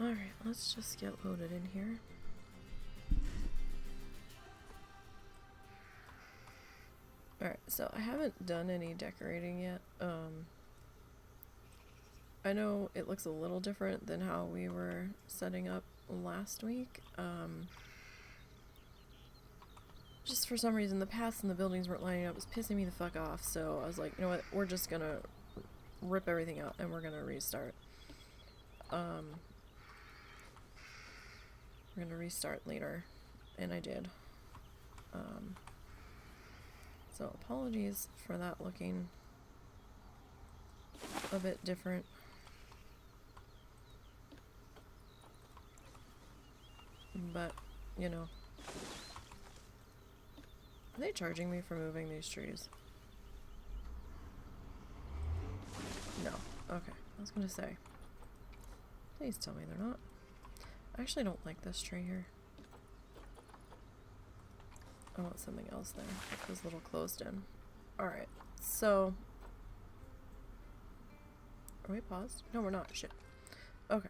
Alright, let's just get loaded in here. Alright, so I haven't done any decorating yet. I know it looks a little different than how we were setting up last week. Just for some reason, the paths and the buildings weren't lining up. It was pissing me the fuck off, so I was like, you know what, we're just gonna rip everything out and we're gonna restart. We're gonna restart later, and I did. So apologies for that looking a bit different. But, you know. Are they charging me for moving these trees? No. Okay. I was gonna say. Please tell me they're not. I actually don't like this tree here. I want something else there. It was a little closed in. Alright. So. Are we paused? No, we're not. Shit. Okay.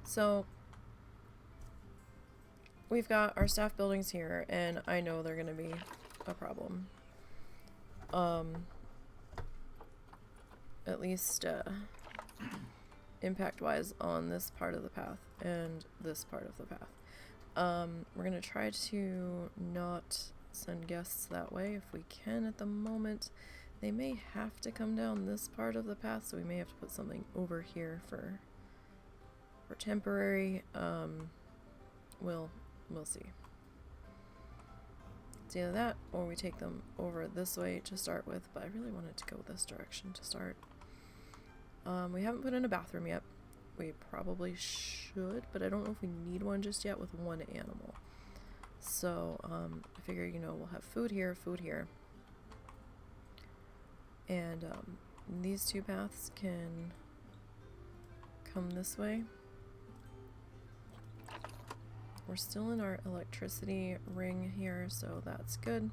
So. We've got our staff buildings here, and I know they're gonna be a problem. At least, impact-wise on this part of the path and this part of the path. We're gonna try to not send guests that way if we can at the moment. They may have to come down this part of the path, so we may have to put something over here for temporary. We'll see. It's either that or we take them over this way to start with, but I really wanted to go this direction to start. We haven't put in a bathroom yet. We probably should, but I don't know if we need one just yet with one animal. So, I figure, you know, we'll have food here. And, these two paths can come this way. We're still in our electricity ring here, so that's good.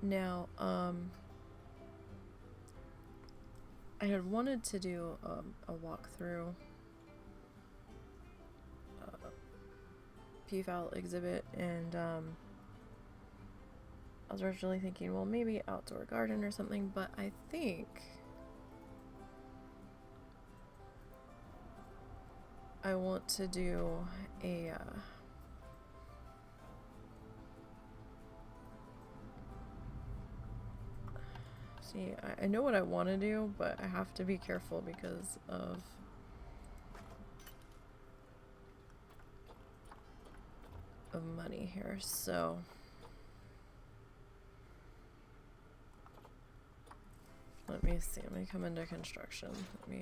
Now, I had wanted to do a walkthrough peafowl exhibit, and I was originally thinking, well, maybe outdoor garden or something, but I think I want to do a see, I know what I want to do, but I have to be careful because of money here. So let me see. Let me come into construction. Let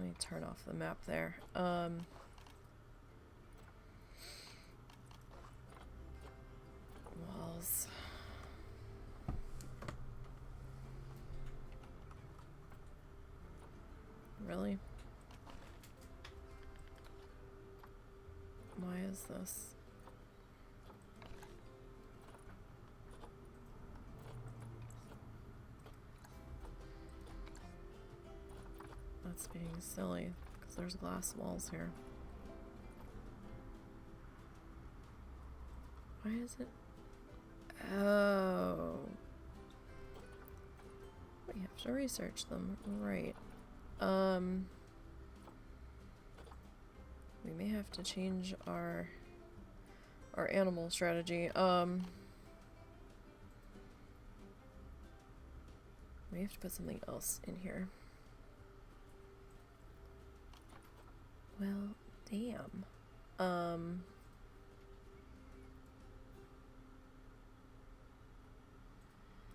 me turn off the map there. Walls. Really? Why is this? That's being silly, because there's glass walls here. Why is it? Oh. We have to research them. Right. We may have to change our animal strategy. We have to put something else in here. Well, damn.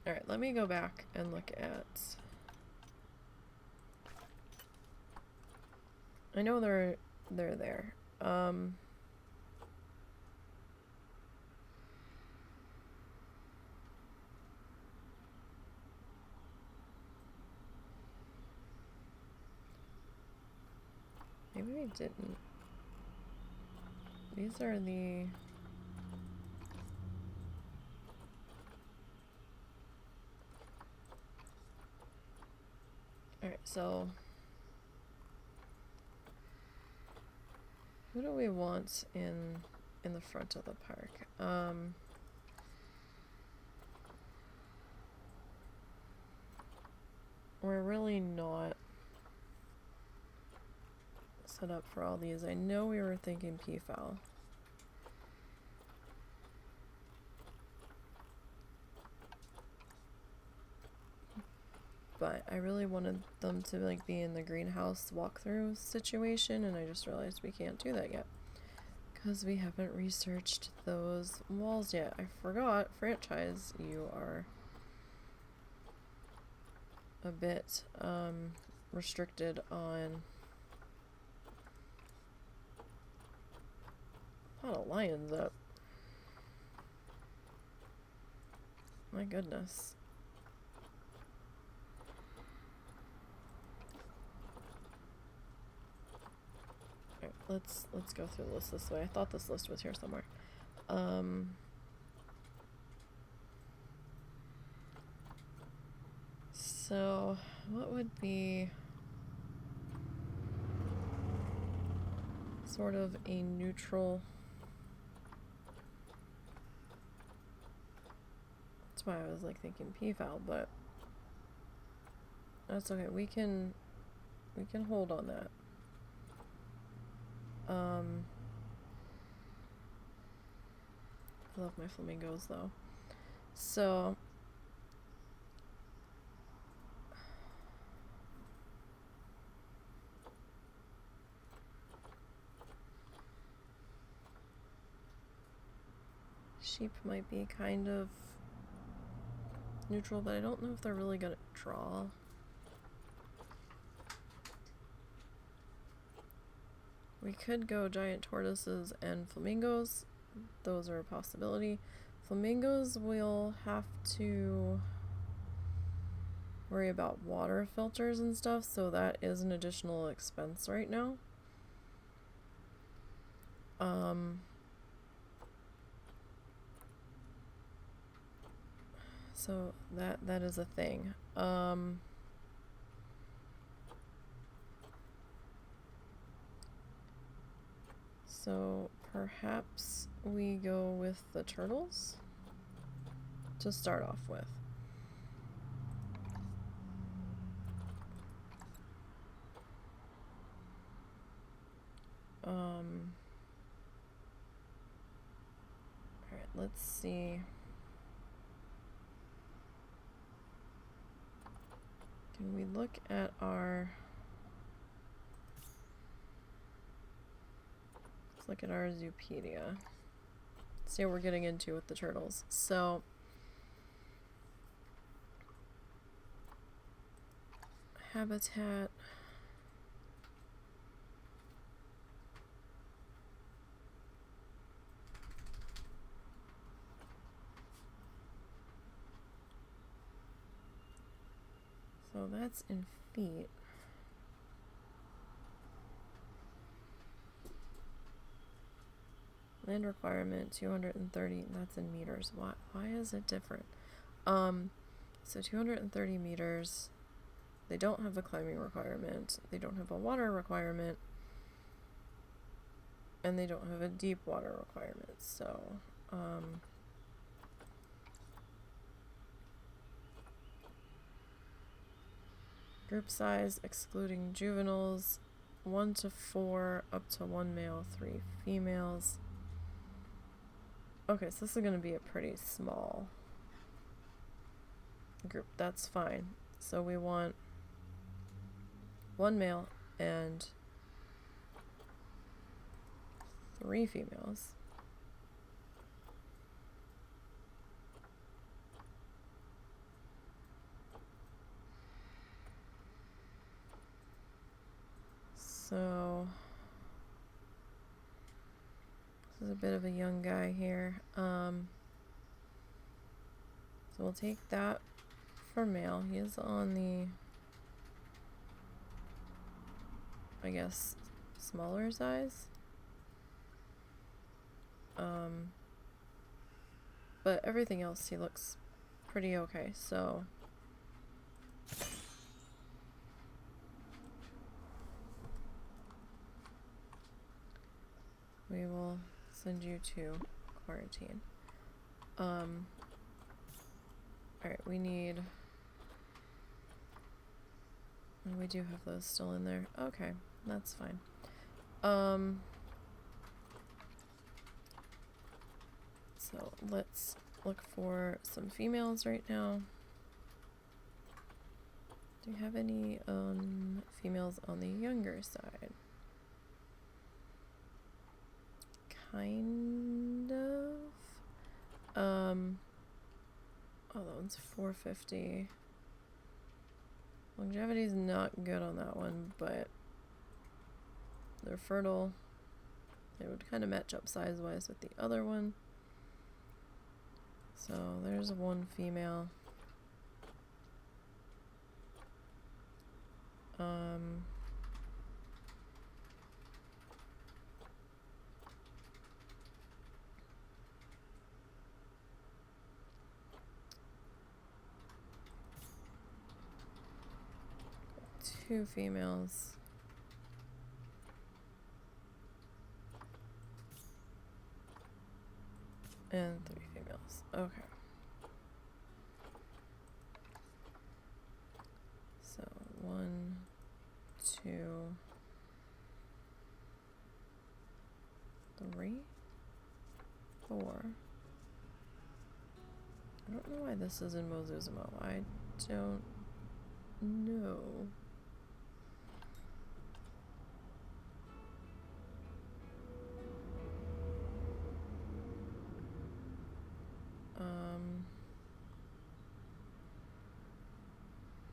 Alright, let me go back and look at... I know they're there. Maybe I didn't. these are the... Alright, so... who do we want in the front of the park? We're really not set up for all these. I know we were thinking peafowl. But I really wanted them to like be in the greenhouse walkthrough situation, and I just realized we can't do that yet because we haven't researched those walls yet. I forgot, franchise, you are a bit restricted on... a lot of lions up. My goodness. Alright, let's go through the list this way. I thought this list was here somewhere. So what would be sort of a neutral... That's why I was like thinking peafowl, but that's okay. We can hold on that. I love my flamingos though. So sheep might be kind of neutral, but I don't know if they're really gonna draw. We could go giant tortoises and flamingos. Those are a possibility. Flamingos will have to worry about water filters and stuff, so that is an additional expense right now. So that is a thing. So perhaps we go with the turtles to start off with. Alright, let's see. Can we look at our... Let's look at our Zoopedia. See what we're getting into with the turtles. So, habitat. So that's in feet. Land requirement 230, that's in meters. Why is it different? So 230 meters. They don't have a climbing requirement. They don't have a water requirement. And they don't have a deep water requirement. So, group size, excluding juveniles, 1 to 4, up to 1 male, 3 females. Okay, so this is going to be a pretty small group. That's fine. So we want 1 male and 3 females. So this is a bit of a young guy here. So we'll take that for male. He is on the, I guess, smaller size. But everything else he looks pretty okay, so we will send you to quarantine. Alright, we need... Oh, we do have those still in there. Okay, that's fine. So let's look for some females right now. Do you have any females on the younger side? Kind of. Oh, that one's 450. Longevity's not good on that one, but they're fertile. They would kind of match up size-wise with the other one. So there's one female. Two females. And 3 females. Okay. So 1, 2, 3, 4. I don't know why this is in Mozuzumo. I don't know.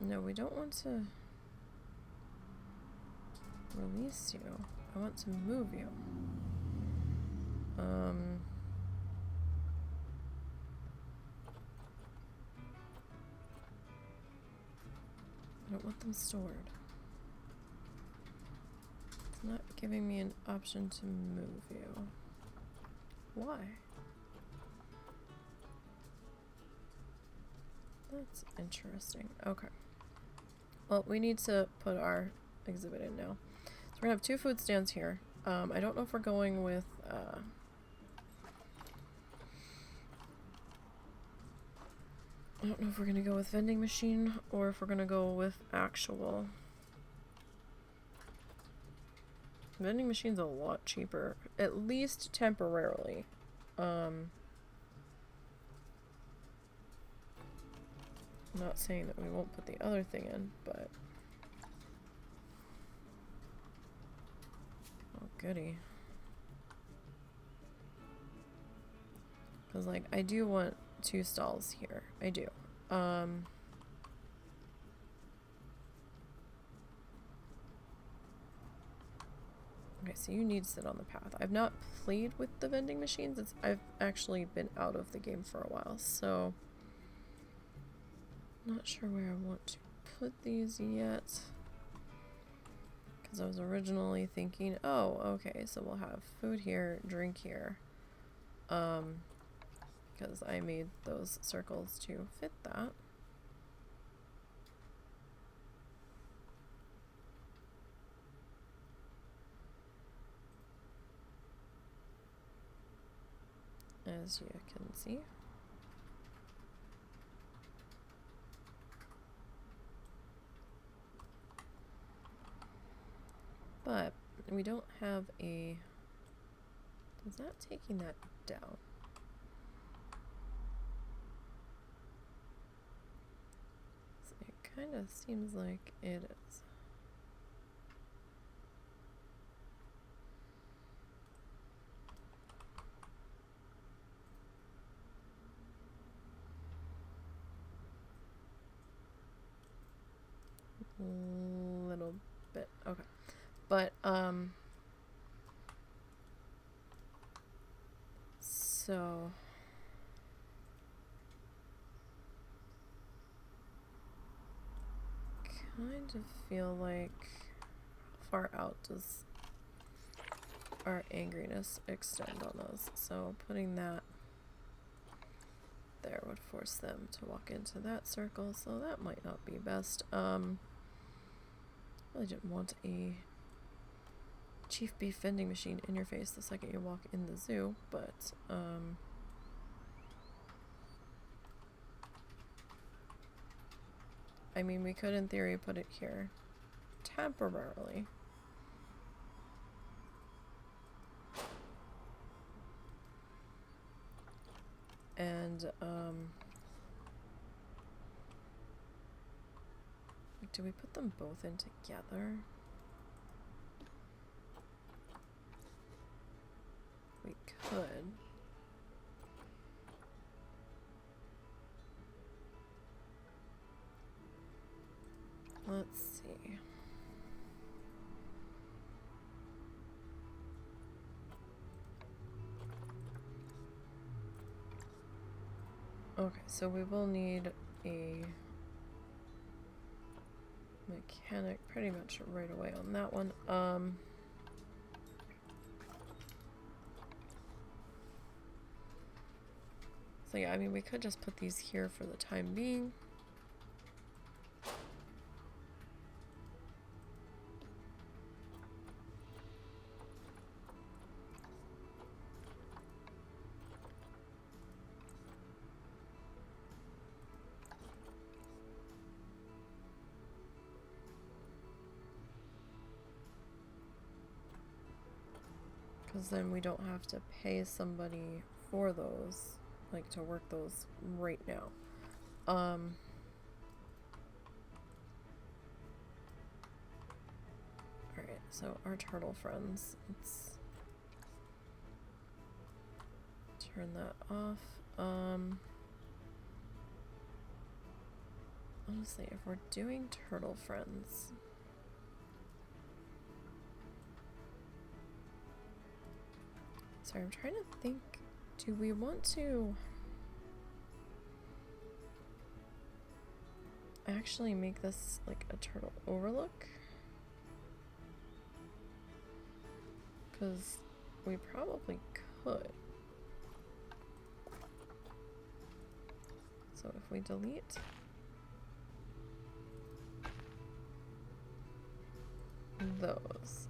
No, we don't want to release you. I want to move you. I don't want them stored. It's not giving me an option to move you. Why? That's interesting. Okay. Well, we need to put our exhibit in now. So we're gonna have 2 food stands here. I don't know if we're going with I don't know if we're gonna go with vending machine or if we're gonna go with actual. Vending machine's a lot cheaper, at least temporarily. I'm not saying that we won't put the other thing in, but oh goody. Because like I do want 2 stalls here. I do. Okay, so you need to sit on the path. I've not played with the vending machines. I've actually been out of the game for a while, so not sure where I want to put these yet. Because I was originally thinking, oh, okay, so we'll have food here, drink here. Because I made those circles to fit that. As you can see. But we don't have a... Is that taking that down? It kind of seems like it is. Little bit, okay. But, so kind of feel like how far out does our angriness extend on those. So putting that there would force them to walk into that circle, so that might not be best. Really didn't want a chief beef vending machine in your face the second you walk in the zoo, but I mean, we could in theory put it here temporarily. And do we put them both in together? We could. Let's see. Okay, so we will need a mechanic pretty much right away on that one. So yeah, I mean, we could just put these here for the time being. Because then we don't have to pay somebody for those, like to work those right now. Alright, so our turtle friends, let's turn that off. Honestly, if we're doing turtle friends, sorry, I'm trying to think, do we want to actually make this like a turtle overlook? Because we probably could. So if we delete those,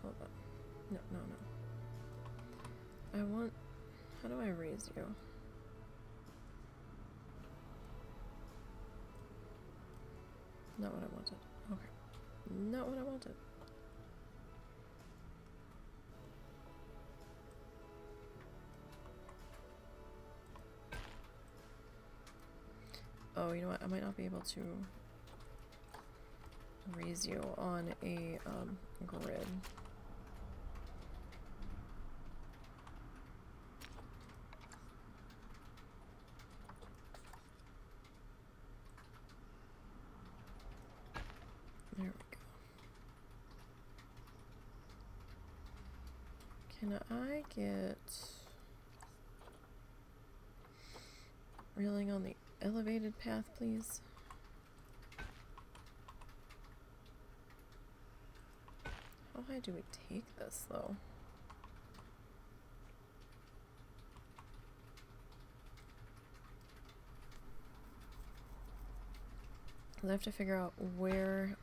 hold on. No. I want, how do I raise you? Not what I wanted. Okay. Not what I wanted. Oh, you know what? I might not be able to raise you on a grid. There we go. Can I get railing on the elevated path, please? How high do we take this, though? I have to figure out where,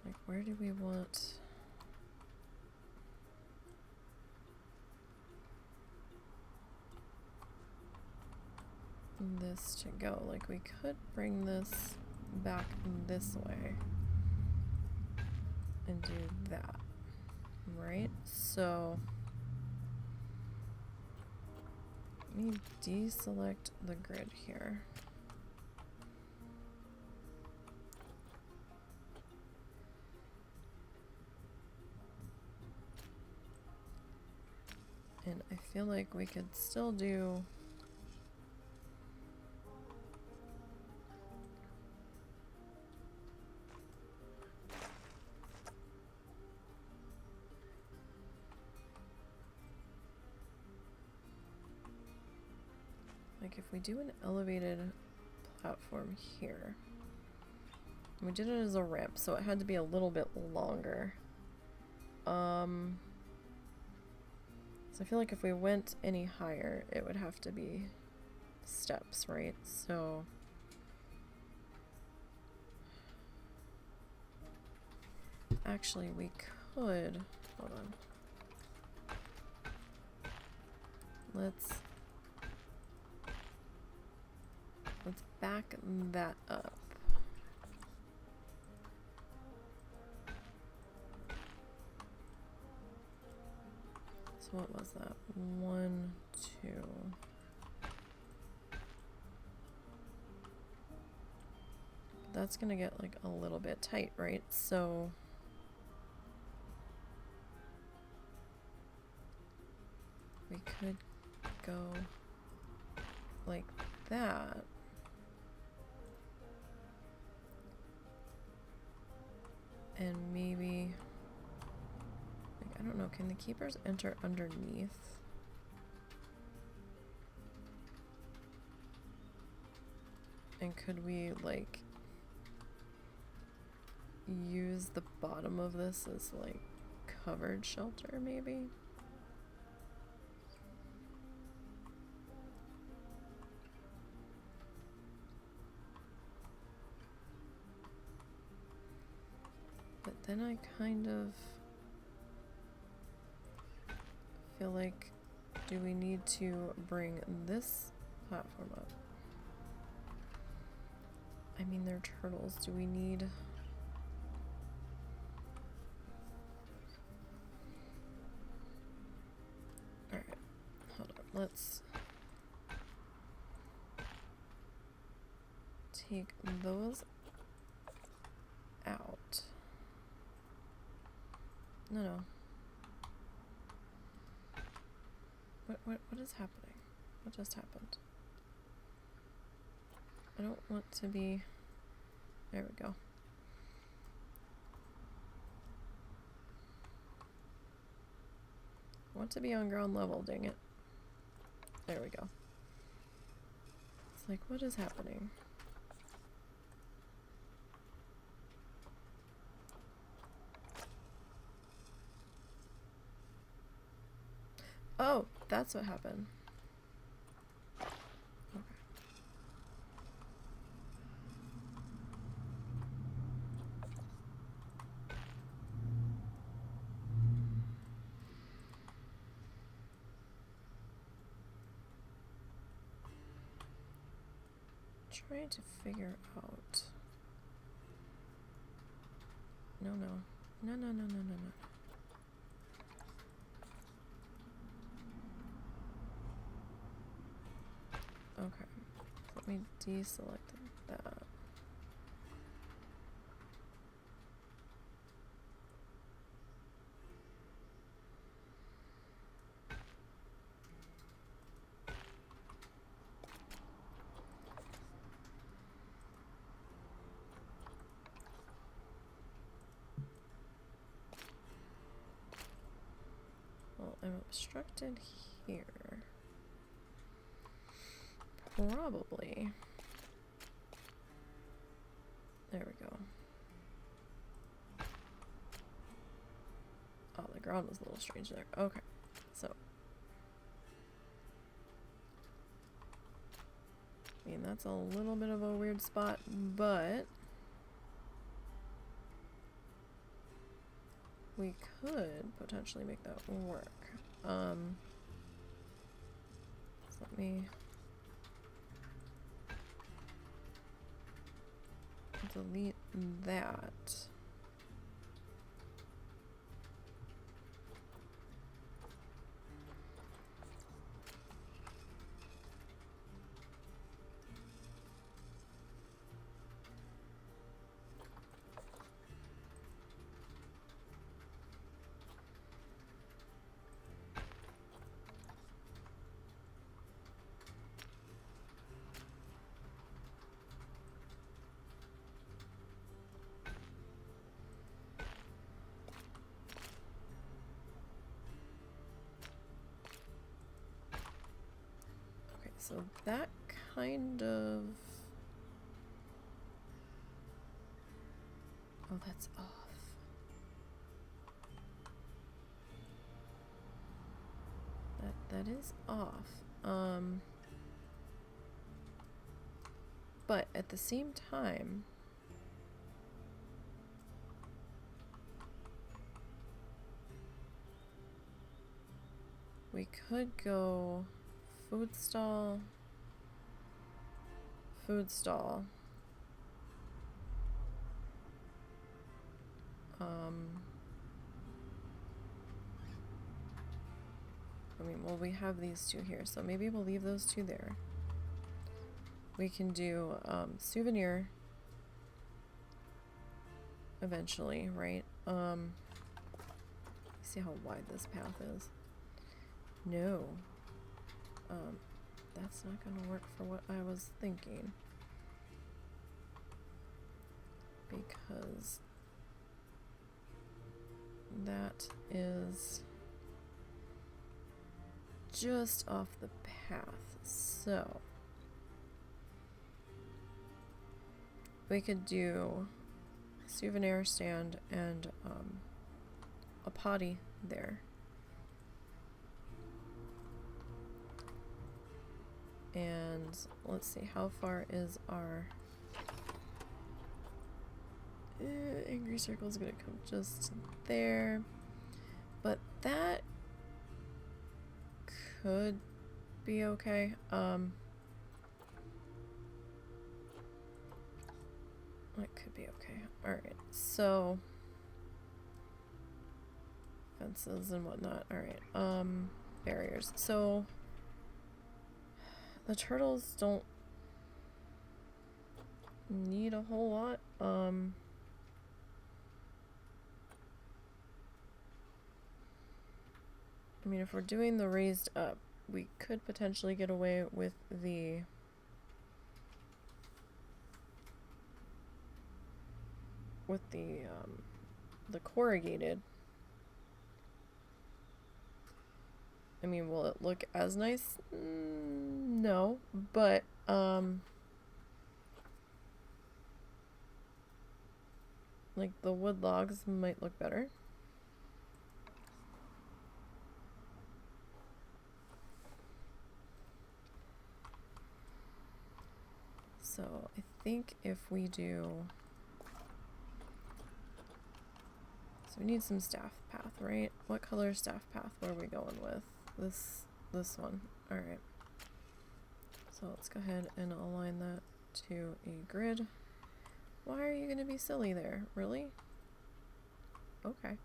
like, where do we want this to go? Like, we could bring this back this way and do that, right? So let me deselect the grid here. feel like we could still do... Like if we do an elevated platform here, we did it as a ramp, so it had to be a little bit longer. So I feel like if we went any higher, it would have to be steps, right? So actually we could, hold on. Let's back that up. So what was that? 1, 2. That's gonna get like a little bit tight, right? So we could go like that. And maybe, like, I don't know, can the keepers enter underneath? And could we, like, use the bottom of this as, like, covered shelter, maybe? But then I kind of feel like, do we need to bring this platform up? I mean, they're turtles. Do we need... Alright, hold on. Let's take those out. No. What is happening? What just happened? I don't want to be... There we go. I want to be on ground level, dang it. There we go. It's like, what is happening? Oh, that's what happened. Okay. Trying to figure out. No. Okay, let me deselect that. Well, I'm obstructed here. Probably. There we go. Oh, the ground was a little strange there. Okay, so. I mean, that's a little bit of a weird spot, but we could potentially make that work. So let me delete that. So that kind of... Oh, that's off. That is off. But at the same time, we could go food stall, food stall. I mean, well, we have these two here, so maybe we'll leave those two there. We can do souvenir eventually, right? See how wide this path is. No. That's not gonna work for what I was thinking. Because that is just off the path, so we could do souvenir stand and a potty there. And let's see, how far is our angry circle is gonna come just there, but that could be okay. It could be okay. Alright, so fences and whatnot. Alright, barriers. So the turtles don't need a whole lot. I mean, if we're doing the raised up, we could potentially get away with the corrugated. I mean, will it look as nice? No, but like the wood logs might look better. So I think if we do, so we need some staff path, right? What color staff path were we going with? This one. All right. So let's go ahead and align that to a grid. Why are you going to be silly there? Really? Okay.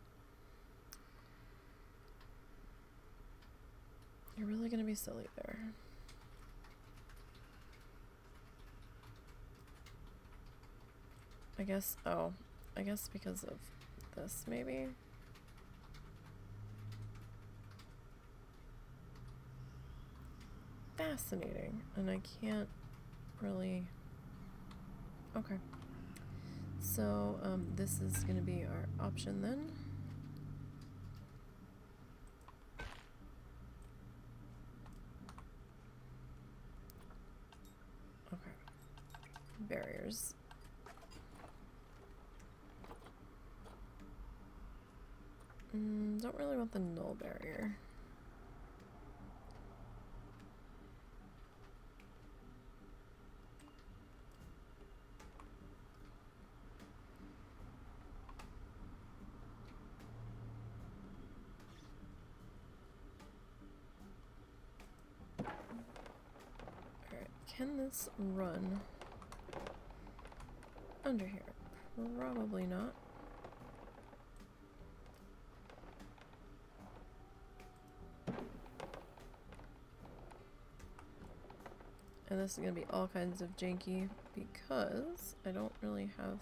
You're really going to be silly there. I guess, oh, I guess because of this, maybe? Fascinating. And I can't really... Okay. So, this is going to be our option then. Okay. Barriers. Don't really want the null barrier. Alright, can this run under here? Probably not. And this is going to be all kinds of janky because I don't really have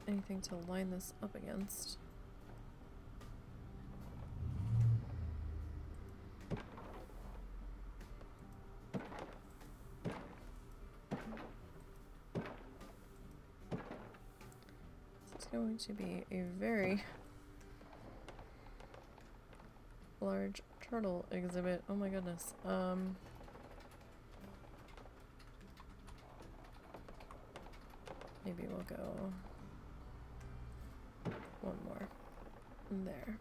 anything to line this up against. It's going to be a very large turtle exhibit. Oh my goodness. Maybe we'll go one more. There.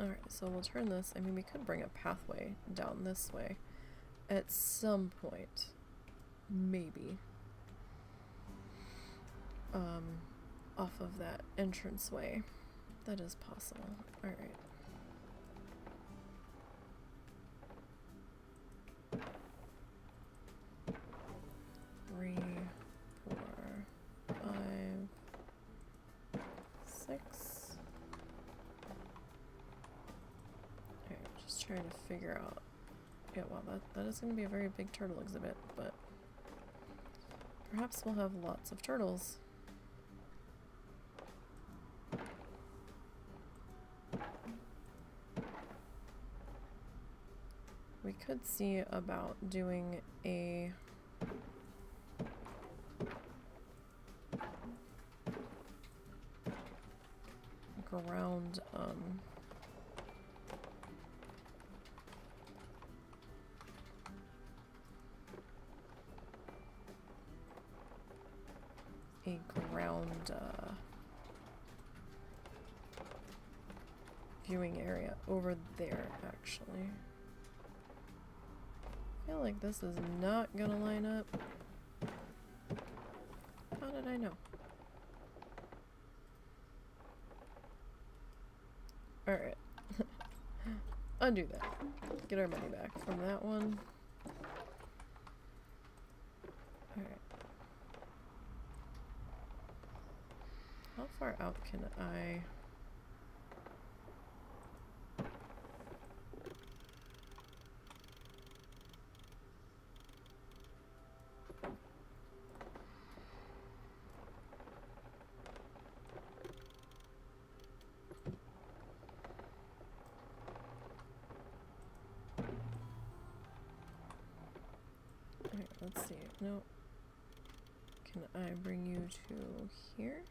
Alright, so we'll turn this. I mean, we could bring a pathway down this way at some point. Maybe. Off of that entranceway. That is possible. Alright. Three, four, five, six. Okay, just trying to figure out. Yeah, well, that is going to be a very big turtle exhibit, but perhaps we'll have lots of turtles. We could see about doing a ground viewing area over there, actually. I feel like this is not gonna line up. How did I know? Alright. Undo that. Get our money back from that one. Alright. How far out can I... Alright, let's see. No. Can I bring you to here?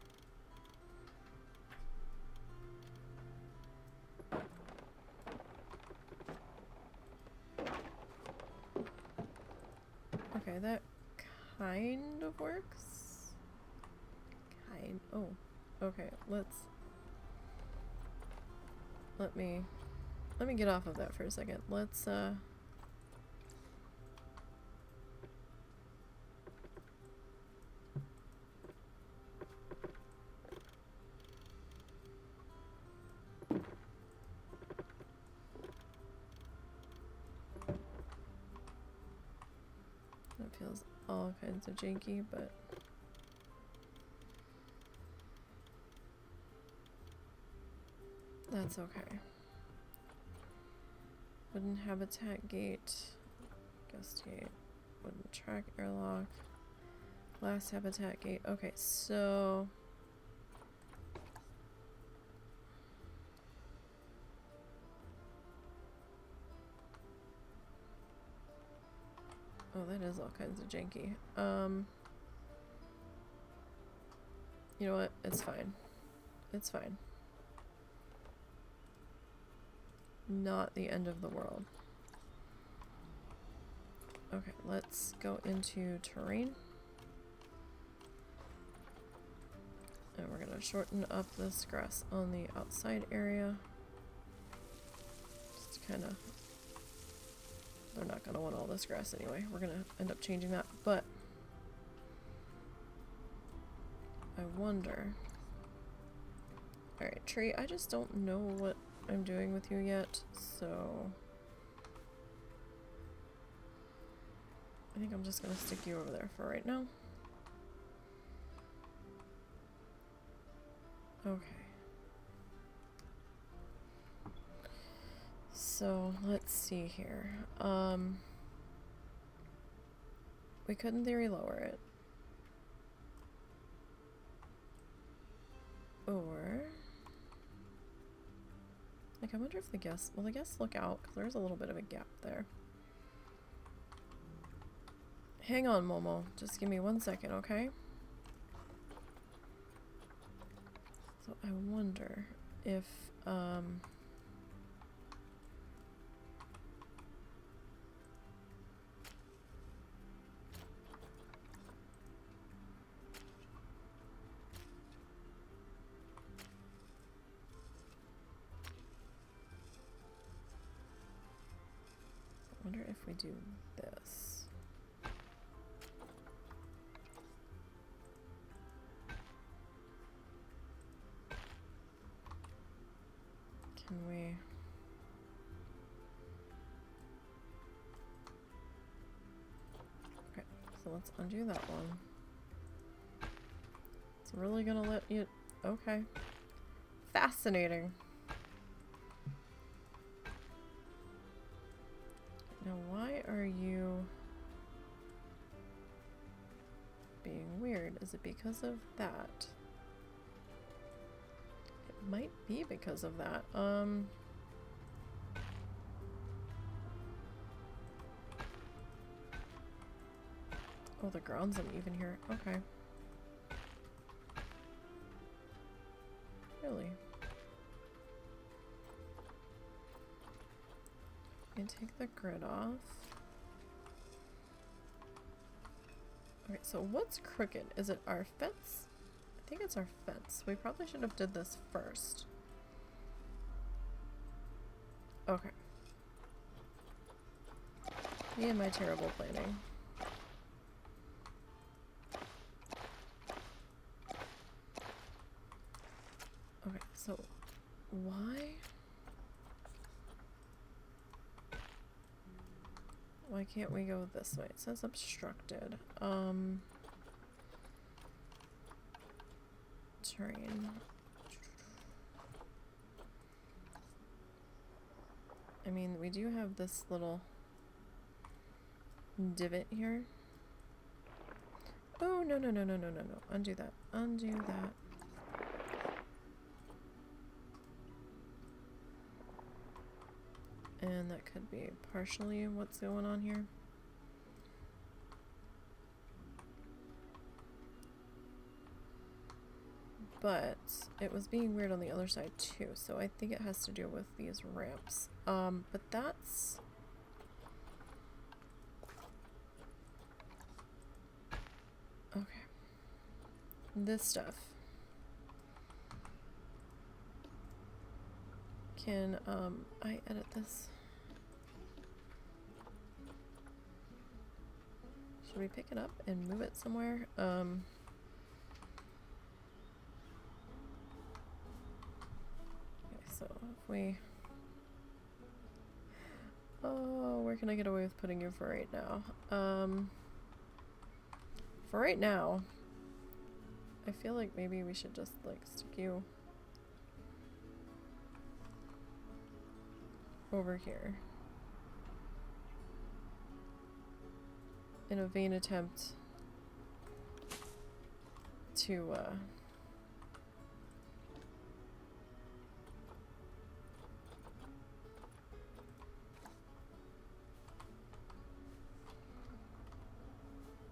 Okay, that kind of works. Oh, okay. Let me get off of that for a second. Let's that feels all kinds of janky, but that's okay. Wooden habitat gate, guest gate, wooden track airlock, glass habitat gate. Okay, so oh, that is all kinds of janky. You know what? It's fine. It's fine. Not the end of the world. Okay, let's go into terrain. And we're gonna shorten up this grass on the outside area. Just kind of... They're not gonna want all this grass anyway. We're gonna end up changing that, but... I wonder... Alright, tree, I just don't know what I'm doing with you yet, so... I think I'm just gonna stick you over there for right now. Okay. So, let's see here. We could in theory lower it. Or... Like, I wonder if the guests... Well, the guests look out, because there's a little bit of a gap there. Hang on, Momo. Just give me 1 second, okay? So I wonder if, if we do this? Can we... Okay, so let's undo that one. It's really gonna let you... Okay. Fascinating. Now, why are you being weird? Is it because of that? It might be because of that. Oh, the ground's uneven here. Okay. Really? And take the grid off. Okay, so what's crooked? Is it our fence? I think it's our fence. We probably should have did this first. Okay. Me and my terrible planning. Okay, so why? Why can't we go this way? It says obstructed. Terrain. I mean, we do have this little divot here. Oh, no, no, no, no, no, no, no. Undo that. Undo that. And that could be partially what's going on here. But it was being weird on the other side too, so I think it has to do with these ramps. But that's... Okay. This stuff. Can, I edit this? Should we pick it up and move it somewhere? Okay, so if we... Oh, where can I get away with putting you for right now? For right now, I feel like maybe we should just, like, stick you over here. In a vain attempt to,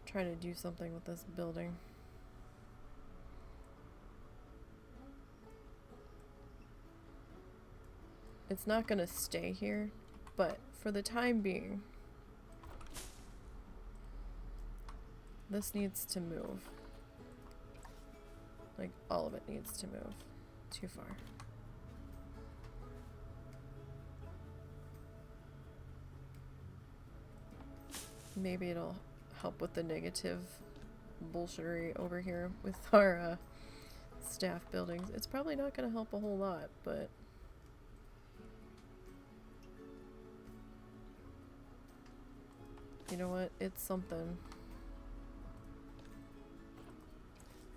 try to do something with this building. It's not gonna stay here, but for the time being, this needs to move. Like, all of it needs to move. Too far. Maybe it'll help with the negative bullshittery over here with our staff buildings. It's probably not going to help a whole lot, but you know what? It's something.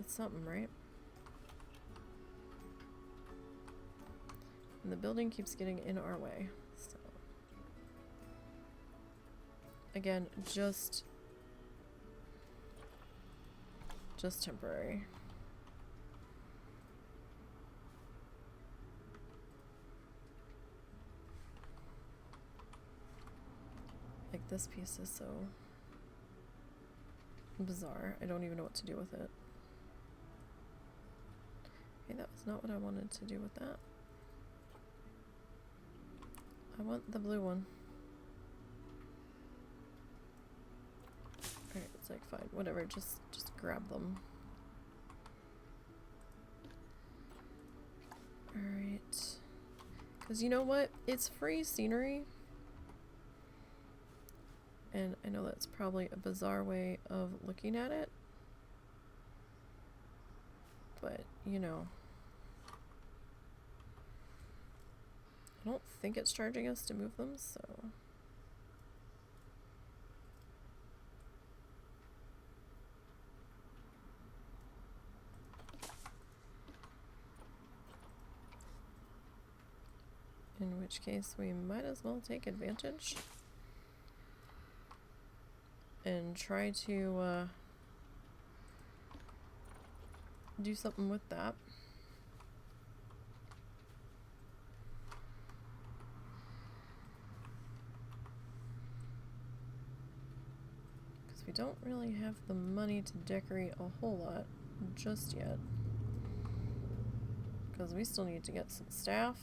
It's something, right? And the building keeps getting in our way, so. Again, just temporary. Like, this piece is so bizarre. I don't even know what to do with it. Okay, that was not what I wanted to do with that. I want the blue one. Alright, it's like, fine, whatever, just grab them. Alright. Because you know what? It's free scenery. And I know that's probably a bizarre way of looking at it, but you know, I don't think it's charging us to move them, so. In which case we might as well take advantage and try to do something with that. Because we don't really have the money to decorate a whole lot just yet. Because we still need to get some staff.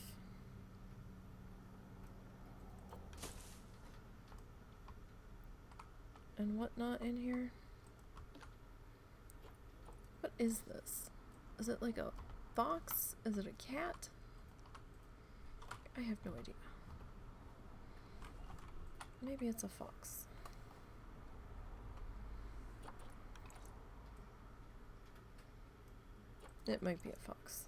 And whatnot in here. What is this? Is it like a fox? Is it a cat? I have no idea. Maybe it's a fox. It might be a fox.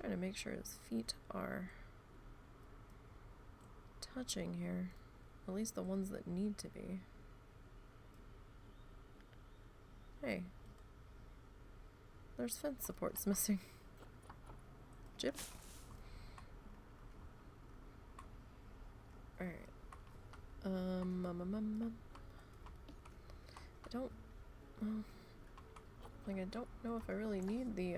Trying to make sure his feet are touching here, at least the ones that need to be. Hey, there's fence supports missing. Jip. Alright. I don't, well, like I don't know if I really need the,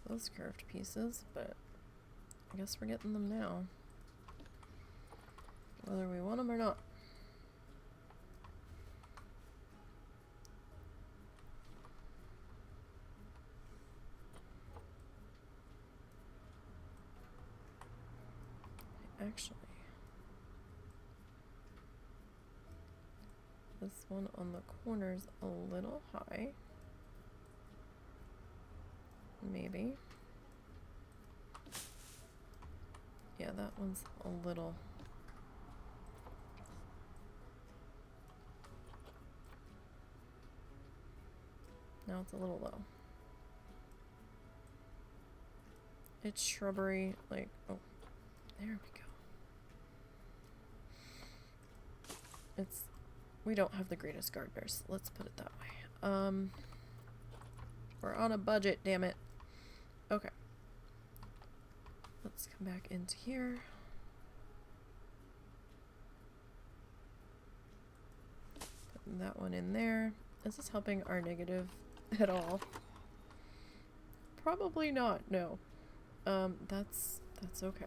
those curved pieces, but I guess we're getting them now. Whether we want them or not. Actually, this one on the corner's a little high. Maybe. Yeah, that one's a little. Now it's a little low. It's shrubbery, like, oh, there we go. It's, we don't have the greatest gardeners, let's put it that way. We're on a budget, damn it. Okay. Let's come back into here. Putting that one in there. Is this helping our negative at all? Probably not, no. That's okay.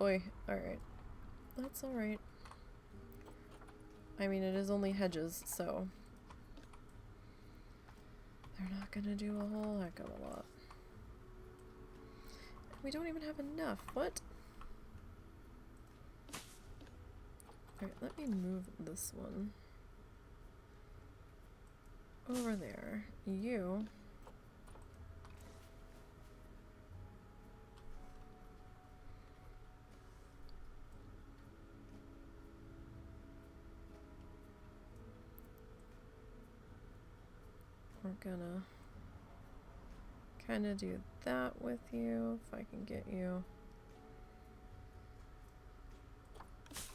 Oi, alright. That's alright. I mean, it is only hedges, so they're not gonna do a whole heck of a lot. We don't even have enough. What? Alright, let me move this one over there. You. We're gonna kind of do that with you, if I can get you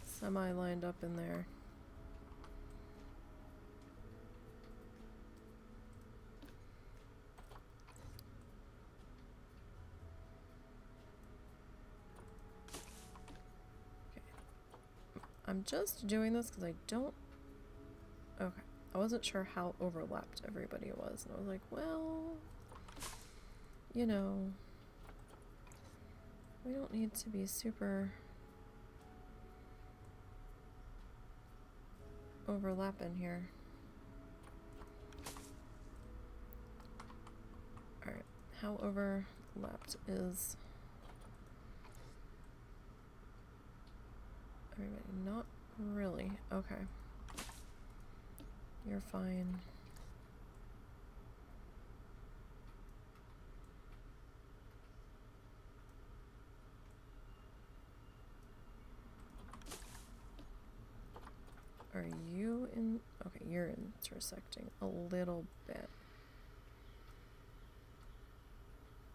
semi-lined up in there. Okay. I'm just doing this because I don't... Okay. I wasn't sure how overlapped everybody was, and I was like, well, you know, we don't need to be super overlapping here. How overlapped is everybody? Not really. Okay. You're fine. Are you in? Okay, you're intersecting a little bit.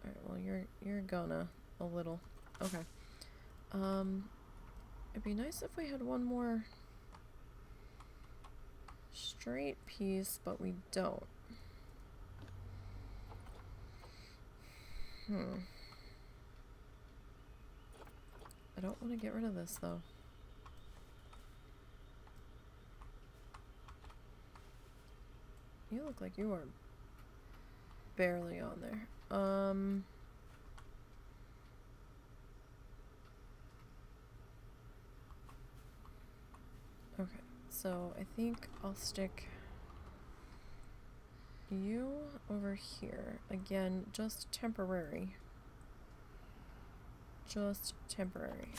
Alright, well you're gonna a little. Okay. It'd be nice if we had one more straight piece, but we don't. I don't want to get rid of this though. You look like you are barely on there. Okay, so I think I'll stick you over here. Again, just temporary. Just temporary.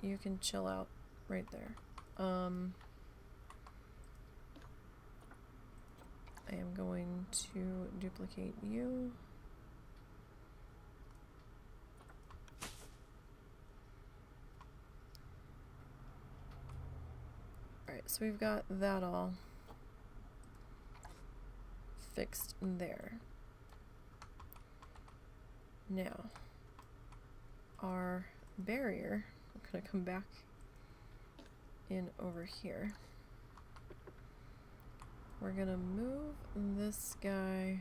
You can chill out right there. I am going to duplicate you. Alright, so we've got that all fixed there. Now, our barrier, I'm gonna come back in over here. We're gonna move this guy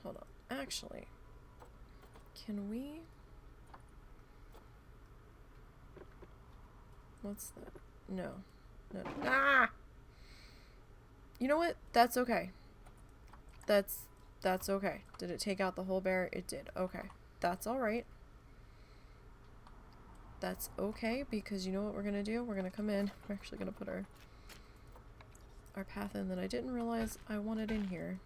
hold on. Actually, can we? What's that? No. No. Ah! You know what? That's okay. That's okay. Did it take out the whole bear? It did. Okay. That's alright. That's okay, because you know what we're gonna do? We're gonna come in. We're actually gonna put our path in that I didn't realize I wanted in here.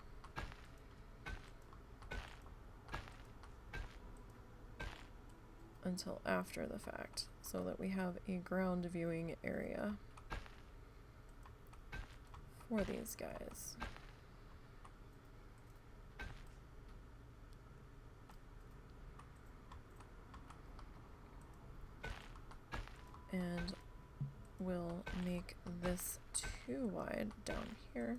Until after the fact, so that we have a ground viewing area for these guys. And we'll make this too wide down here.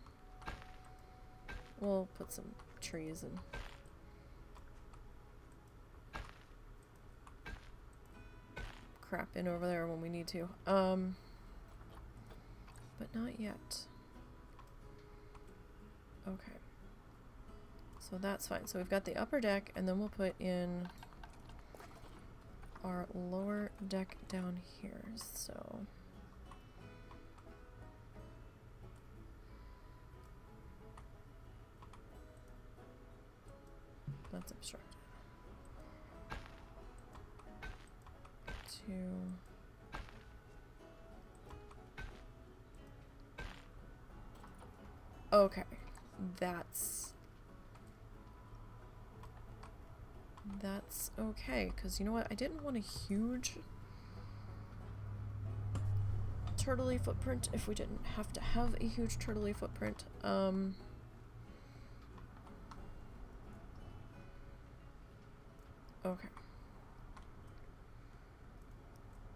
We'll put some trees and crap in over there when we need to. But not yet. Okay. So that's fine. So we've got the upper deck, and then we'll put in our lower deck down here. So that's obstructed. Okay, that's okay, because you know what, I didn't want a huge turtley footprint if we didn't have to have a huge turtley footprint. Okay.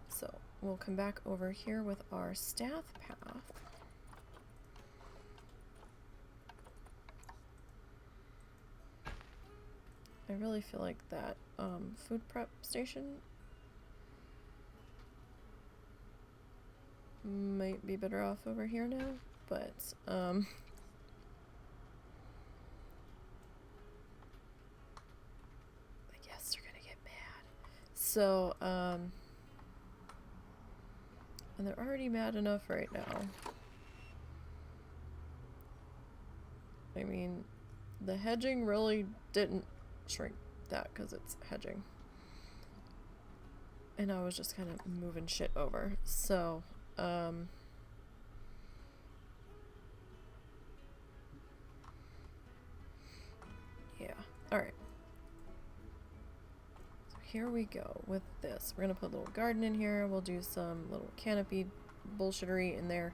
So we'll come back over here with our staff path. I really feel like that food prep station might be better off over here now, but I guess they're gonna get mad. So, and they're already mad enough right now. I mean, the hedging really didn't shrink that because it's hedging. And I was just kind of moving shit over. So, yeah. Alright. So here we go with this. We're gonna put a little garden in here. We'll do some little canopy bullshittery in there.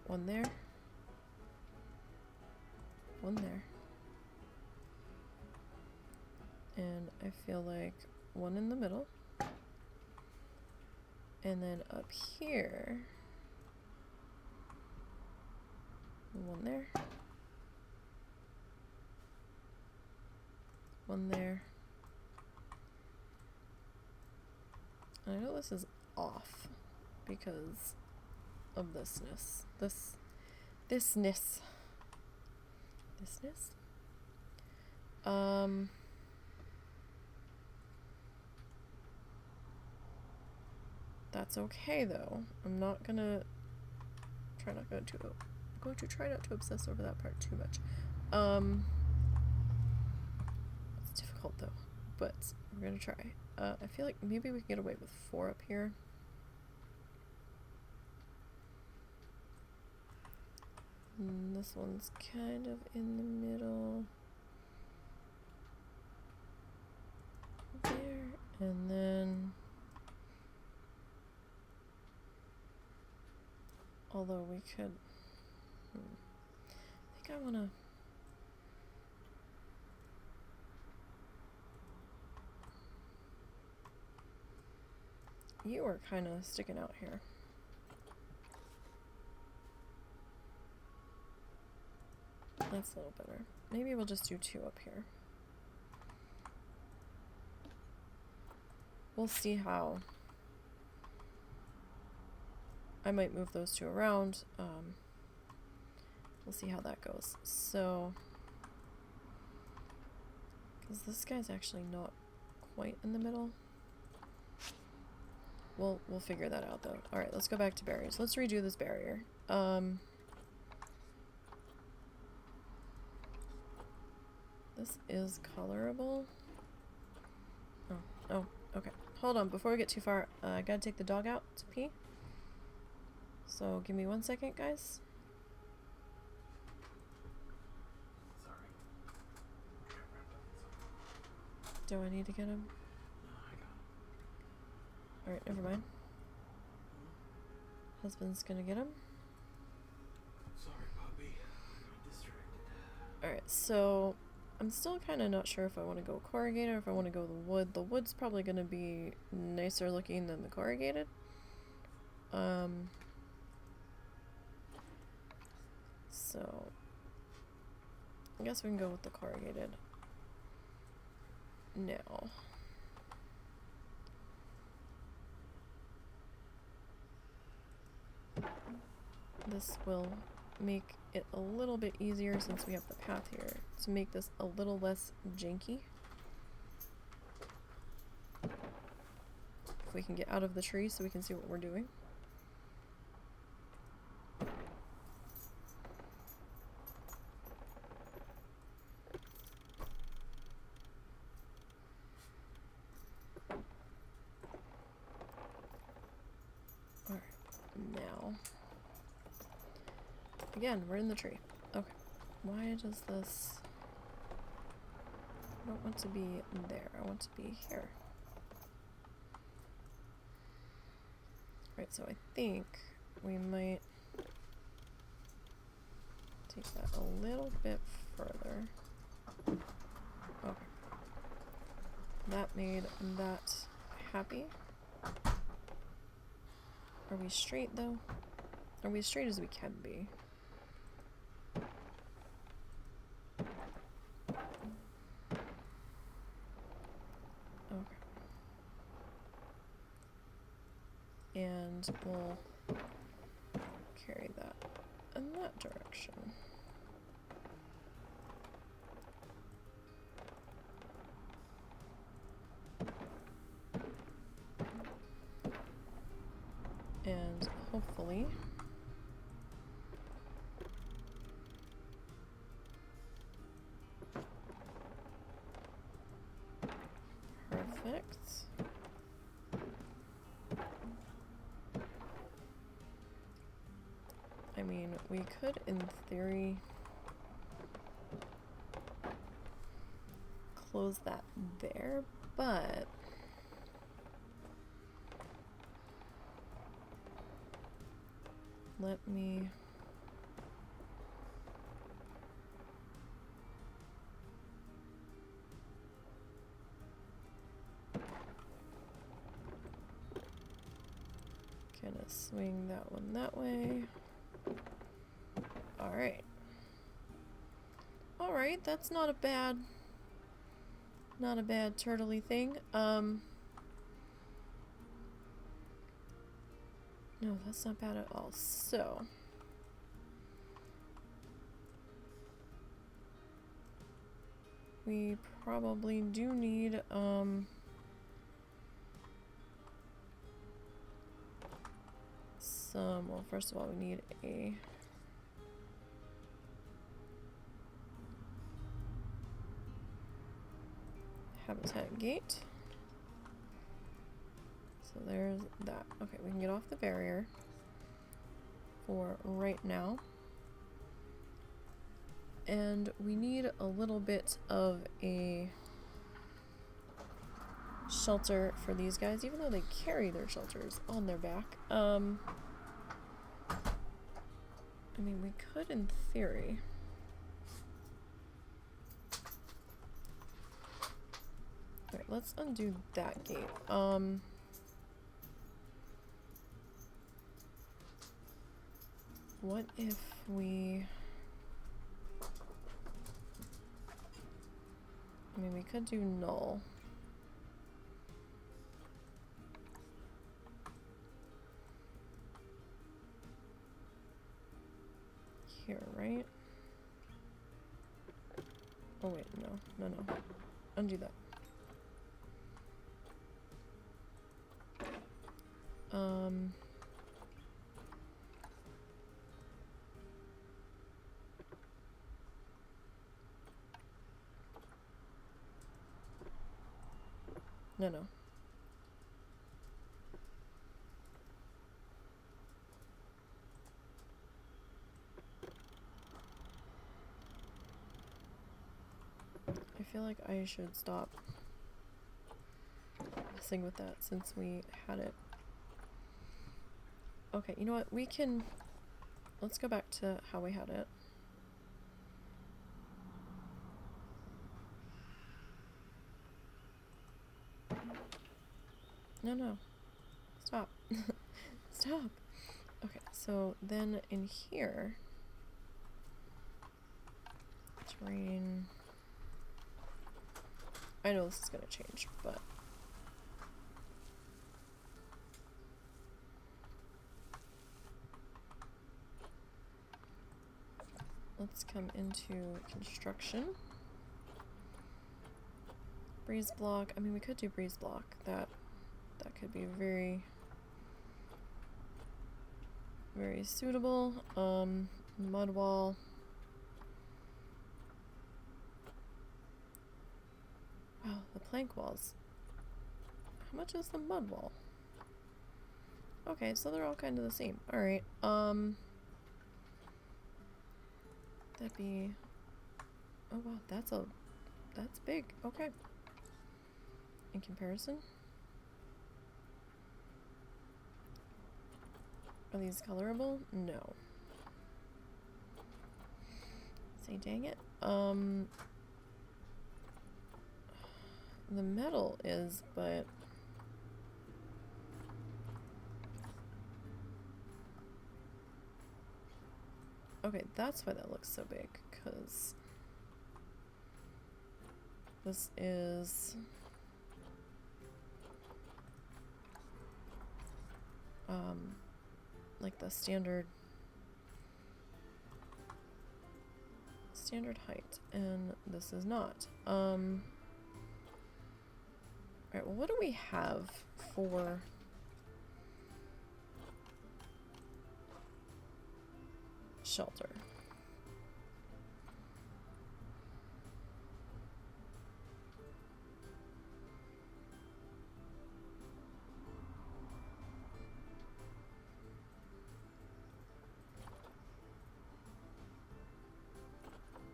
One there. One there. And I feel like one in the middle. And then up here, one there. One there. And I know this is off because of thisness. Thisness. That's okay though. I'm not gonna try not to try not to obsess over that part too much. It's difficult though, but we're gonna try. I feel like maybe we can get away with 4 up here. And this one's kind of in the middle. There, and then... Although we could... I think I wanna... You are kind of sticking out here. That's a little better. Maybe we'll just do 2 up here. We'll see how. I might move those 2 around. We'll see how that goes. So, because this guy's actually not quite in the middle. We'll figure that out though. Alright, let's go back to barriers. Let's redo this barrier. This is colorable. Oh, okay. Hold on, before we get too far, I gotta take the dog out to pee. So give me 1 second, guys. Sorry. Do I need to get him? No, I got him. Alright, never mind. Husband's gonna get him. Sorry, puppy. I'm distracted. Alright, so I'm still kind of not sure if I want to go corrugated or if I want to go the wood. The wood's probably going to be nicer looking than the corrugated. So I guess we can go with the corrugated now. This will make it a little bit easier since we have the path here to make this a little less janky. If we can get out of the tree so we can see what we're doing. Alright, now again, we're in the tree. Okay. Why does this... I don't want to be there. I want to be here. Right, so I think we might take that a little bit further. Okay. That made that happy. Are we straight, though? Are we as straight as we can be? And we'll carry that in that direction. hopefully. Perfect. I mean, we could, in theory, close that there, but let me kind of swing that one that way. Alright. Alright, that's not a bad turtley thing. No, that's not bad at all. So we probably do need well, first of all, we need a habitat gate. So there's that. Okay, we can get off the barrier for right now. And we need a little bit of a shelter for these guys, even though they carry their shelters on their back. I mean, we could in theory. Alright, let's undo that gate. What if we... I mean, we could do null. Here, right? Oh wait, no. Undo that. No. I feel like I should stop messing with that since we had it. Okay, you know what? We can... Let's go back to how we had it. No. Stop. Stop. Okay, so then in here... Terrain... I know this is gonna change, but... Let's come into construction. Breeze block. I mean, we could do breeze block. That could be very suitable. Mud wall. Wow, the plank walls. How much is the mud wall? Okay, so they're all kind of the same. All right. That'd be... Oh wow, that's big. Okay. In comparison. Are these colorable? No. Say dang it. The metal is, but... Okay, that's why that looks so big, because this is like the standard height, and this is not. Alright, well, what do we have for shelter.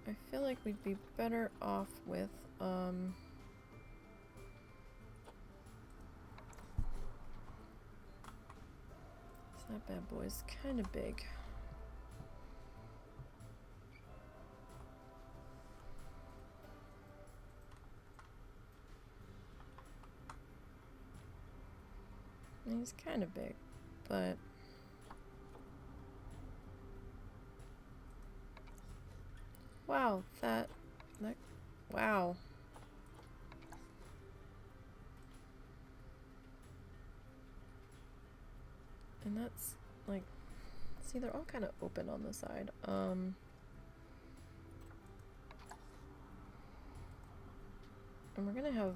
I feel like we'd be better off with, that bad boy's kind of big. He's kind of big, but wow, that wow. And that's like, see, they're all kind of open on the side. And we're gonna have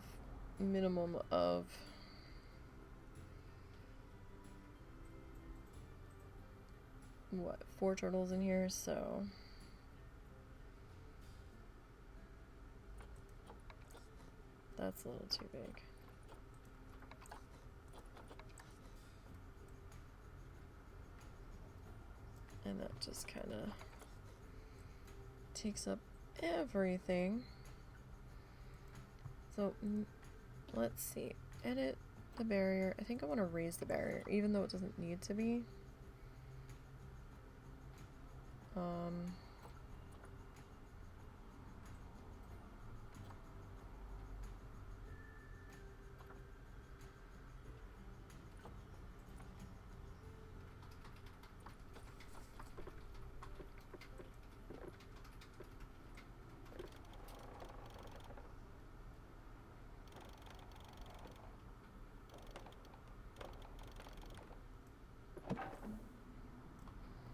minimum of what, 4 turtles in here, so that's a little too big. And that just kind of takes up everything. So let's see, edit the barrier. I think I want to raise the barrier, even though it doesn't need to be.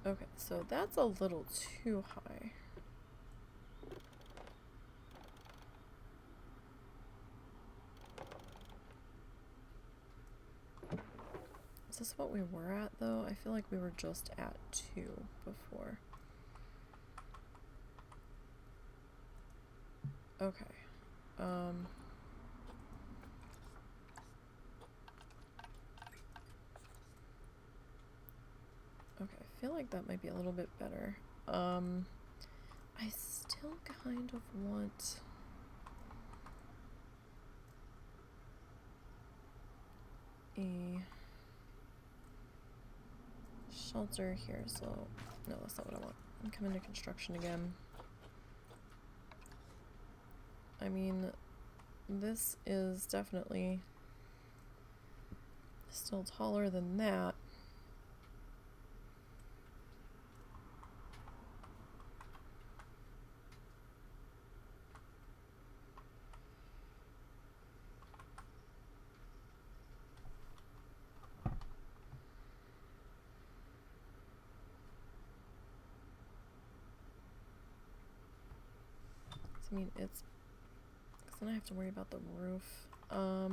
Okay, so that's a little too high. Is this what we were at, though? I feel like we were just at 2 before. Okay. Okay, I feel like that might be a little bit better. I still kind of want a shelter here, so no, that's not what I want. I'm coming to construction again. I mean, this is definitely still taller than that. I mean, it's, because then I have to worry about the roof. I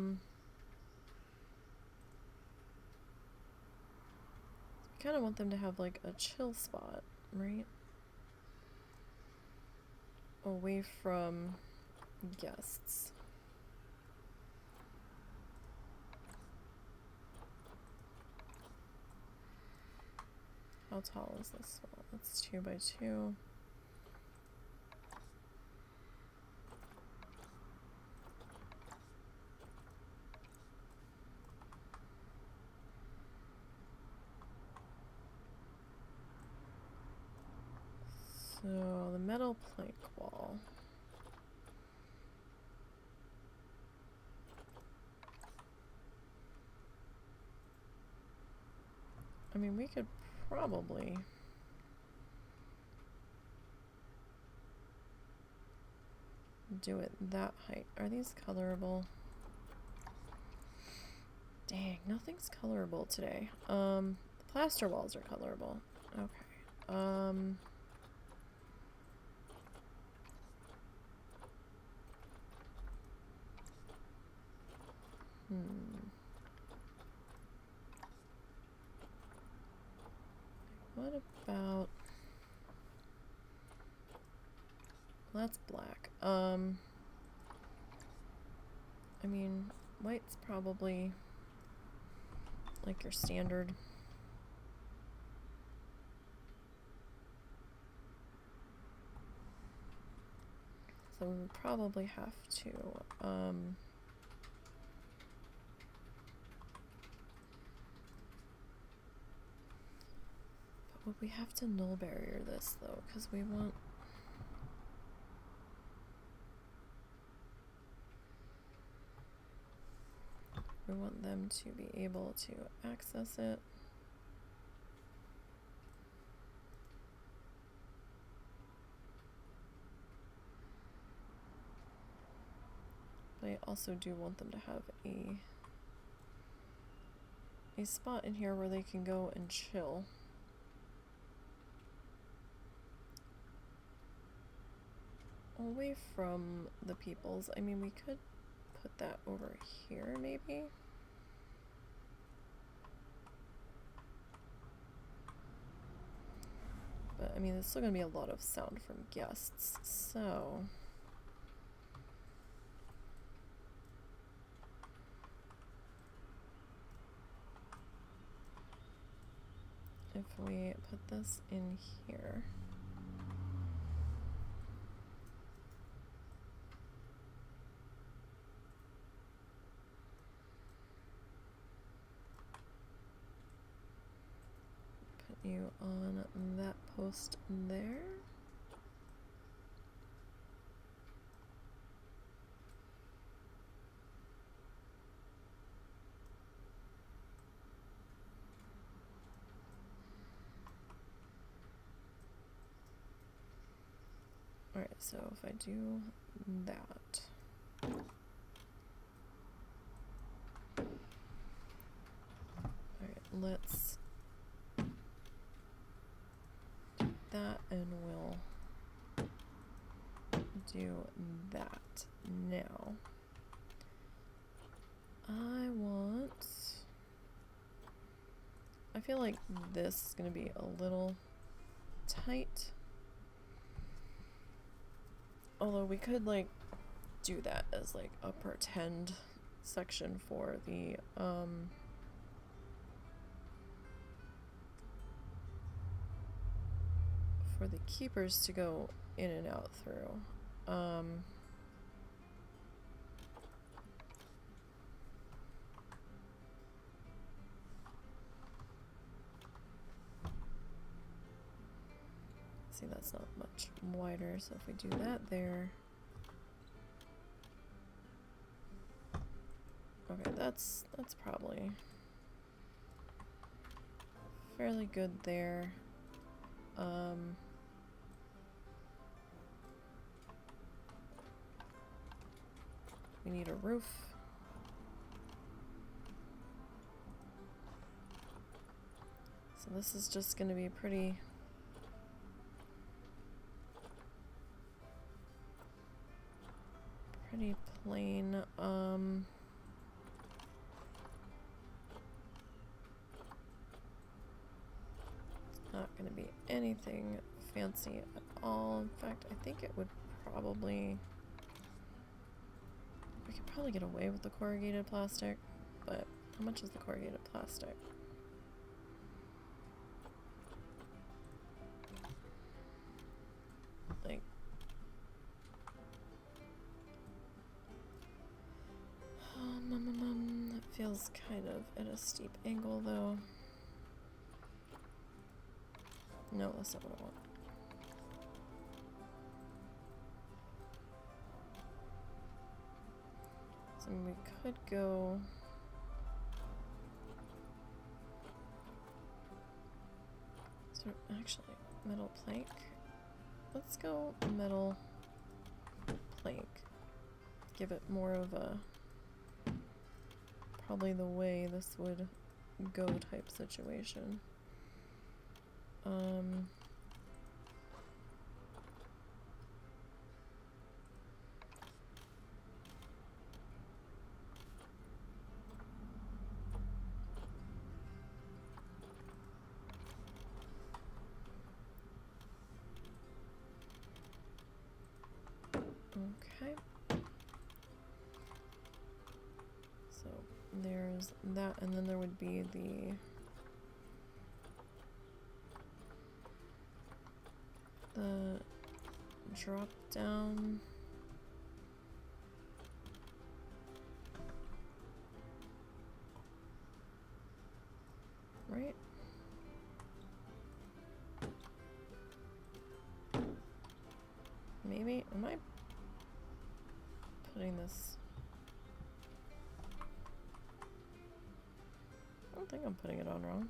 kind of want them to have like a chill spot, right? Away from guests. How tall is this wall? It's 2 by 2. So the metal plank wall. I mean, we could probably do it that height. Are these colorable? Dang, nothing's colorable today. The plaster walls are colorable. Okay. What about that's black. I mean, white's probably like your standard. So we would probably have to, but would we have to null barrier this though? Because we want, them to be able to access it. But I also do want them to have a spot in here where they can go and chill. Away from the peoples. I mean, we could put that over here, maybe? But, I mean, there's still gonna be a lot of sound from guests, so... if we put this in here... you on that post there. Alright, so if I do that. Alright, let's that, and we'll do that now. I feel like this is going to be a little tight. Although we could like do that as like a pretend section for the keepers to go in and out through. See, that's not much wider, so if we do that there. Okay, that's probably fairly good there. We need a roof. So this is just going to be pretty plain. It's not going to be anything fancy at all. In fact, I think it would probably... we could probably get away with the corrugated plastic, but how much is the corrugated plastic? Like... that feels kind of at a steep angle, though. No, that's not what I want. So we could go... so actually, metal plank. Let's go metal plank. Give it more of a... probably the way this would go type situation. there's that, and then there would be the drop down. Right? Maybe? Am I putting this? I don't think I'm putting it on wrong.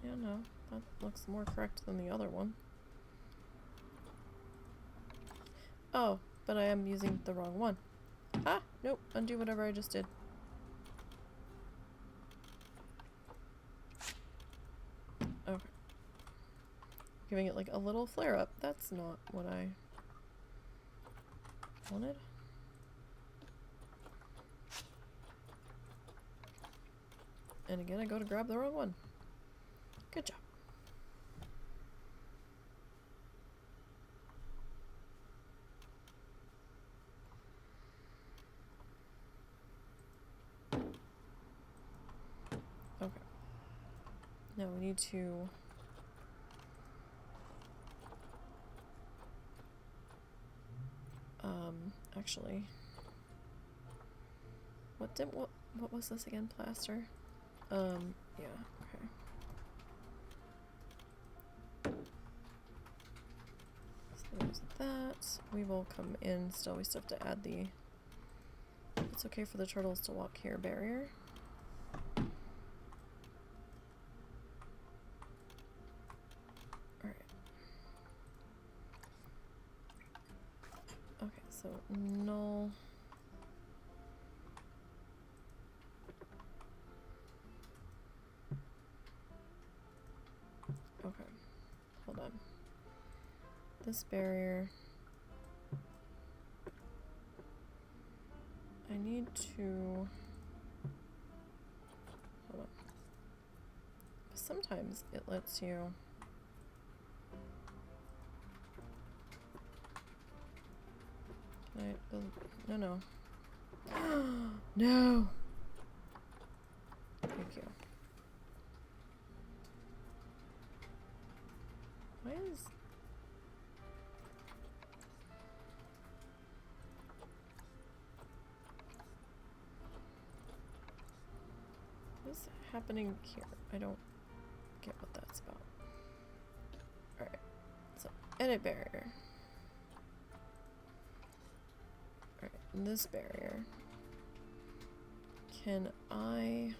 Yeah, no. That looks more correct than the other one. Oh, but I am using the wrong one. Ah! Nope. Undo whatever I just did. Okay. Giving it like a little flare up. That's not what I wanted. And again, I go to grab the wrong one. Good job. Okay. Now we need to actually, what was this again? Plaster? Yeah, okay. So there's that. We will come in still. We still have to add the "it's okay for the turtles to walk here" barrier. Alright. Okay, so null. Okay, hold on. This barrier, I need to, hold on. Sometimes it lets you, no, no. No! Thank you. Why is... what's happening here? I don't get what that's about. Alright, so edit barrier. Alright, this barrier. Can I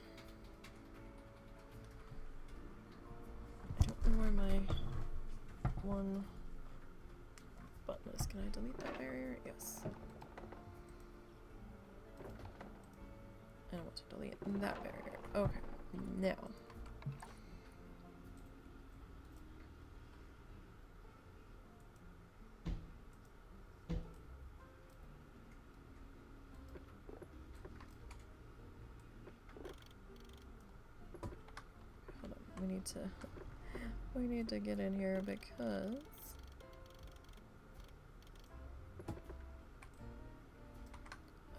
don't know where my one button is. Can I delete that barrier? Yes. And I want to delete that barrier. Okay, now. Hold on, we need to get in here because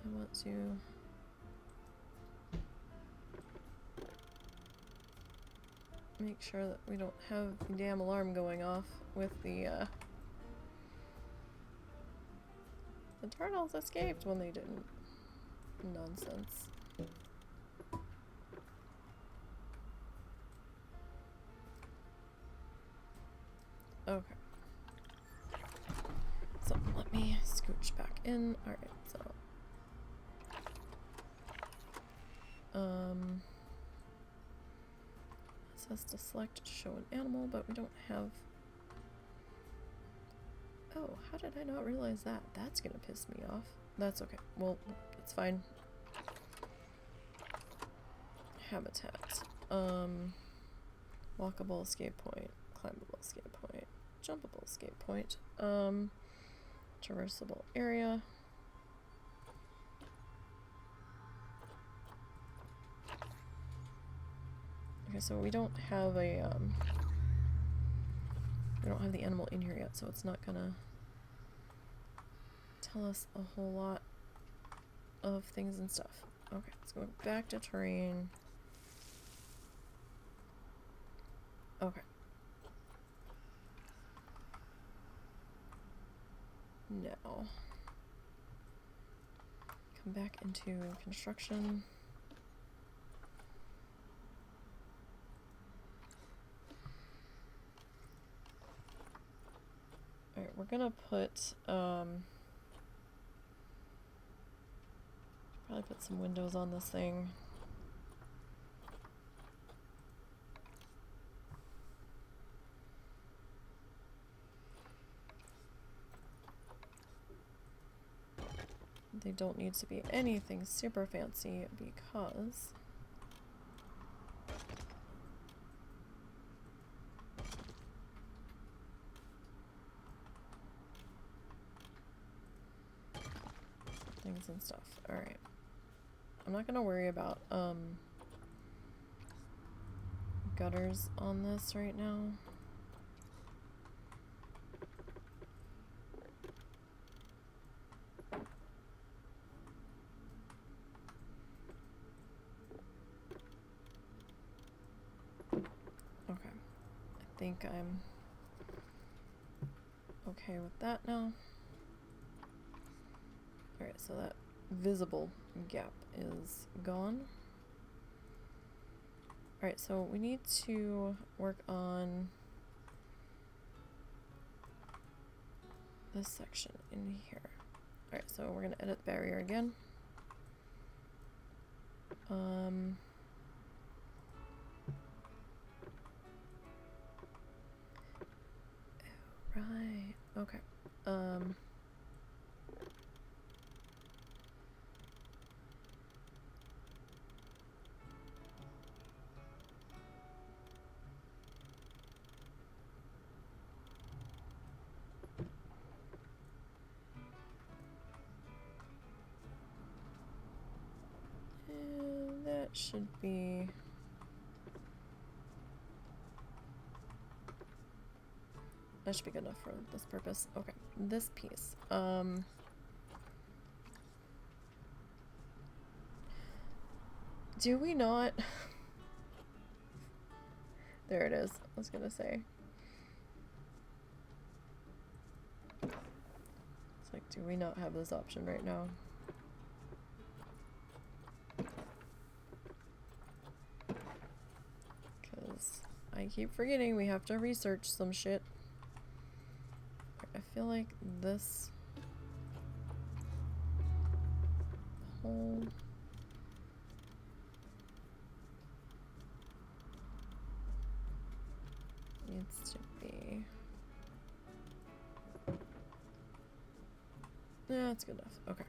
I want to make sure that we don't have the damn alarm going off with the turtles escaped when they didn't. Nonsense. Okay. So let me scooch back in. Alright, so it says to select to show an animal, but we don't have. Oh, how did I not realize that? That's gonna piss me off. That's okay. Well, it's fine. Habitat. Walkable escape point. Climbable escape point. Jumpable escape point. Traversable area. Okay, so we don't have a we don't have the animal in here yet, so it's not gonna tell us a whole lot of things and stuff. Okay, let's go back to terrain. Okay. Now, come back into construction. Alright, we're gonna put, probably put some windows on this thing. They don't need to be anything super fancy because things and stuff. Alright. I'm not gonna worry about gutters on this right now. Okay. I think I'm okay with that now. Alright, so that visible gap is gone. Alright, so we need to work on this section in here. Alright, so we're gonna edit the barrier again. Right, okay. And that should be... That should be good enough for this purpose. Okay, this piece. Do we not... There it is. I was gonna say. It's like, do we not have this option right now? Because I keep forgetting we have to research some shit. I feel like this whole needs to be... Yeah, that's good enough. Okay.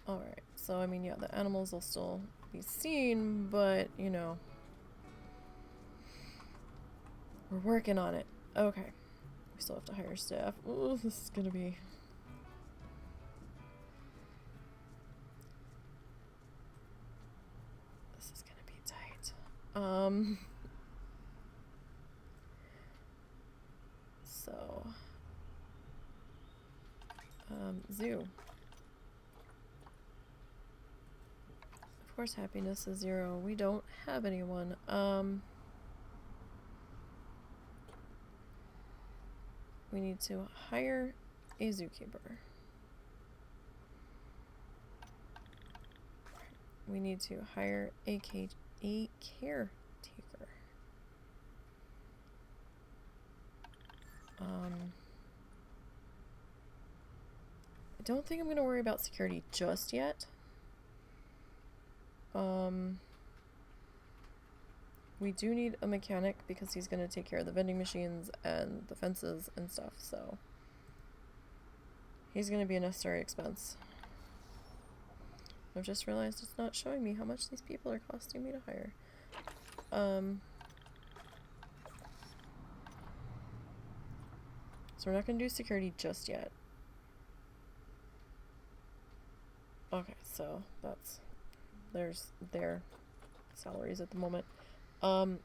Alright, so I mean, yeah, the animals will still be seen, but, you know, we're working on it. Okay. We still have to hire staff. Ooh, this is gonna be... This is gonna be tight. So... zoo. Of course happiness is 0. We don't have anyone. We need to hire a zookeeper. We need to hire a caretaker. I don't think I'm going to worry about security just yet. We do need a mechanic because he's going to take care of the vending machines and the fences and stuff, so he's going to be a necessary expense. I've just realized it's not showing me how much these people are costing me to hire. So we're not going to do security just yet. Okay, so that's... There's their salaries at the moment. I'm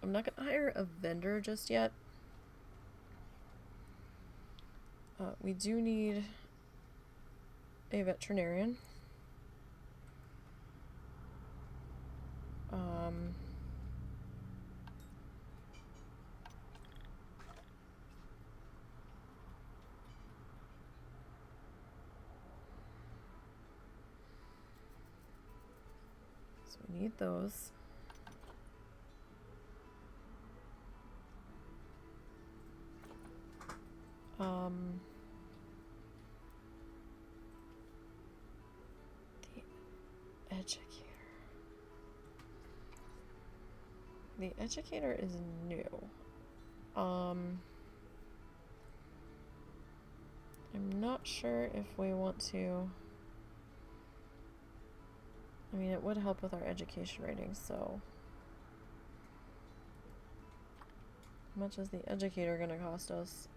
not going to hire a vendor just yet. We do need a veterinarian. So we need those. The educator. The educator is new. I'm not sure if we want to. I mean, it would help with our education ratings, so. How much is the educator gonna cost us?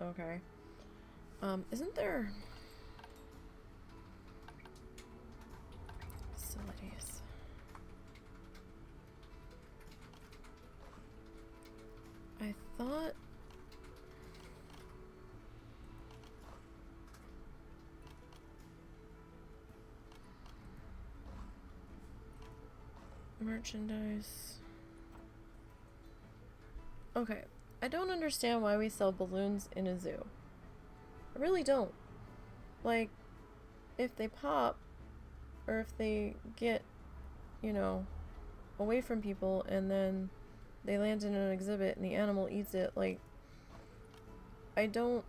Okay. Isn't there facilities? I thought merchandise. Okay, I don't understand why we sell balloons in a zoo. I really don't. Like, if they pop, or if they get, you know, away from people and then they land in an exhibit and the animal eats it, like, I don't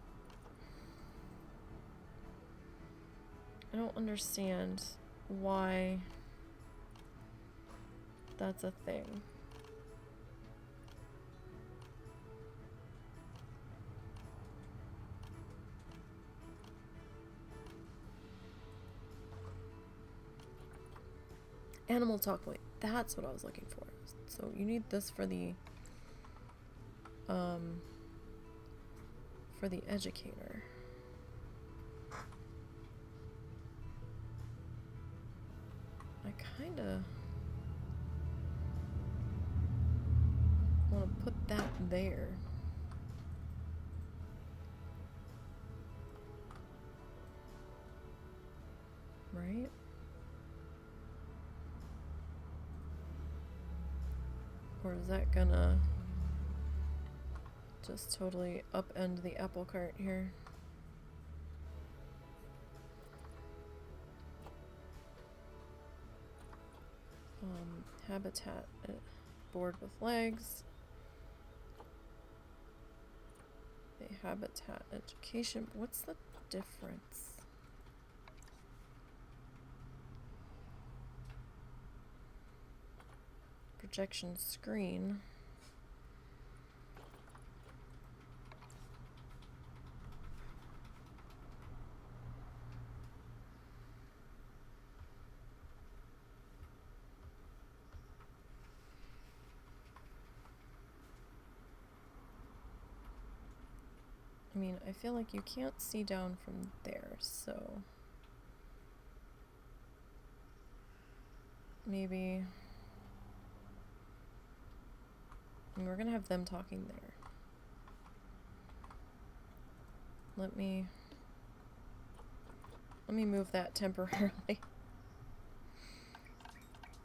understand why that's a thing. Animal talk point. That's what I was looking for. So you need this for the educator. I kinda want to put that there. Right? Or is that gonna just totally upend the apple cart here? Habitat board with legs. A habitat education. What's the difference? Projection screen. I mean, I feel like you can't see down from there, so maybe. I mean, we're gonna have them talking there. Let me move that temporarily.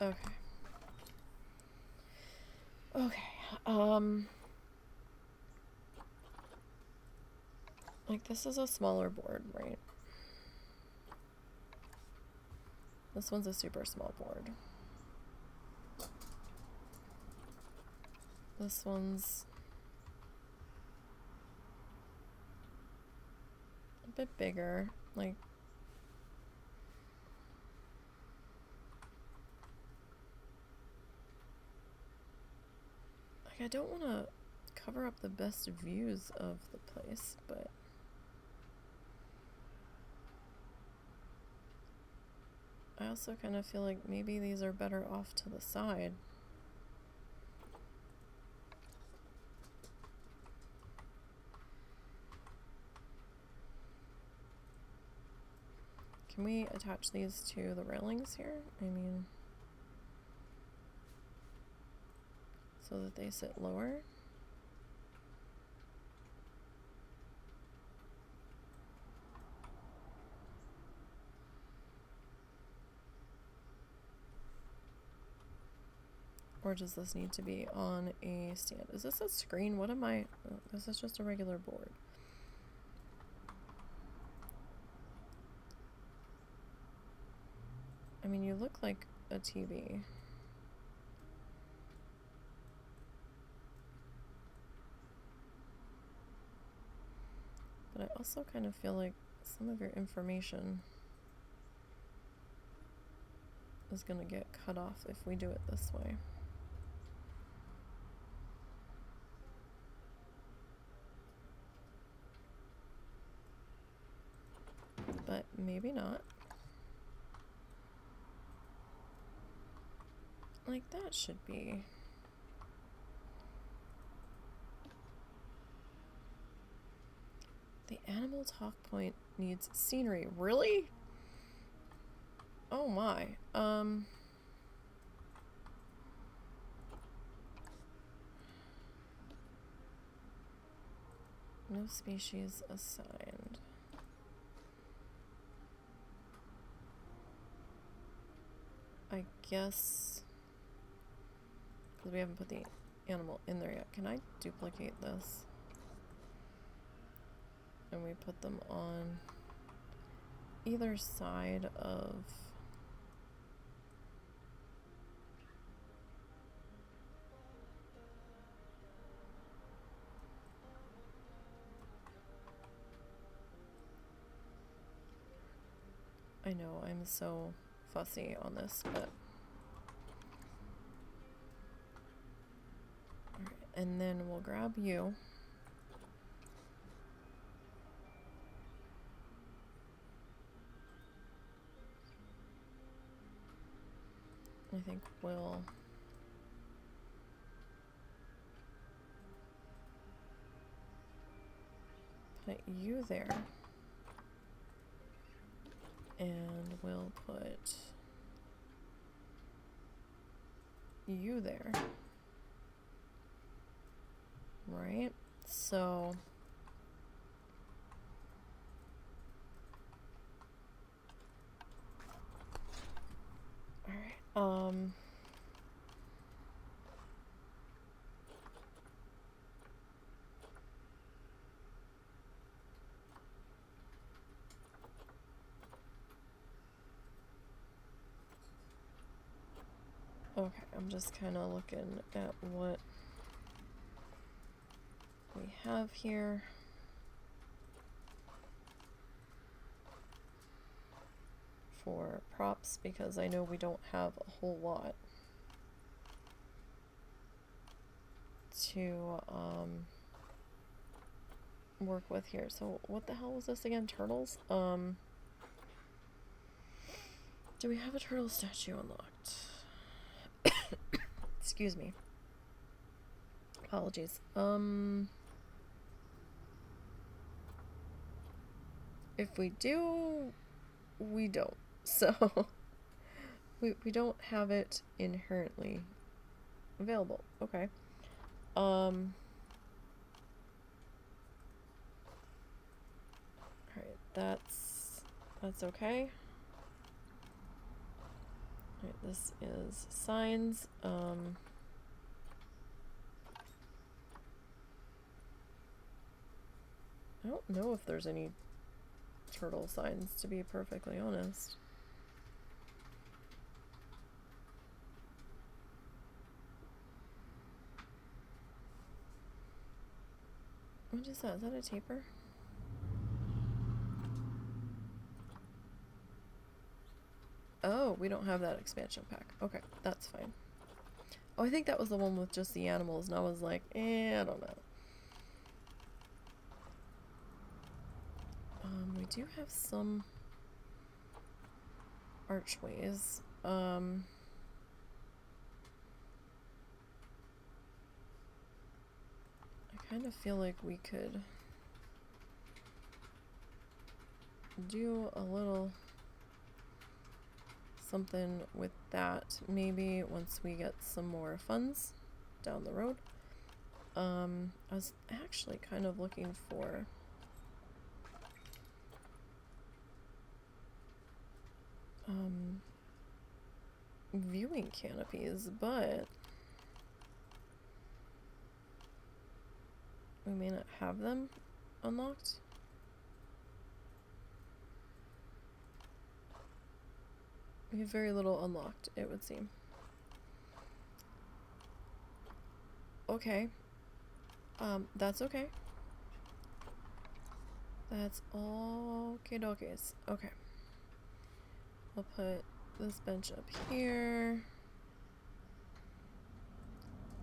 Okay. Okay. Like, this is a smaller board, right? This one's a super small board. This one's a bit bigger. Like, I don't want to cover up the best views of the place, but I also kind of feel like maybe these are better off to the side. Can we attach these to the railings here? I mean, so that they sit lower. Or does this need to be on a stand? Is this a screen? What am I? Oh, this is just a regular board. I mean, you look like a TV. But I also kind of feel like some of your information is going to get cut off if we do it this way. But maybe not. Like, that should be... The animal talk point needs scenery. Really? Oh my. No species assigned. I guess... Because we haven't put the animal in there yet. Can I duplicate this? And we put them on either side of... I know, I'm so fussy on this, but... Alright, and then we'll grab you. I think we'll... put you there. And we'll put you there. Right? So... Alright, okay, I'm just kind of looking at what we have here. For props, because I know we don't have a whole lot to work with here. So what the hell was this again? Turtles? Do we have a turtle statue unlocked? Excuse me. Apologies. If we do, we don't. So we don't have it inherently available. Okay. Alright, that's okay. Alright, this is signs. I don't know if there's any turtle signs, to be perfectly honest. What is that? Is that a taper? Oh, we don't have that expansion pack. Okay, that's fine. Oh, I think that was the one with just the animals, and I was like, I don't know. We do have some archways. I kind of feel like we could do a little something with that maybe once we get some more funds down the road. I was actually kind of looking for viewing canopies, but we may not have them unlocked. We have very little unlocked, it would seem. Okay. That's okay. That's okay dokies. Okay. We'll put this bench up here.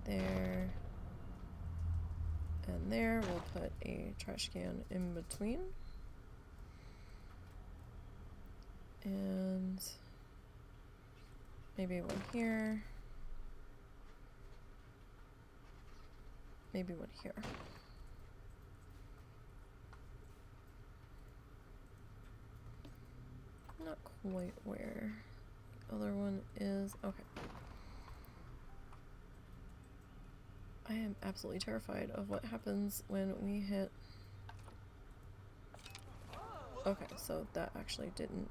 There. And there. We'll put a trash can in between. And maybe one here. Maybe one here. Not quite where the other one is. Okay. I am absolutely terrified of what happens when we hit... Okay, so that actually didn't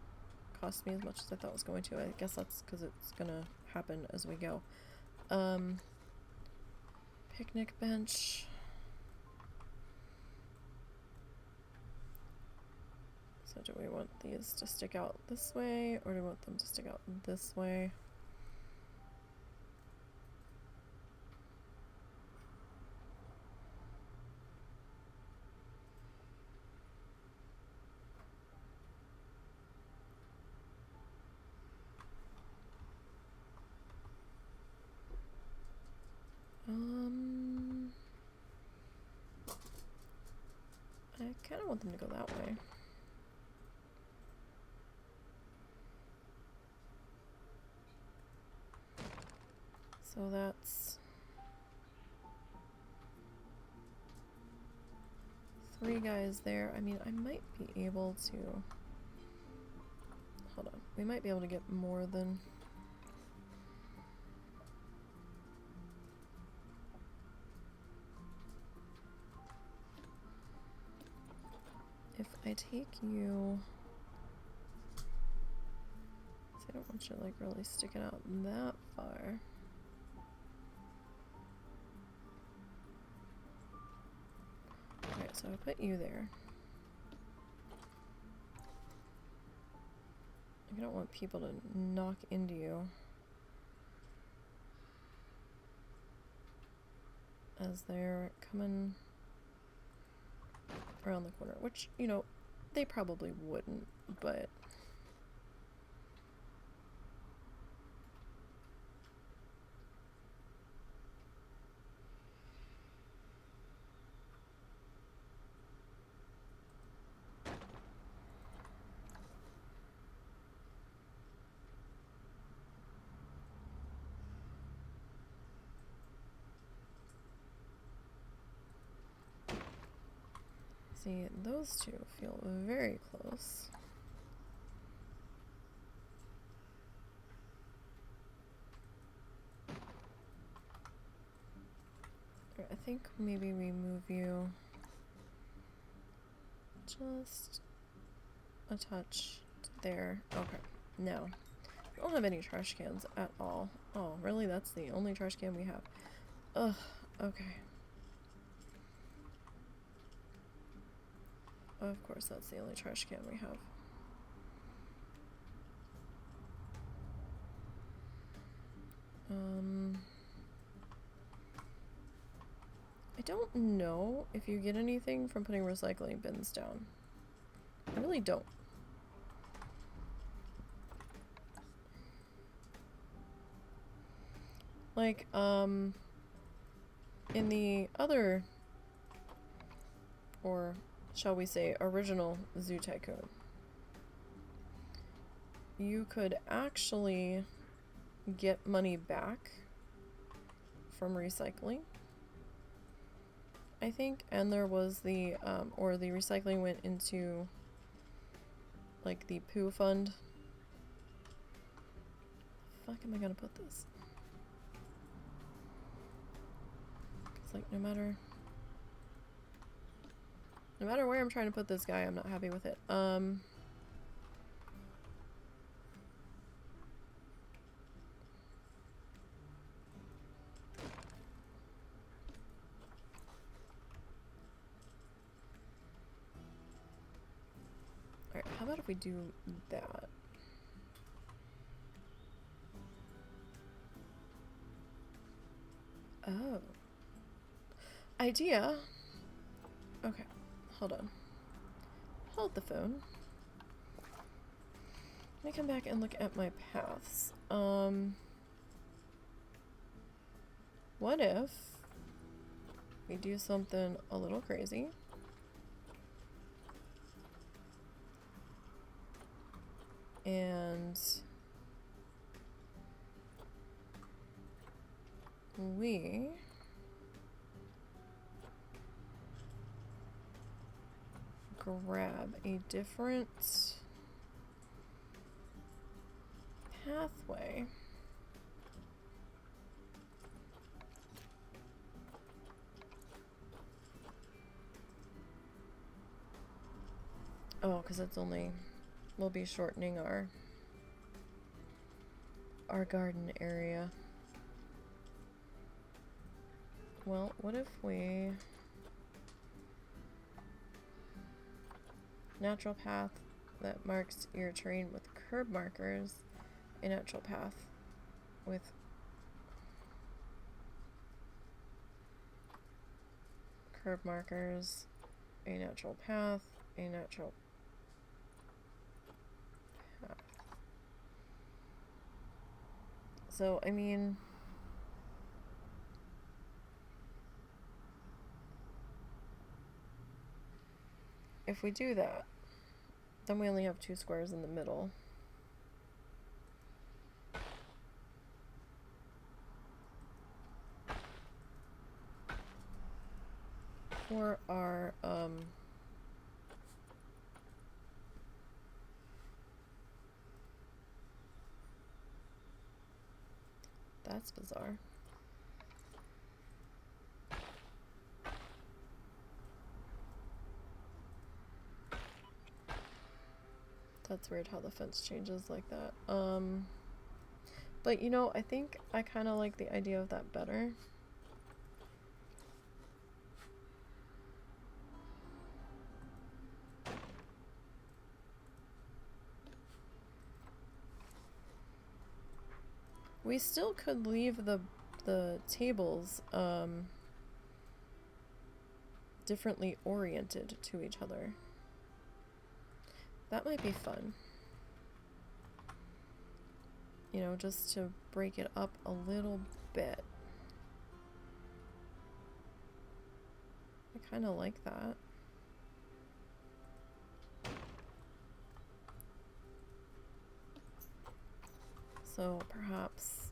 cost me as much as I thought it was going to. I guess that's because it's gonna happen as we go. Picnic bench. So do we want these to stick out this way, or do we want them to stick out this way? I kind of want them to go that way. So that's 3 guys there. I mean, I might be able to... Hold on. We might be able to get more than... If I take you... So I don't want you like really sticking out that far. Alright, so I put you there. I don't want people to knock into you as they're coming around the corner, which, you know, they probably wouldn't, but see, those two feel very close. I think maybe we move you just a touch there. Okay, now, we don't have any trash cans at all. Oh, really? That's the only trash can we have? Ugh, okay. Of course, that's the only trash can we have. I don't know if you get anything from putting recycling bins down. I really don't. Like, in the other, or shall we say, original Zoo Tycoon, you could actually get money back from recycling, I think, and there was the, or the recycling went into, like, the poo fund. Fuck am I gonna put this? It's like, no matter where I'm trying to put this guy, I'm not happy with it. how about if we do that? Oh. Idea. Okay, hold on. Hold the phone. Let me come back and look at my paths. What if we do something a little crazy? And we grab a different pathway. Oh, because it's only, we'll be shortening our garden area. Well, what if we natural path that marks your terrain with curb markers, a natural path with curb markers, a natural path, a natural path. So, I mean, if we do that, then we only have 2 squares in the middle. For our, that's bizarre. That's weird how the fence changes like that. But you know, I think I kind of like the idea of that better. We still could leave the tables differently oriented to each other. That might be fun. You know, just to break it up a little bit. I kind of like that. So perhaps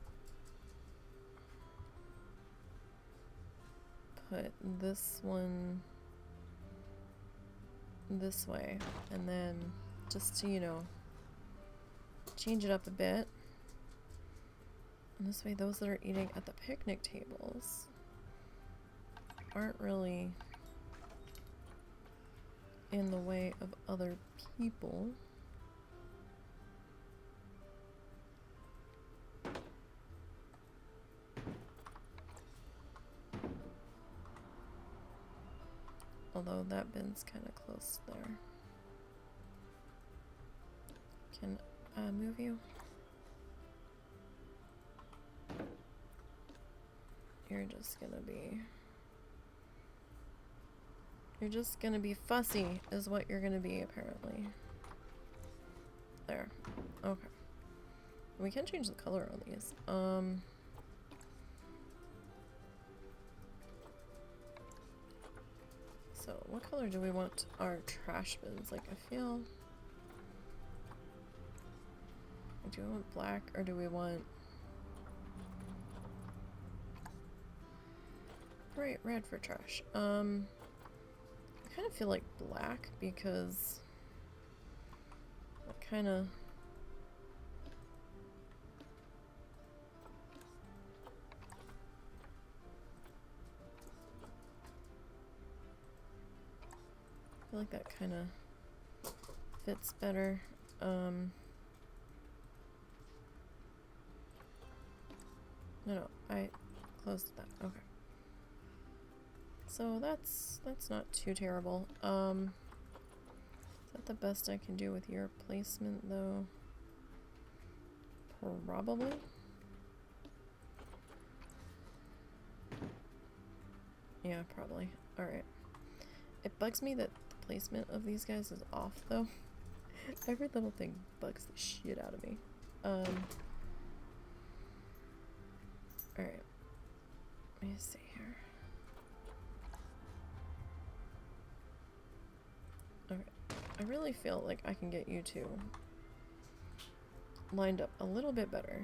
put this one this way, and then just to, you know, change it up a bit. And this way those that are eating at the picnic tables aren't really in the way of other people. Although that bin's kind of close there. Can I move you? You're just gonna be fussy is what you're gonna be, apparently. There. Okay. We can change the color on these. So what color do we want our trash bins? Like, I feel, do we want black or do we want bright red for trash? I kind of feel like black because it kind of I feel like that kind of fits better. No, I closed that. Okay. So that's not too terrible. Is that the best I can do with your placement, though? Probably. Yeah, probably. Alright. It bugs me that the placement of these guys is off, though. Every little thing bugs the shit out of me. Alright. Let me see here. Alright. I really feel like I can get you two lined up a little bit better.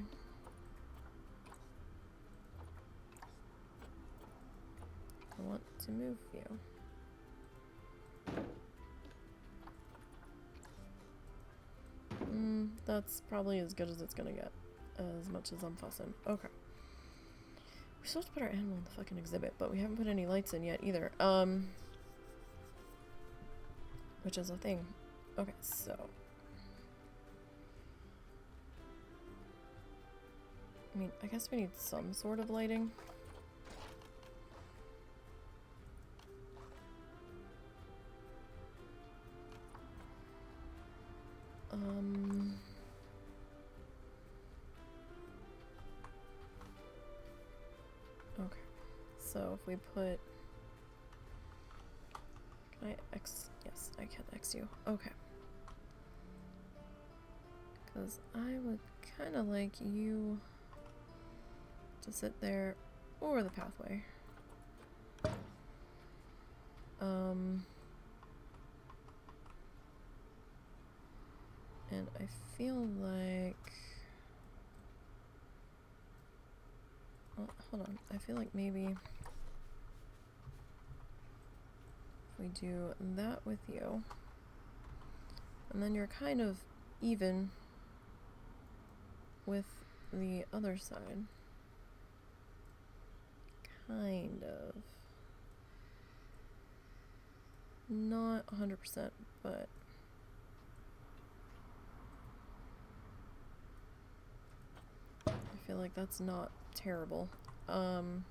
I want to move you. That's probably as good as it's gonna get. As much as I'm fussing. Okay. We're supposed to put our animal in the fucking exhibit, but we haven't put any lights in yet either. Which is a thing. Okay, so. I mean, I guess we need some sort of lighting. Okay. So if we put... Can I X? Yes, I can X you. Okay. Because I would kind of like you to sit there or the pathway. And I feel like... Well, hold on. I feel like maybe if we do that with you, and then you're kind of even with the other side. Kind of. Not 100%, but... I feel like that's not terrible. Alright,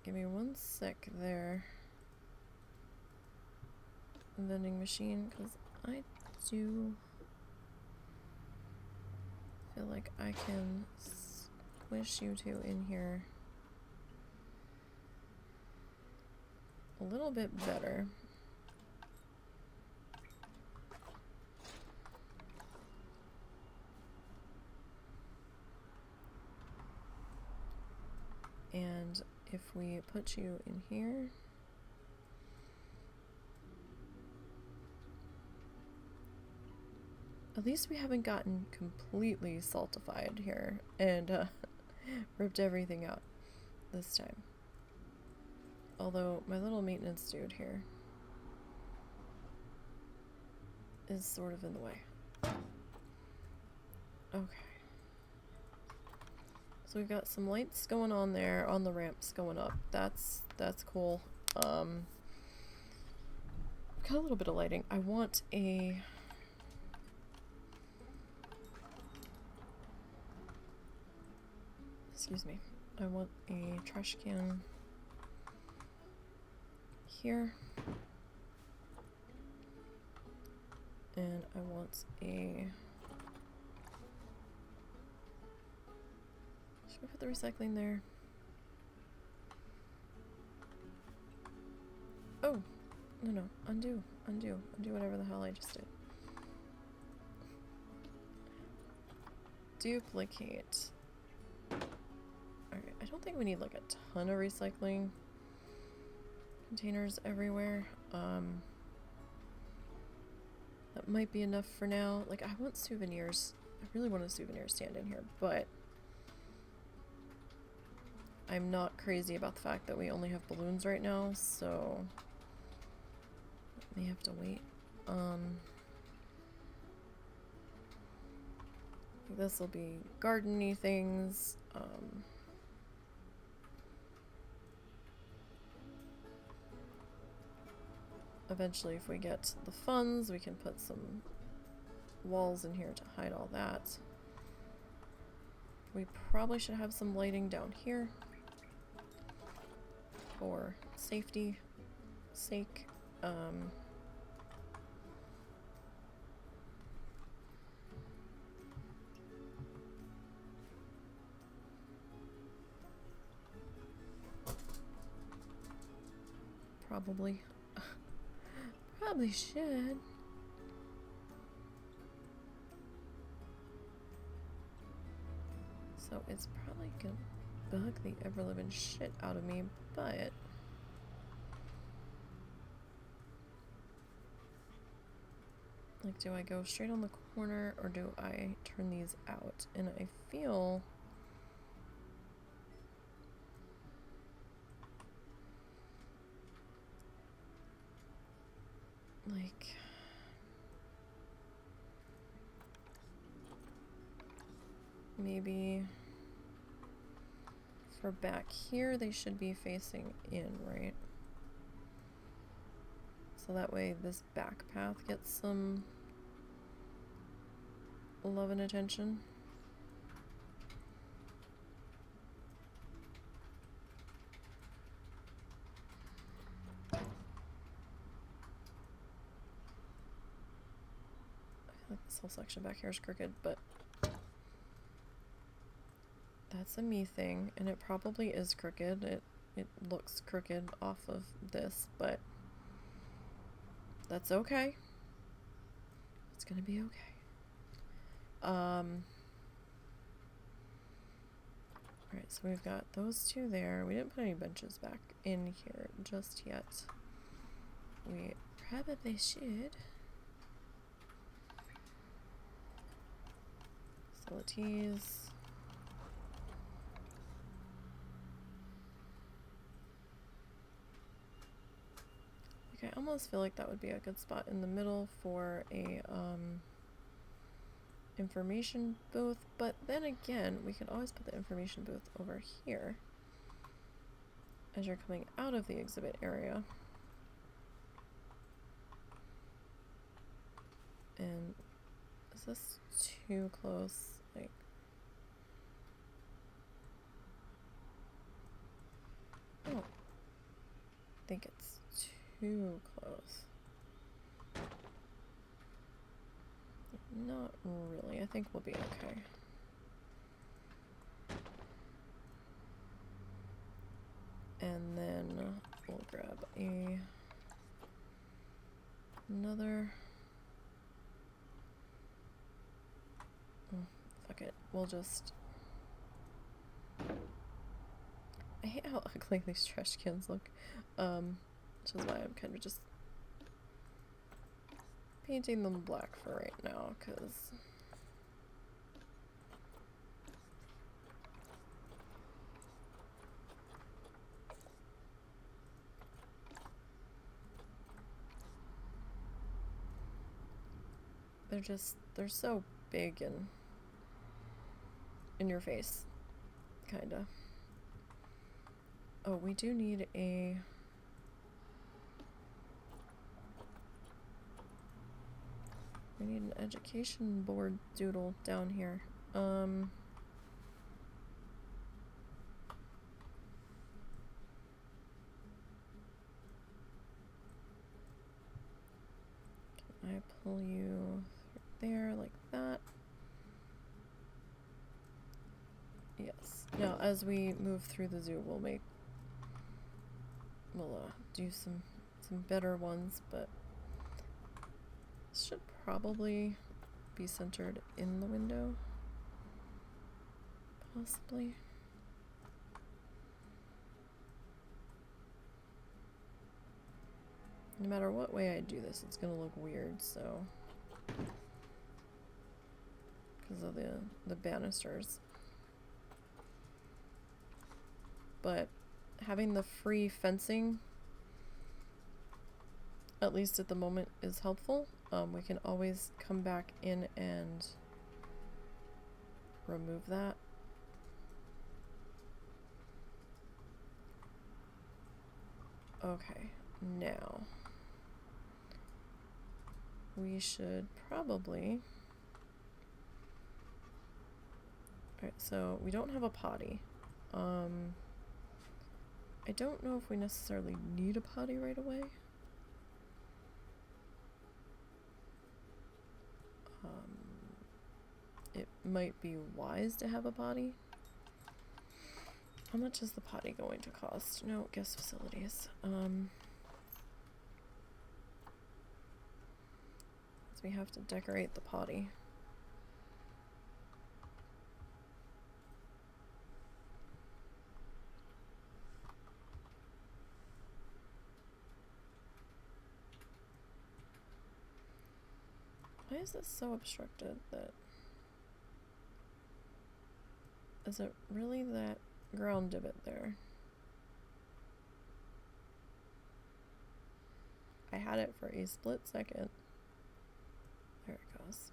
give me one sec there. Vending machine, because I do feel like I can squish you two in here a little bit better. And if we put you in here, at least we haven't gotten completely saltified here and ripped everything out this time. Although my little maintenance dude here is sort of in the way. Okay. So we've got some lights going on there on the ramps going up. That's cool. Got a little bit of lighting. I want a... Excuse me. I want a trash can here. And I want a... Should we put the recycling there? Oh! No. Undo whatever the hell I just did. Duplicate. Alright, I don't think we need like a ton of recycling containers everywhere. That might be enough for now. Like, I want souvenirs. I really want a souvenir stand in here, but I'm not crazy about the fact that we only have balloons right now, so may have to wait. This will be garden-y things. Eventually, if we get the funds, we can put some walls in here to hide all that. We probably should have some lighting down here for safety. sake. Probably. Probably should. So it's probably gonna bug the ever-living shit out of me, but like, do I go straight on the corner or do I turn these out? And I feel like maybe for back here they should be facing in, right? So that way this back path gets some love and attention. I feel like this whole section back here is crooked, but that's a me thing, and it probably is crooked. It looks crooked off of this, but that's okay. It's gonna be okay. Alright, so we've got those two there. We didn't put any benches back in here just yet. We probably should. Facilities. Okay, I almost feel like that would be a good spot in the middle for a information booth, but then again, we could always put the information booth over here as you're coming out of the exhibit area. And is this too close? Like, I don't think it's too close. Not really. I think we'll be okay. And then we'll grab another. Oh, fuck it. We'll just. I hate how ugly these trash cans look. Which is why I'm kind of just painting them black for right now, because they're so big and in your face, kinda. Oh, we do need a we need an education board doodle down here. Can I pull you through there like that? Yes. Now, as we move through the zoo, we'll do some better ones, but this should probably be centered in the window, possibly. No matter what way I do this, it's gonna look weird, so because of the banisters. But having the free fencing, at least at the moment, is helpful. We can always come back in and remove that. Okay, now we should probably... Alright, so we don't have a potty. I don't know if we necessarily need a potty right away. might be wise to have a potty. How much is the potty going to cost? No, guest facilities. So we have to decorate the potty. Why is this so obstructed that... Is it really that ground divot there? I had it for a split second. There it goes.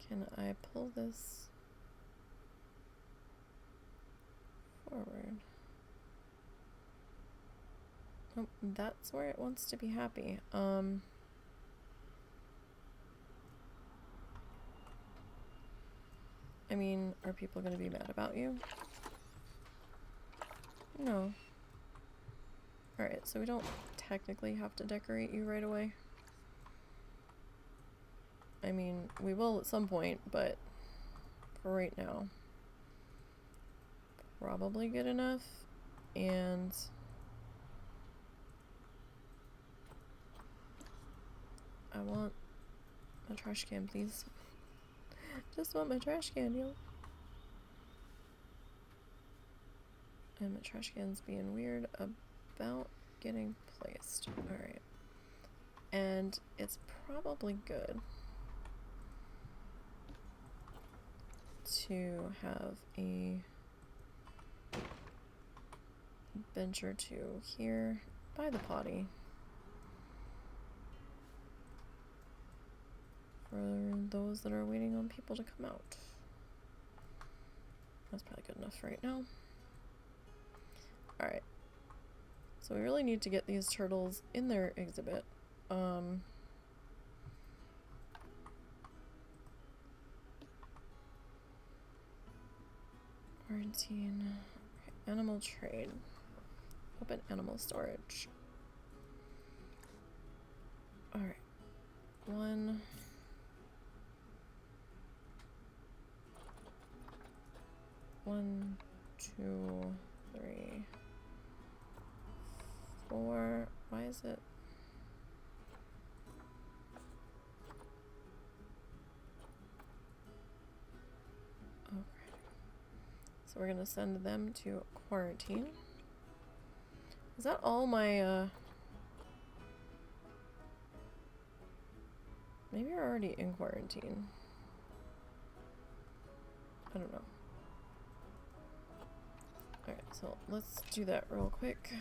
Can I pull this forward? Oh, that's where it wants to be happy. I mean, are people gonna be mad about you? No. Alright, so we don't technically have to decorate you right away. I mean, we will at some point, but for right now, probably good enough. And I want a trash can, please. Just want my trash can, yo. And my trash can's being weird about getting placed. Alright. And it's probably good to have a bench or two here by the potty for those that are waiting on people to come out. That's probably good enough right now. Alright. So we really need to get these turtles in their exhibit. Quarantine. Okay, animal trade. Open animal storage. Alright. 1. One, 2, 3, 4. Why is it? Okay. So we're gonna send them to quarantine. Is that all my, maybe you're already in quarantine. I don't know. Alright, so let's do that real quick.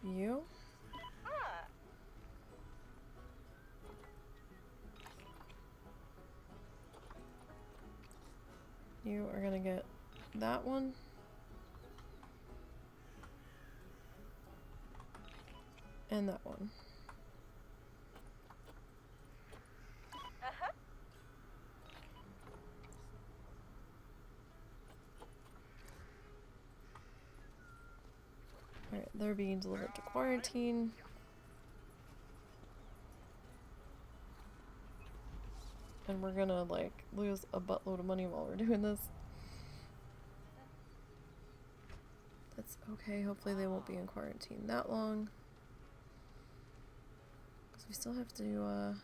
You? You are gonna get that one. And that one. Alright, they're being delivered to quarantine. And we're gonna, like, lose a buttload of money while we're doing this. That's okay. Hopefully they won't be in quarantine that long. Because we still have to,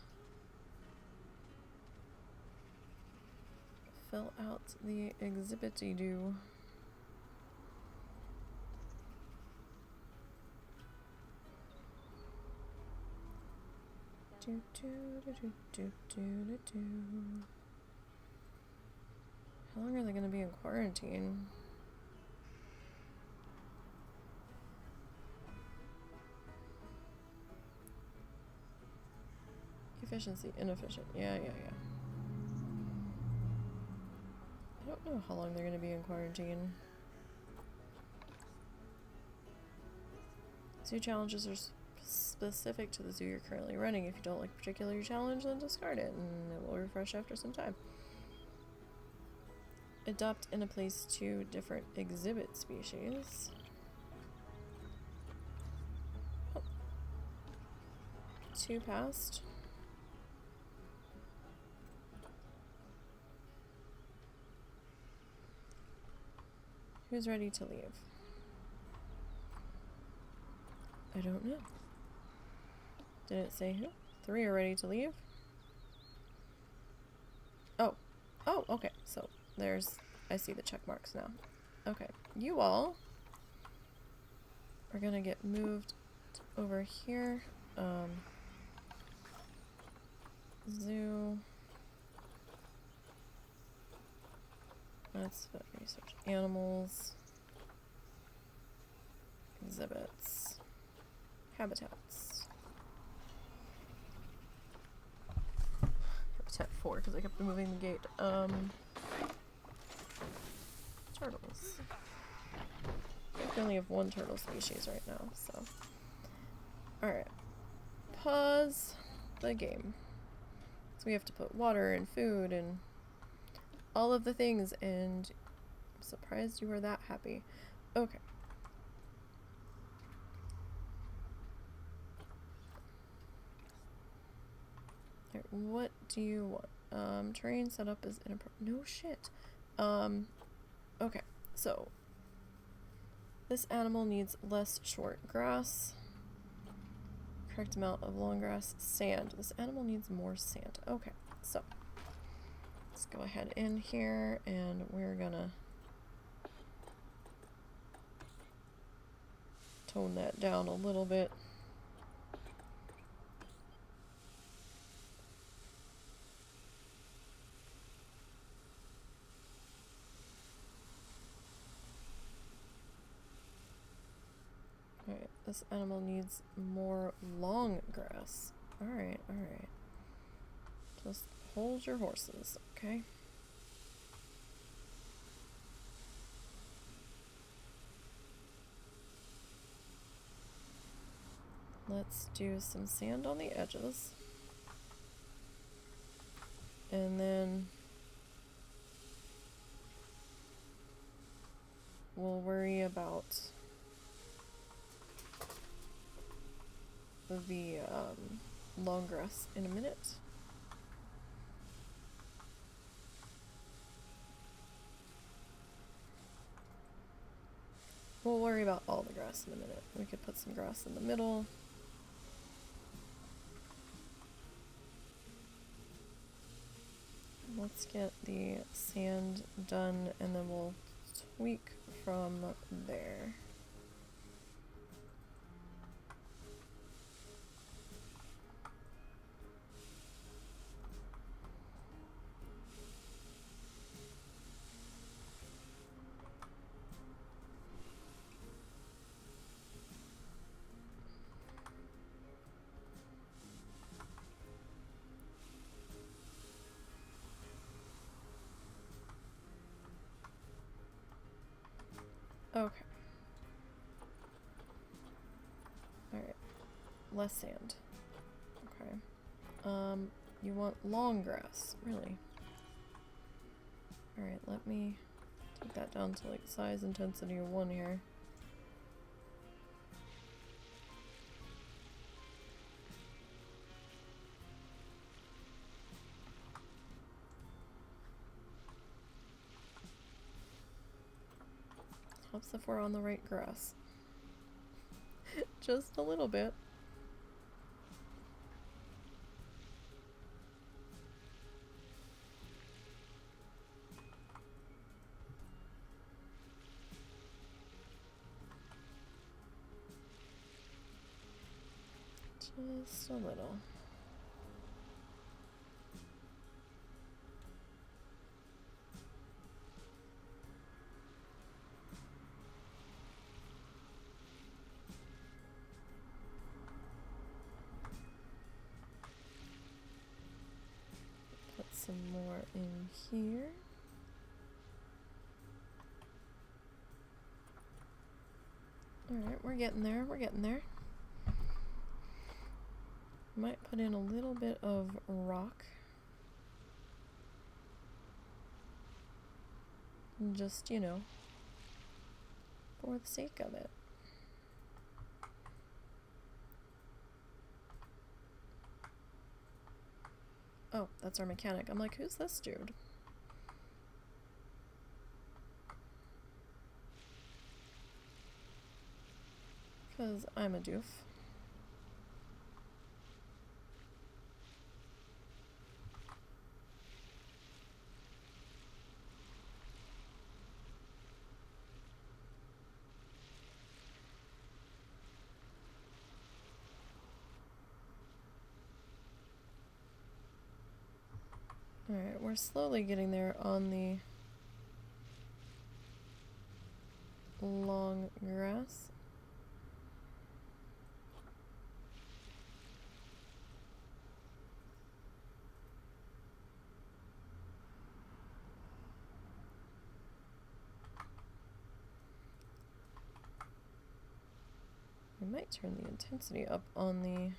fill out the exhibit-y-do. How long are they gonna be in quarantine? Efficiency, inefficient. Yeah. I don't know how long they're gonna be in quarantine. Zoo challenges are specific to the zoo you're currently running. If you don't like a particular challenge, then discard it, and it will refresh after some time. Adopt and place 2 different exhibit species. Ep.2 passed. Who's ready to leave? I don't know. Did it say who? 3 are ready to leave? Oh. Oh, okay. So there's... I see the check marks now. Okay. You all are gonna get moved over here. Zoo. That's what research. Animals. Exhibits. Habitats. Habitat 4, because I kept moving the gate. Turtles. I think we only have 1 turtle species right now, so. Alright. Pause the game. So we have to put water and food and all of the things, and I'm surprised you were that happy. Okay. Alright, what do you want? Terrain setup is inappropriate. No shit. Okay, so this animal needs less short grass. Correct amount of long grass. Sand. This animal needs more sand. Okay, so let's go ahead in here and we're gonna tone that down a little bit. Alright, this animal needs more long grass. Alright, alright. Just hold your horses, okay? Let's do some sand on the edges. And then we'll worry about the long grass in a minute. We'll worry about all the grass in a minute. We could put some grass in the middle. Let's get the sand done and then we'll tweak from there. Okay. Alright. Less sand. Okay. You want long grass, really? Alright, let me take that down to like size intensity of 1 here. Helps if we're on the right grass. Just a little bit. Just a little. Put some more in here. Alright, we're getting there, we're getting there. Might put in a little bit of rock. Just, you know, for the sake of it. Oh, that's our mechanic. I'm like, who's this dude? Because I'm a doof. Alright, we're slowly getting there on the long grass. We might turn the intensity up on the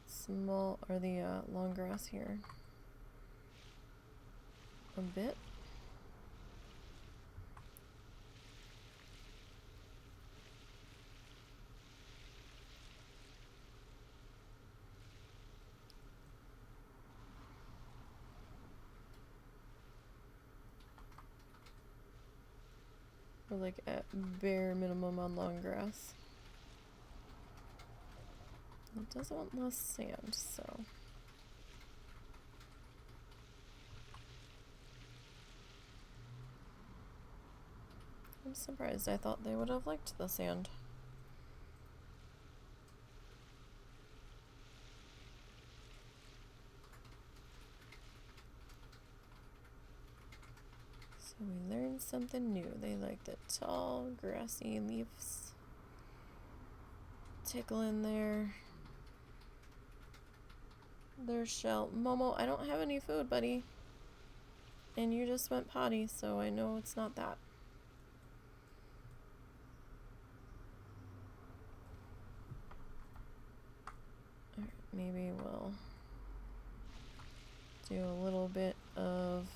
small, or the long grass here a bit. We're like at bare minimum on long grass. It doesn't want less sand, so. I'm surprised. I thought they would have liked the sand. So we learned something new. They like the tall, grassy leaves. Tickle in there. There's shell. Momo, I don't have any food, buddy. And you just went potty, so I know it's not that. Alright, maybe we'll do a little bit of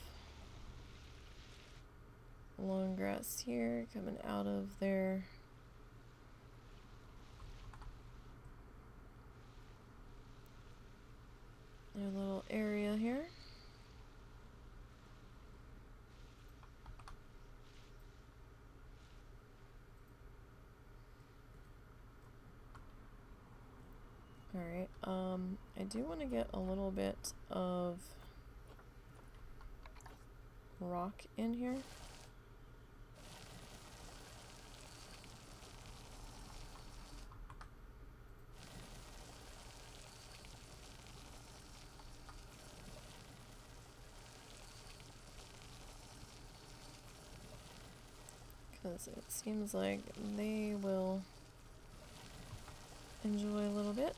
long grass here, coming out of their little area here. Alright, I do want to get a little bit of rock in here. Because it seems like they will enjoy a little bit.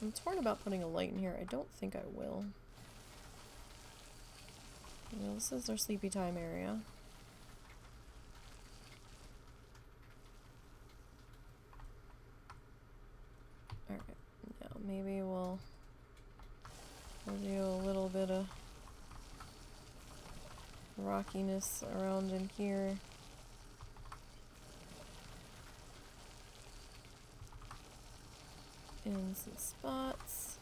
I'm torn about putting a light in here. I don't think I will. You know, this is their sleepy time area. Alright, now maybe we'll do a little bit of rockiness around in here. In some spots.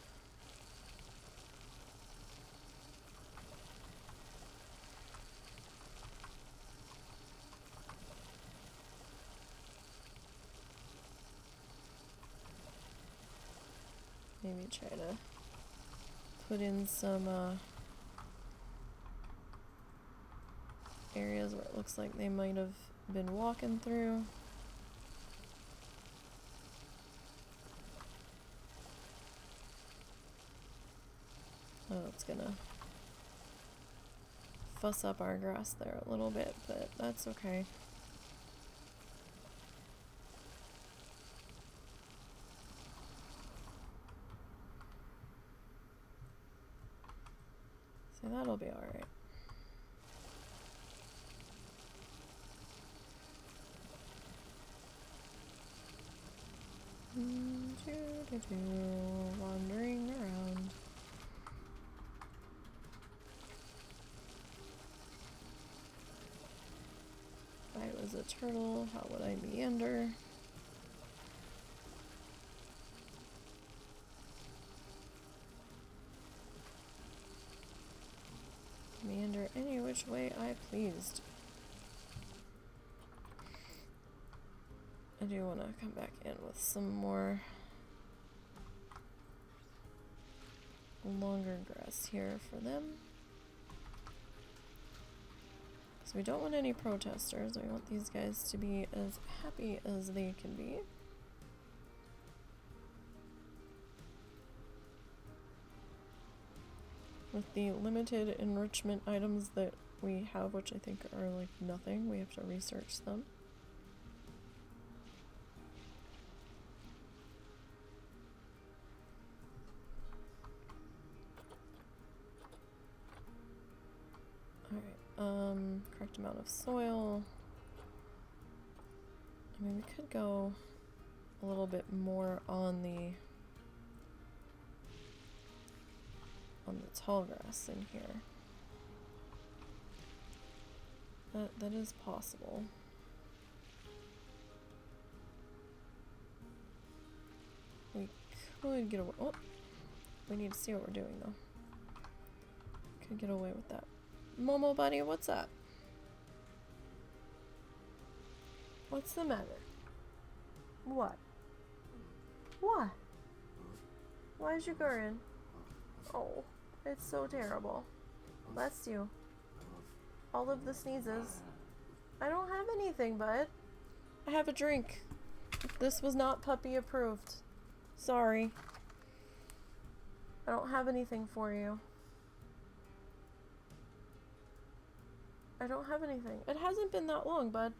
Maybe try to put in some areas where it looks like they might have been walking through. Oh, it's gonna fuss up our grass there a little bit, but that's okay. So that'll be alright. Wandering around. the turtle. How would I meander? Meander any which way I pleased. I do want to come back in with some more longer grass here for them. So we don't want any protesters. We want these guys to be as happy as they can be. With the limited enrichment items that we have, which I think are like nothing, we have to research them. Alright, correct amount of soil. I mean, we could go a little bit more on the tall grass in here. That is possible. We could get away. Oh, we need to see what we're doing though. Could get away with that. Momo buddy, what's up? What's the matter? What? What? Why is you going? Oh, it's so terrible. Bless you. All of the sneezes. I don't have anything, bud. I have a drink. This was not puppy approved. Sorry. I don't have anything for you. I don't have anything. It hasn't been that long, bud.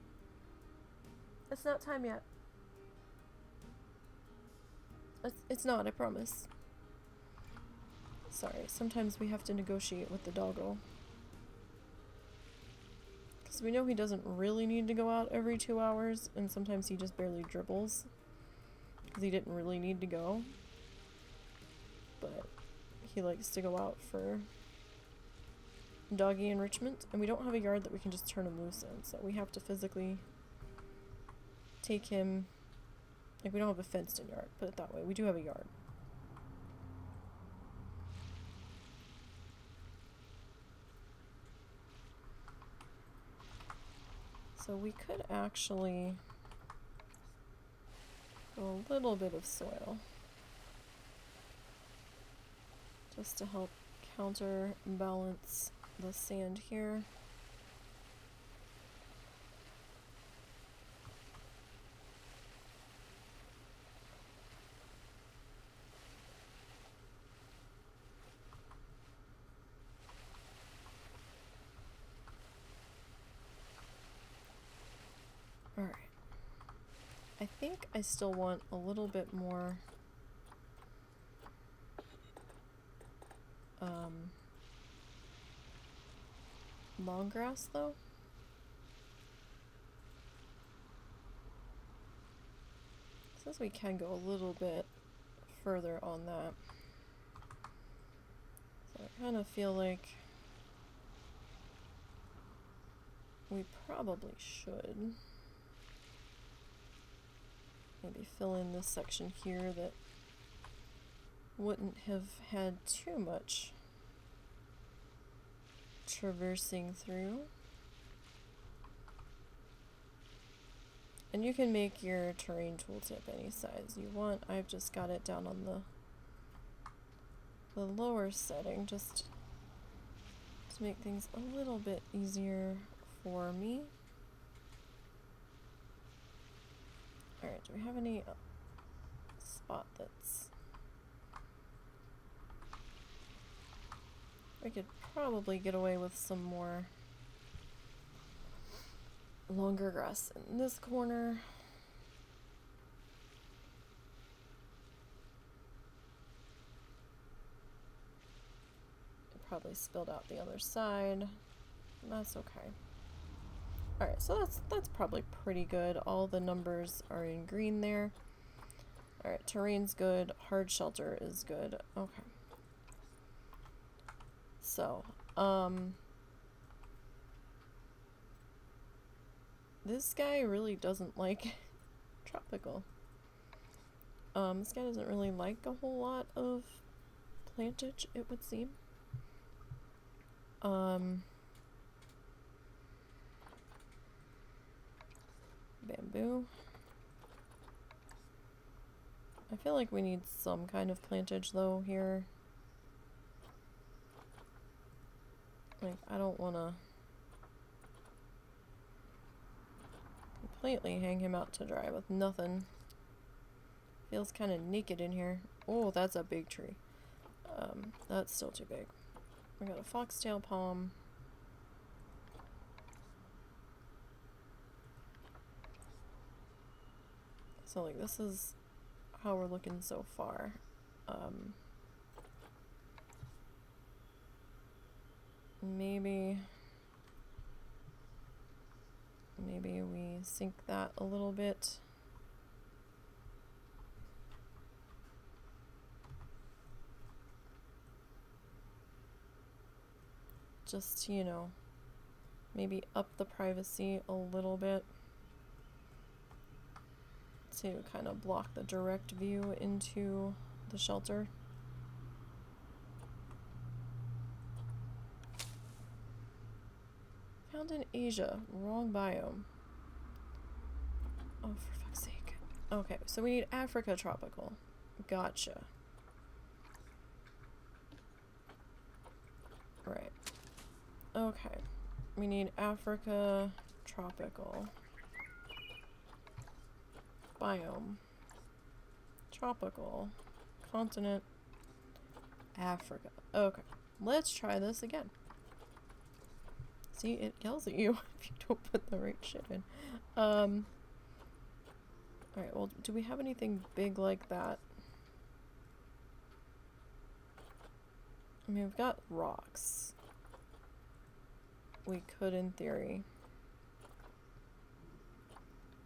It's not time yet. It's not, I promise. Sorry, sometimes we have to negotiate with the doggo. Because we know he doesn't really need to go out every 2 hours, and sometimes he just barely dribbles. Because he didn't really need to go. But he likes to go out for doggy enrichment, and we don't have a yard that we can just turn him loose in, so we have to physically take him. Like, we don't have a fenced in yard, put it that way. We do have a yard. So we could actually go a little bit of soil just to help counterbalance the sand here. Alright. I think I still want a little bit more long grass though. Says we can go a little bit further on that. So I kind of feel like we probably should maybe fill in this section here that wouldn't have had too much traversing through. And you can make your terrain tooltip any size you want. I've just got it down on the lower setting just to make things a little bit easier for me. Alright, do we have any spot that's... We could probably get away with some more longer grass in this corner. It probably spilled out the other side. That's okay. Alright, so that's probably pretty good. All the numbers are in green there. Alright, terrain's good. Hard shelter is good. Okay. So, This guy really doesn't like tropical. This guy doesn't really like a whole lot of plantage, it would seem. Bamboo. I feel like we need some kind of plantage though here. Like, I don't want to completely hang him out to dry with nothing. Feels kind of naked in here. Oh, that's a big tree. That's still too big. We got a foxtail palm. So, like, this is how we're looking so far. Maybe we sink that a little bit. Just, you know, maybe up the privacy a little bit to kind of block the direct view into the shelter. Found in Asia. Wrong biome. Oh, for fuck's sake. Okay, so we need Africa tropical. Gotcha. Right. Okay. We need Africa tropical. Biome. Tropical. Continent. Africa. Okay. Let's try this again. See, it yells at you if you don't put the right shit in. Alright, well, do we have anything big like that? I mean, we've got rocks. We could, in theory,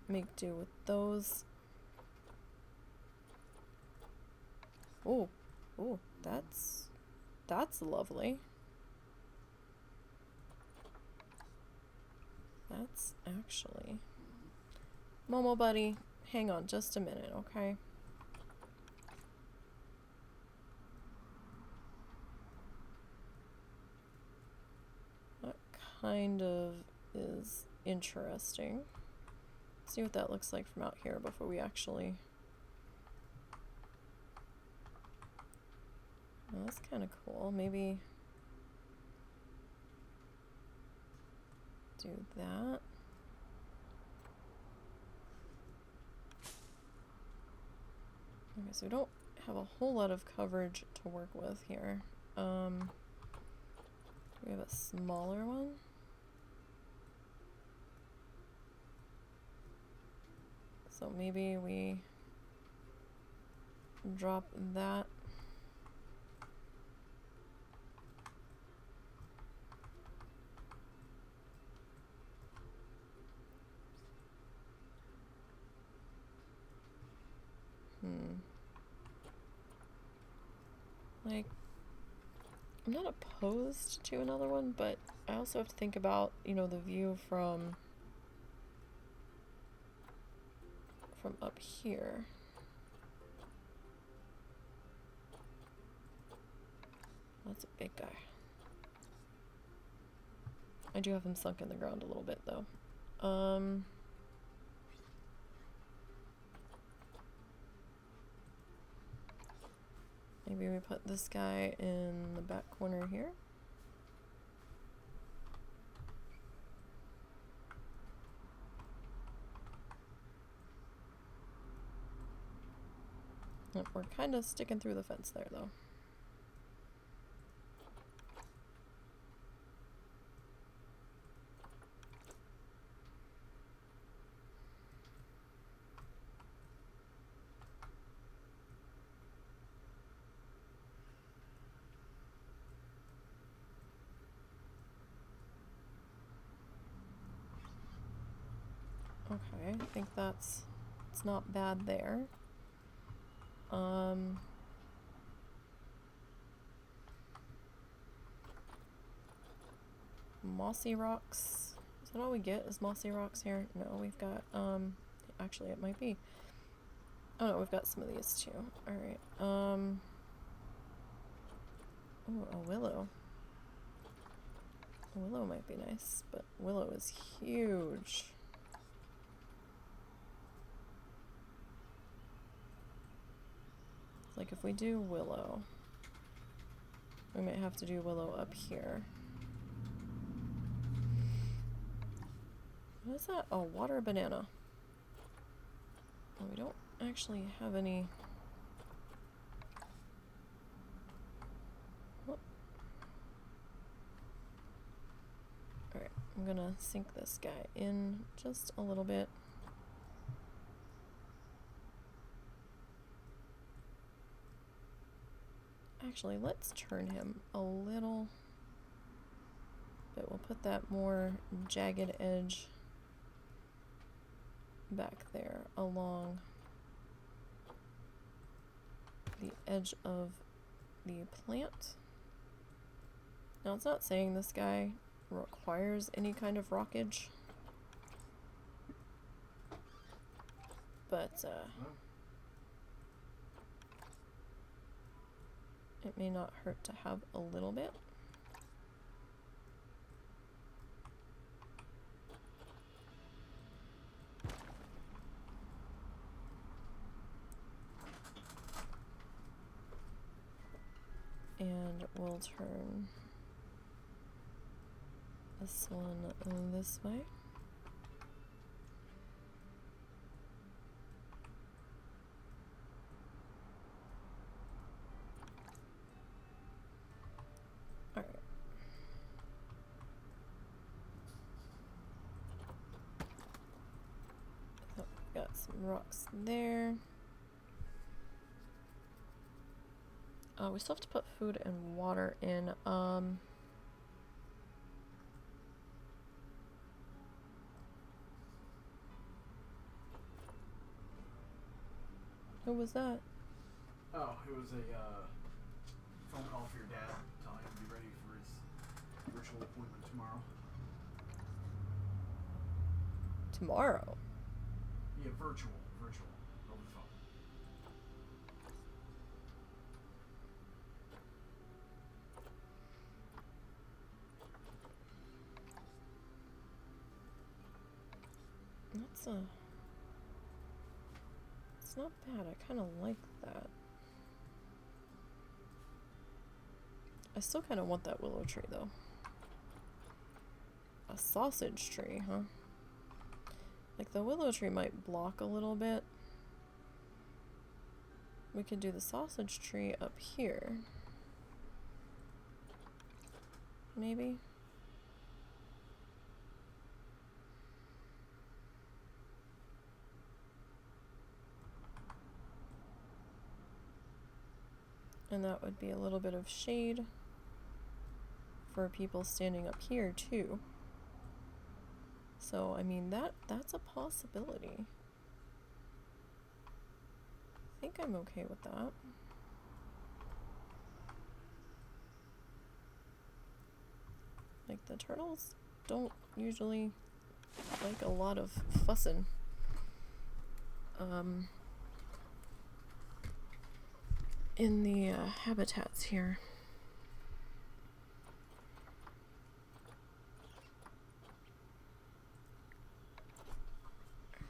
make do with those. Oh, oh, that's lovely. That's actually... Momo buddy, hang on just a minute, okay? That kind of is interesting. Let's see what that looks like from out here before we actually... Oh, that's kind of cool. Maybe do that. Okay, so we don't have a whole lot of coverage to work with here. Do we have a smaller one? So maybe we drop that. Like, I'm not opposed to another one, but I also have to think about, you know, the view from up here. That's a big guy. I do have him sunk in the ground a little bit, though. Maybe we put this guy in the back corner here. Yep, we're kind of sticking through the fence there, though. Okay, I think it's not bad there. Mossy rocks. Is that all we get is mossy rocks here? No, we've got, actually it might be. Oh no, we've got some of these too. Alright, ooh, a willow. A willow might be nice, but willow is huge. Like if we do willow, we might have to do willow up here. What is that? Oh, water banana. Well, we don't actually have any. Whoop. Alright, I'm gonna sink this guy in just a little bit. Actually, let's turn him a little bit. We'll put that more jagged edge back there along the edge of the plant. Now, it's not saying this guy requires any kind of rockage, but it may not hurt to have a little bit. And we'll turn this one this way. Alright. So we've got some rocks there. We still have to put food and water in. Who was that? Oh, it was a phone call for your dad telling him to be ready for his virtual appointment tomorrow. Tomorrow? Yeah, virtual, over the phone. That's a... It's not bad. I kind of like that. I still kind of want that willow tree, though. A sausage tree, huh? Like, the willow tree might block a little bit. We could do the sausage tree up here. Maybe? And that would be a little bit of shade for people standing up here too. So, I mean, that's a possibility. I think I'm okay with that. Like, the turtles don't usually like a lot of fussing. In the habitats here.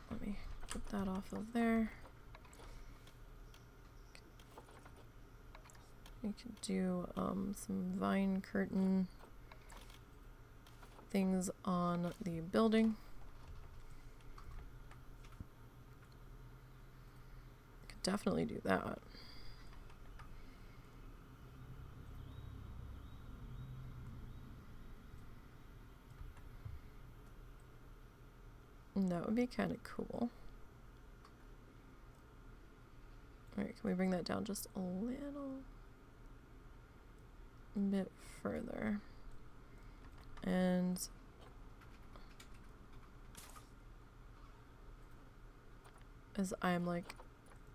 Let me get that off of there. We could do some vine curtain things on the building. Could definitely do that. And that would be kind of cool. Alright, can we bring that down just a little bit further? And as I'm like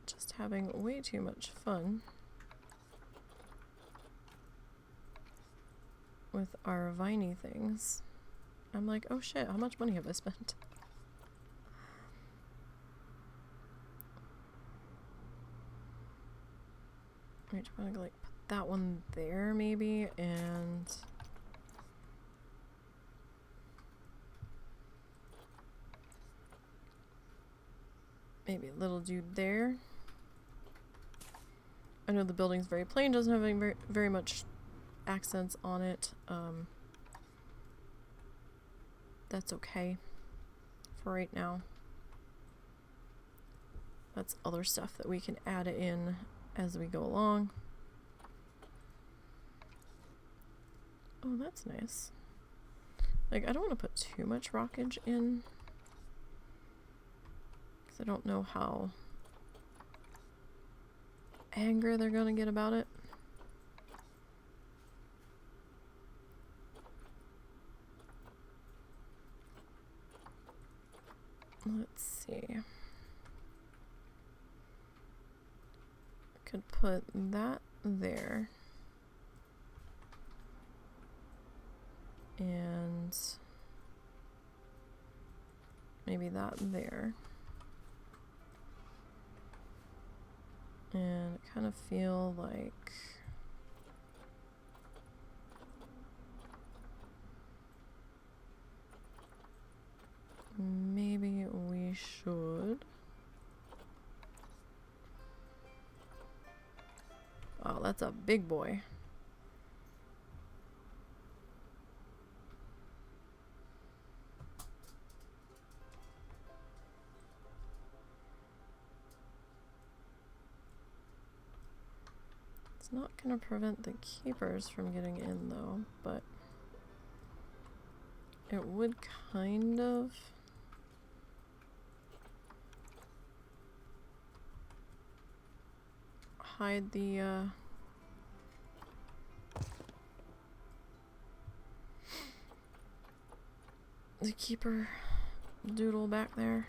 just having way too much fun with our viney things, I'm like, oh shit, how much money have I spent? I'm trying to like put that one there maybe, and maybe a little dude there. I know the building's very plain, doesn't have any very much accents on it. That's okay for right now. That's other stuff that we can add in as we go along. Oh, that's nice. Like, I don't want to put too much rockage in, because I don't know how angry they're gonna get about it. Let's see. I could put that there. And maybe that there. And I kind of feel like maybe we should. Oh, that's a big boy. It's not gonna prevent the keepers from getting in though, but it would kind of. Hide the keeper doodle back there.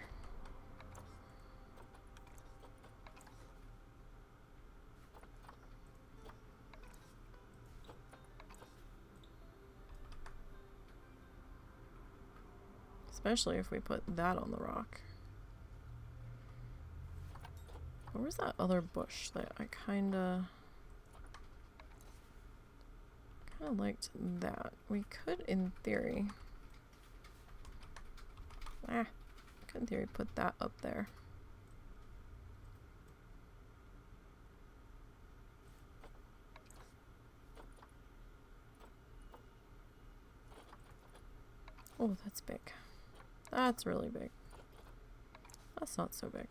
Especially if we put that on the rock. Where's that other bush that I kinda liked that? We could, in theory, put that up there. Oh, that's big. That's really big. That's not so big.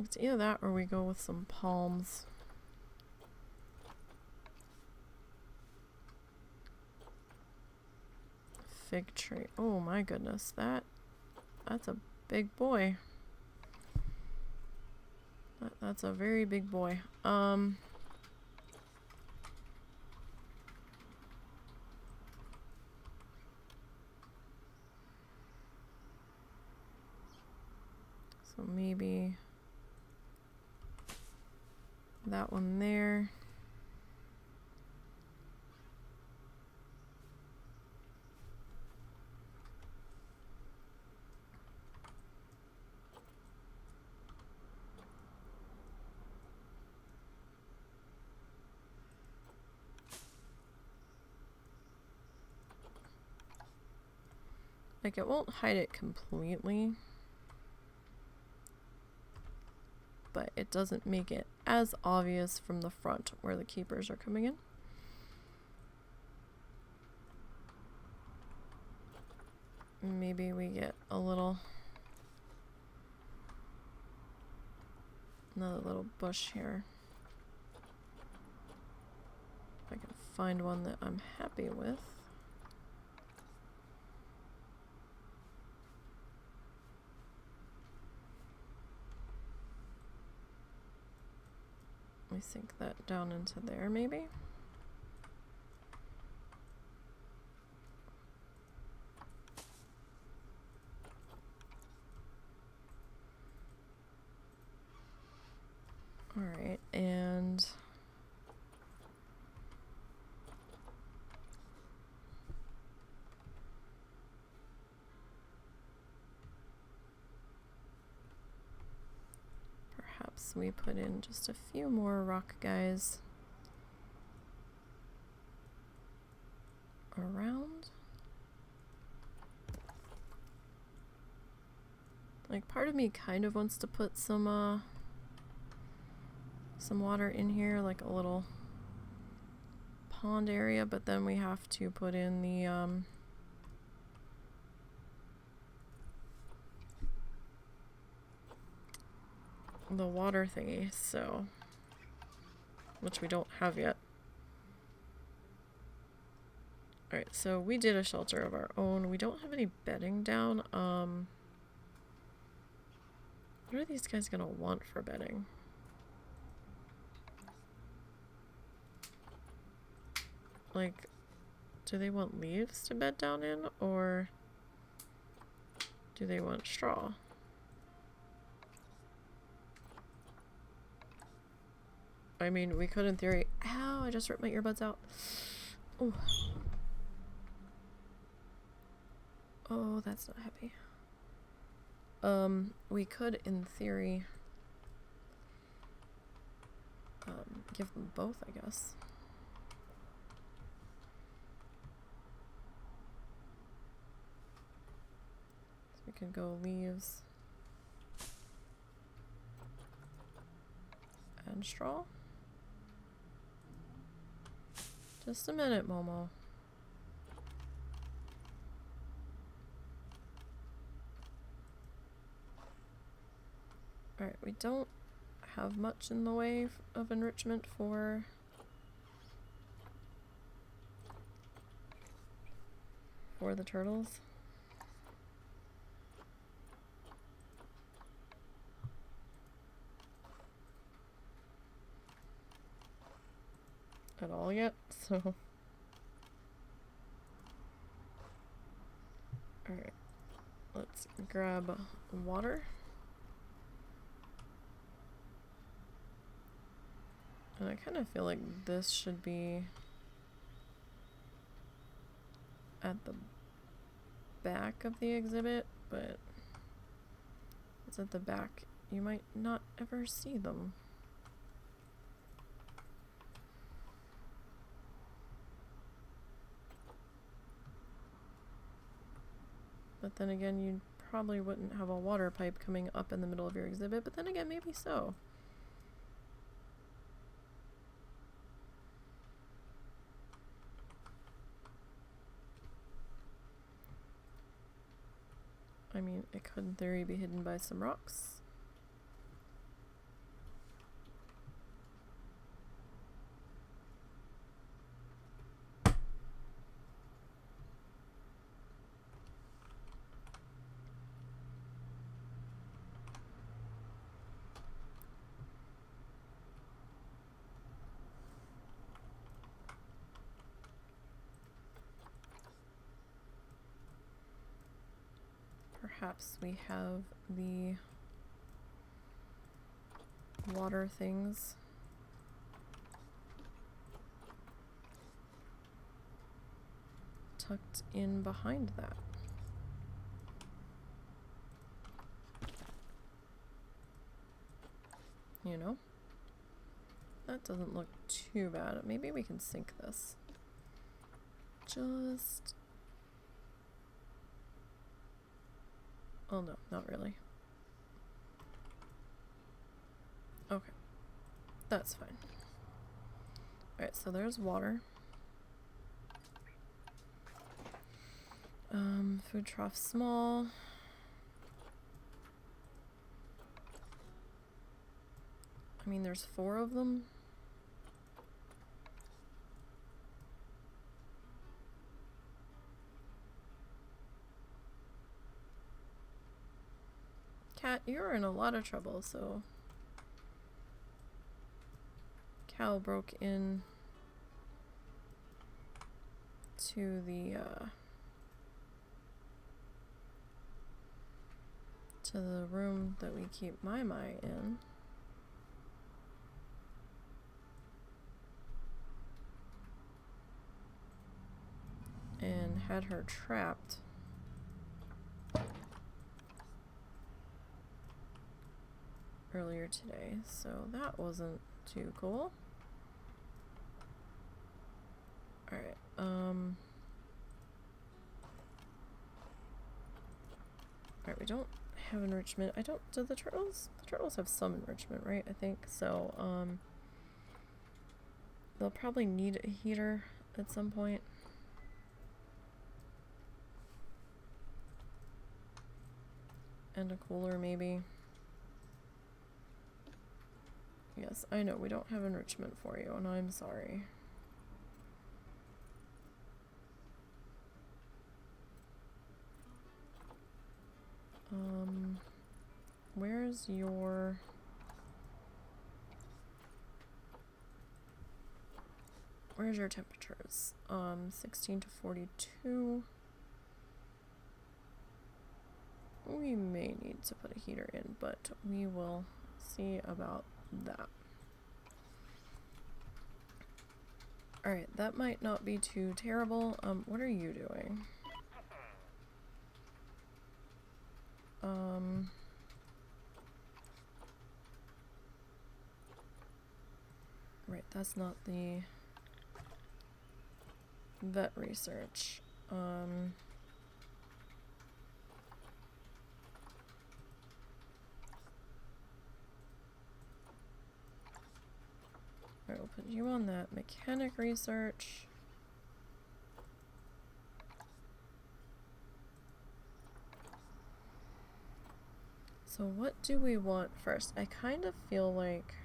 It's either that or we go with some palms. Fig tree. Oh my goodness, that's a big boy. That's a very big boy. So maybe that one there. Like, it won't hide it completely, but it doesn't make it as obvious from the front where the keepers are coming in. Maybe we get another little bush here. If I can find one that I'm happy with. Let me sink that down into there, maybe. All right, and perhaps we put in just a few more rock guys around. Like, part of me kind of wants to put some water in here, like a little pond area, but then we have to put in the water thingy, so, which we don't have yet. Alright, so we did a shelter of our own. We don't have any bedding down. What are these guys gonna want for bedding? Like, do they want leaves to bed down in, or do they want straw? I mean, we could in theory... Ow, I just ripped my earbuds out. Oh. Oh, that's not happy. We could, in theory, give them both, I guess. So we could go leaves and straw. Just a minute, Momo. Alright, we don't have much in the way of enrichment for the turtles. At all yet, so... Alright, let's grab water. And I kind of feel like this should be at the back of the exhibit, but it's at the back. You might not ever see them. But then again, you probably wouldn't have a water pipe coming up in the middle of your exhibit, but then again, maybe so. I mean, it could in theory be hidden by some rocks. Perhaps we have the water things tucked in behind that. You know? That doesn't look too bad. Maybe we can sink this. Just... Oh no, not really. Okay. That's fine. Alright, so there's water. Food trough small. I mean, there's 4 of them. Cat, you're in a lot of trouble, so... Cow broke in to the room that we keep Mai in. And had her trapped. earlier today, so that wasn't too cool. Alright, alright, we don't have enrichment. Do the turtles? The turtles have some enrichment, right? I think so. They'll probably need a heater at some point. And a cooler, maybe. Yes, I know, we don't have enrichment for you, and I'm sorry. Where's your... Where's your temperatures? 16 to 42. We may need to put a heater in, but we will see about that. Alright, that might not be too terrible. What are you doing? Right, that's not the vet research. Alright, we'll put you on that mechanic research. So what do we want first? I kind of feel like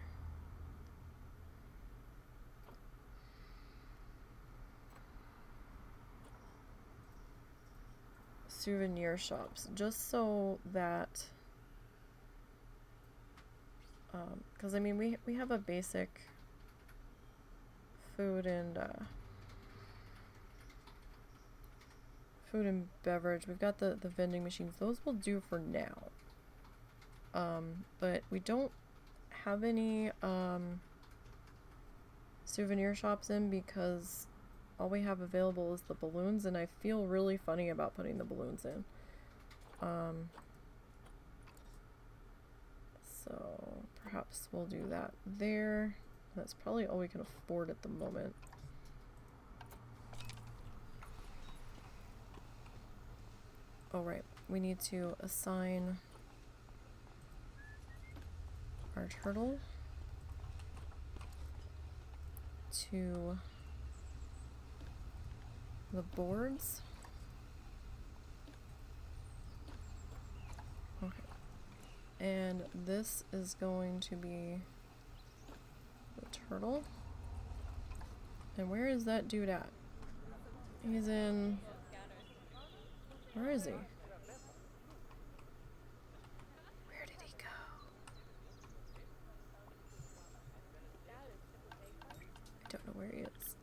souvenir shops, just so that because I mean we have a basic food and beverage. We've got the vending machines. Those will do for now. But we don't have any souvenir shops in because all we have available is the balloons, and I feel really funny about putting the balloons in. So perhaps we'll do that there. That's probably all we can afford at the moment. Oh right, we need to assign our turtle to the boards. Okay. And this is going to be the turtle. And where is that dude at? He's in... Where is he? Where did he go? I don't know where he is.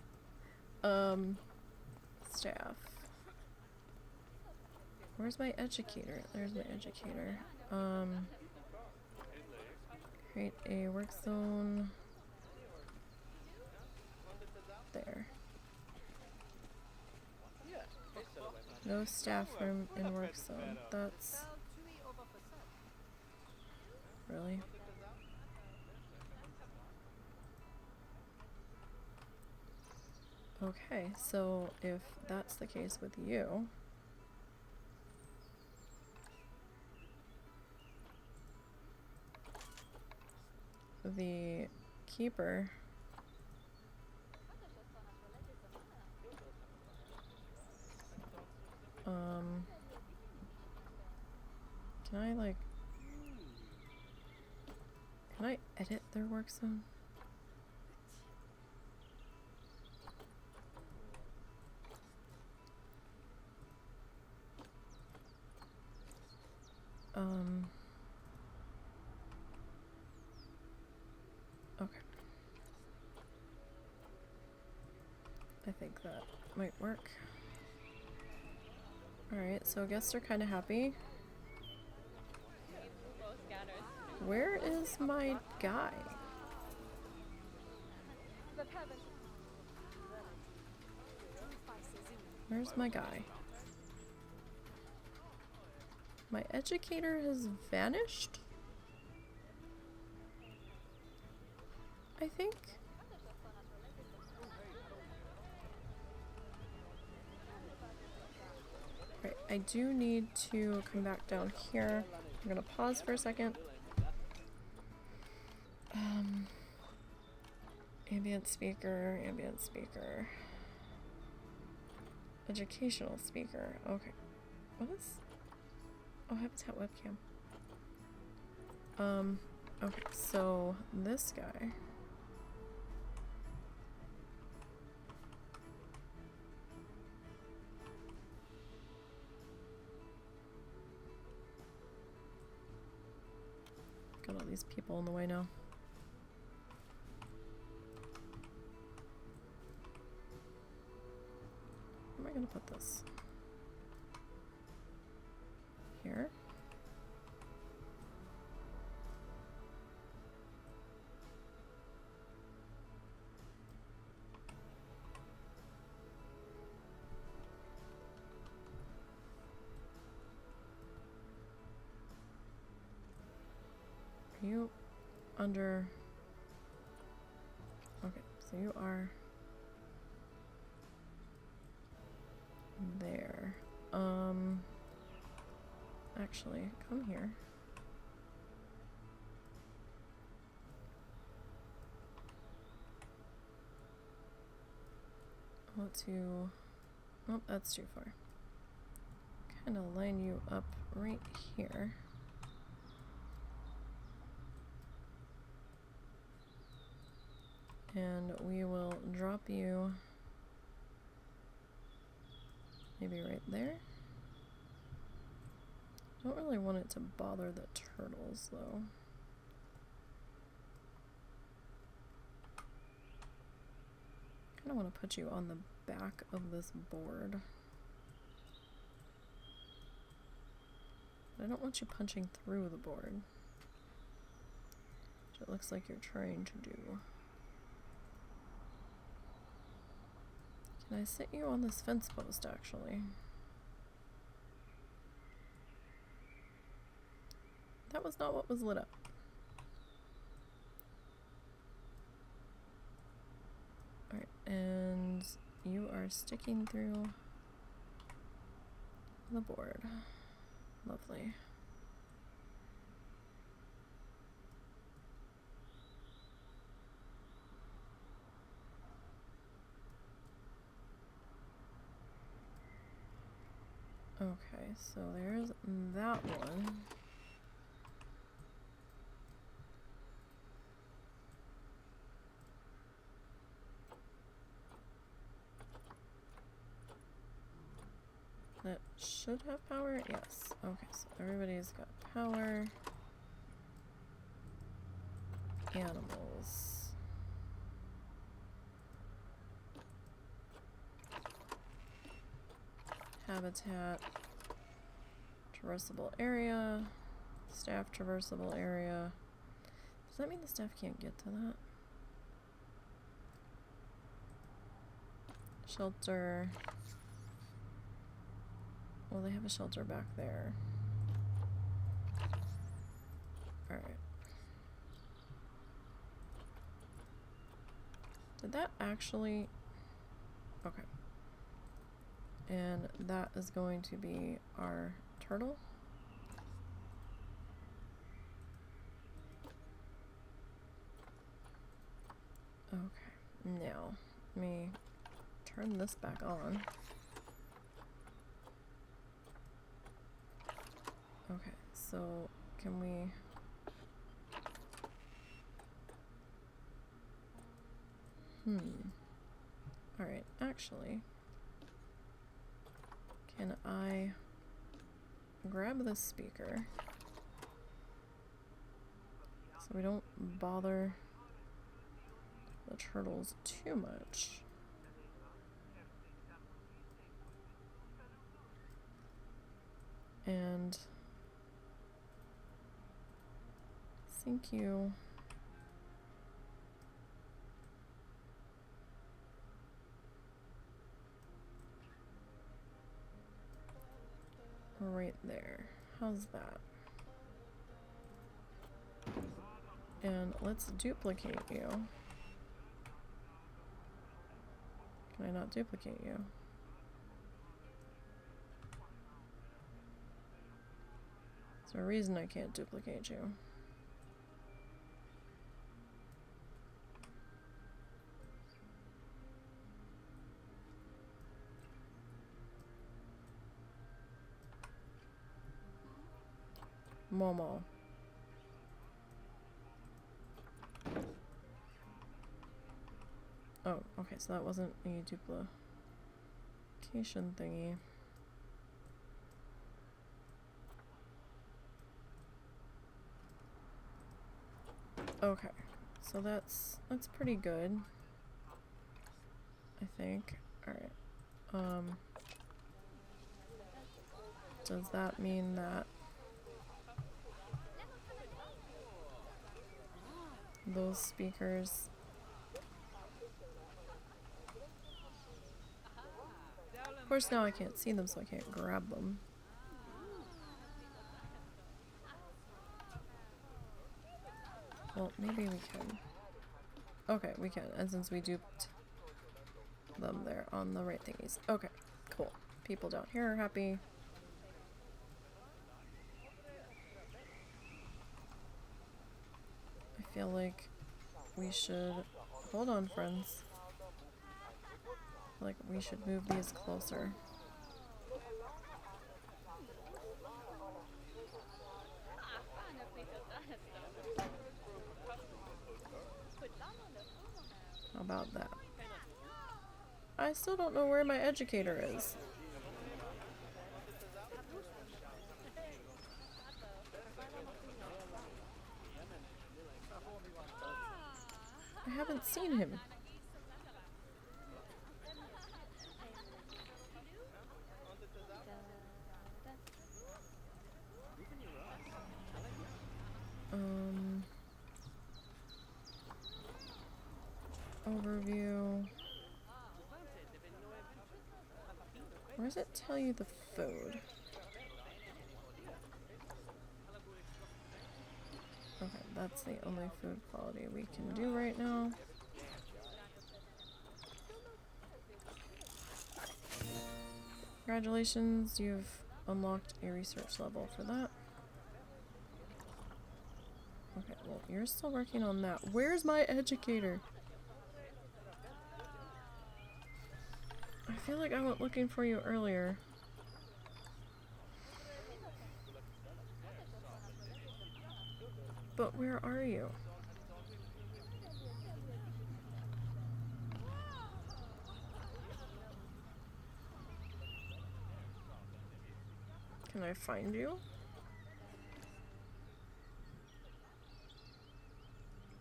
Staff. Where's my educator? There's my educator. Create a work zone. There. No staff room in work zone. That's... Really? Okay, so if that's the case with you... The keeper... Can I, like... Can I edit their work zone? Okay. I think that might work. Alright, so guests are kind of happy. Where is my guy? Where's my guy? My educator has vanished? I think. Right, I do need to come back down here. I'm gonna pause for a second. Ambient speaker, educational speaker. Okay. What is? Oh, habitat webcam. Okay, so this guy. Got all these people in the way now. Where am I gonna put this? Here. Are you under? Okay, so you are there. Actually, come here. I want to. Oh, that's too far. Kind of line you up right here. And we will drop you maybe right there. Don't really want it to bother the turtles though. Kind of want to put you on the back of this board. But I don't want you punching through the board, which it looks like you're trying to do. Can I sit you on this fence post, actually? That was not what was lit up. Alright, and you are sticking through the board. Lovely. Okay, so there's that one. That should have power? Yes. Okay, so everybody's got power. Animals. Habitat. Traversable area. Staff traversable area. Does that mean the staff can't get to that? Shelter. Well, they have a shelter back there. Alright. Did that actually... Okay. And that is going to be our turtle. Okay. Now, let me turn this back on. Okay, so can we... Alright, actually, can I grab this speaker so we don't bother the turtles too much? And thank you. Right there. How's that? And let's duplicate you. Can I not duplicate you? Is there a reason I can't duplicate you? Momo. Oh, okay, so that wasn't a duplication thingy. Okay, so that's pretty good, I think. Alright. Does that mean that those speakers... Of course now I can't see them, so I can't grab them. Well, maybe we can. Okay, we can, and since we duped them, they're on the right thingies. Okay, cool. People down here are happy. I feel like we should... Hold on, friends. I feel like we should move these closer. How about that? I still don't know where my educator is. I haven't seen him. Overview. Where does it tell you the food? Okay, that's the only food quality we can do right now. Congratulations, you've unlocked a research level for that. Okay, well, you're still working on that. Where's my educator? I feel like I went looking for you earlier. But where are you? Can I find you?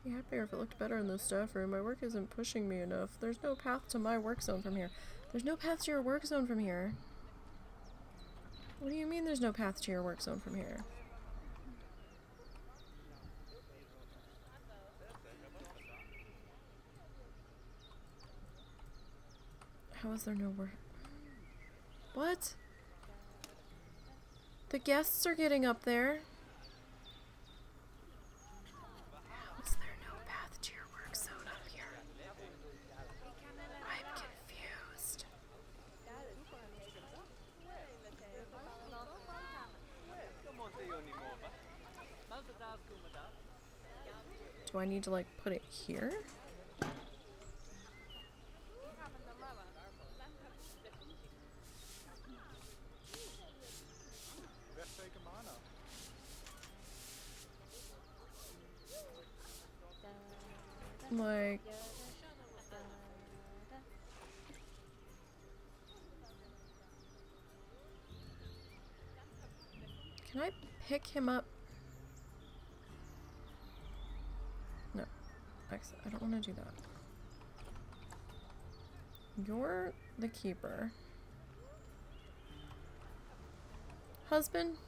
I'd be happier if it looked better in the staff room. My work isn't pushing me enough. There's no path to my work zone from here. There's no path to your work zone from here. What do you mean there's no path to your work zone from here? How is there no work? What? The guests are getting up there. How is there no path to your work zone up here? I'm confused. Do I need to, like, put it here? Like... Can I pick him up? No. Exit. I don't want to do that. You're the keeper. Husband?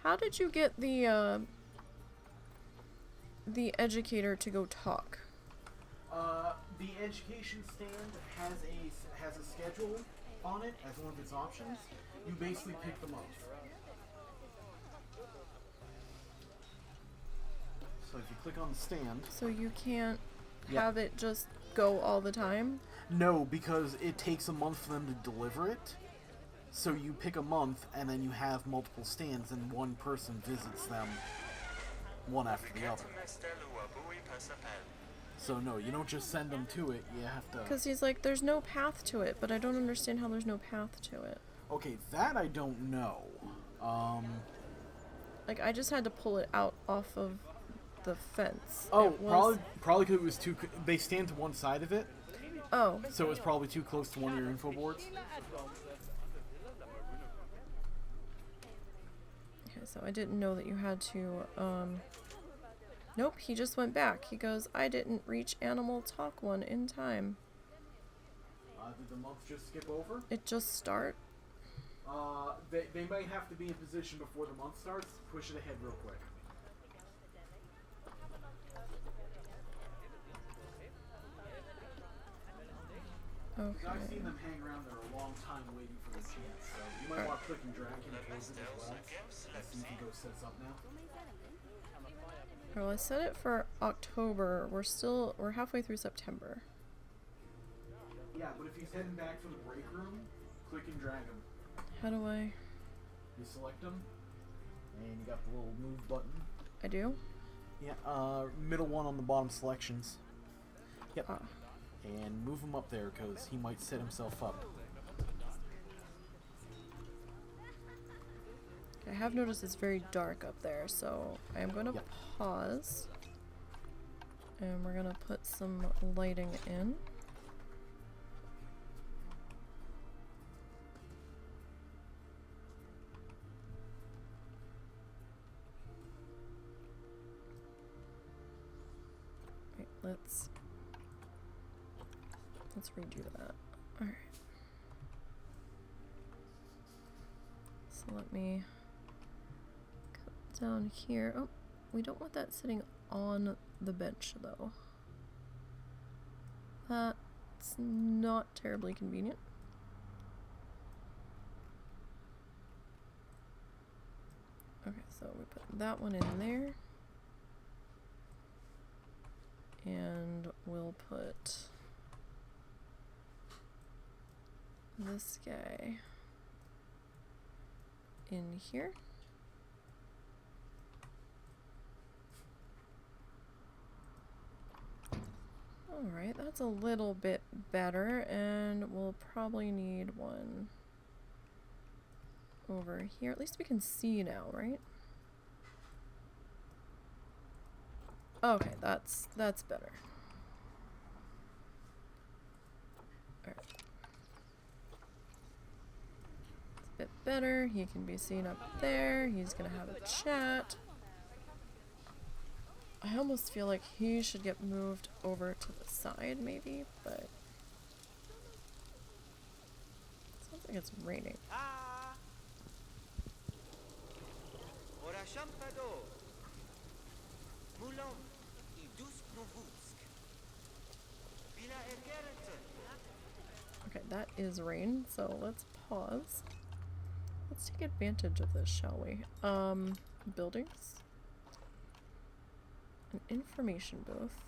How did you get the educator to go talk? The education stand has a schedule on it as one of its options. You basically pick them up. So if you click on the stand... So you can't have it just go all the time? No, because it takes a month for them to deliver it. So you pick a month, and then you have multiple stands, and one person visits them one after the other. So no, you don't just send them to it, you have to... Because he's like, there's no path to it, but I don't understand how there's no path to it. Okay, that I don't know. Like, I just had to pull it out off of the fence. Oh, It was... probably because it was too... They stand to one side of it, Oh. so it was probably too close to one of your info boards. Okay, so I didn't know that you had to, Nope, he just went back. He goes, I didn't reach Animal Talk 1 in time. Did the month just skip over? It just start? They might have to be in position before the month starts. Push it ahead real quick. Okay. I've seen them hang around there a long time waiting for the chance, so you might want to click and drag and close it as well. Let's see if you can go set this up now. Well, I set it for October. We're halfway through September. Yeah, but if he's heading back from the break room, click and drag him. How do I? You select him, and you got the little move button. I do? Yeah, middle one on the bottom selections. Yep. Ah. And move him up there, because he might set himself up. I have noticed it's very dark up there, so I am going to pause. And we're going to put some lighting in. Wait, let's redo that. Alright. So let me cut down here. Oh, we don't want that sitting on the bench though. That's not terribly convenient. Okay, so we put that one in there. And we'll put this guy in here. Alright, that's a little bit better, and we'll probably need one over here. At least we can see now, right? Okay, that's better. Alright. It's a bit better. He can be seen up there. He's gonna have a chat. I almost feel like he should get moved over to the side, maybe, but it sounds like it's raining. Okay, that is rain, so let's pause. Let's take advantage of this, shall we? Buildings? An information booth.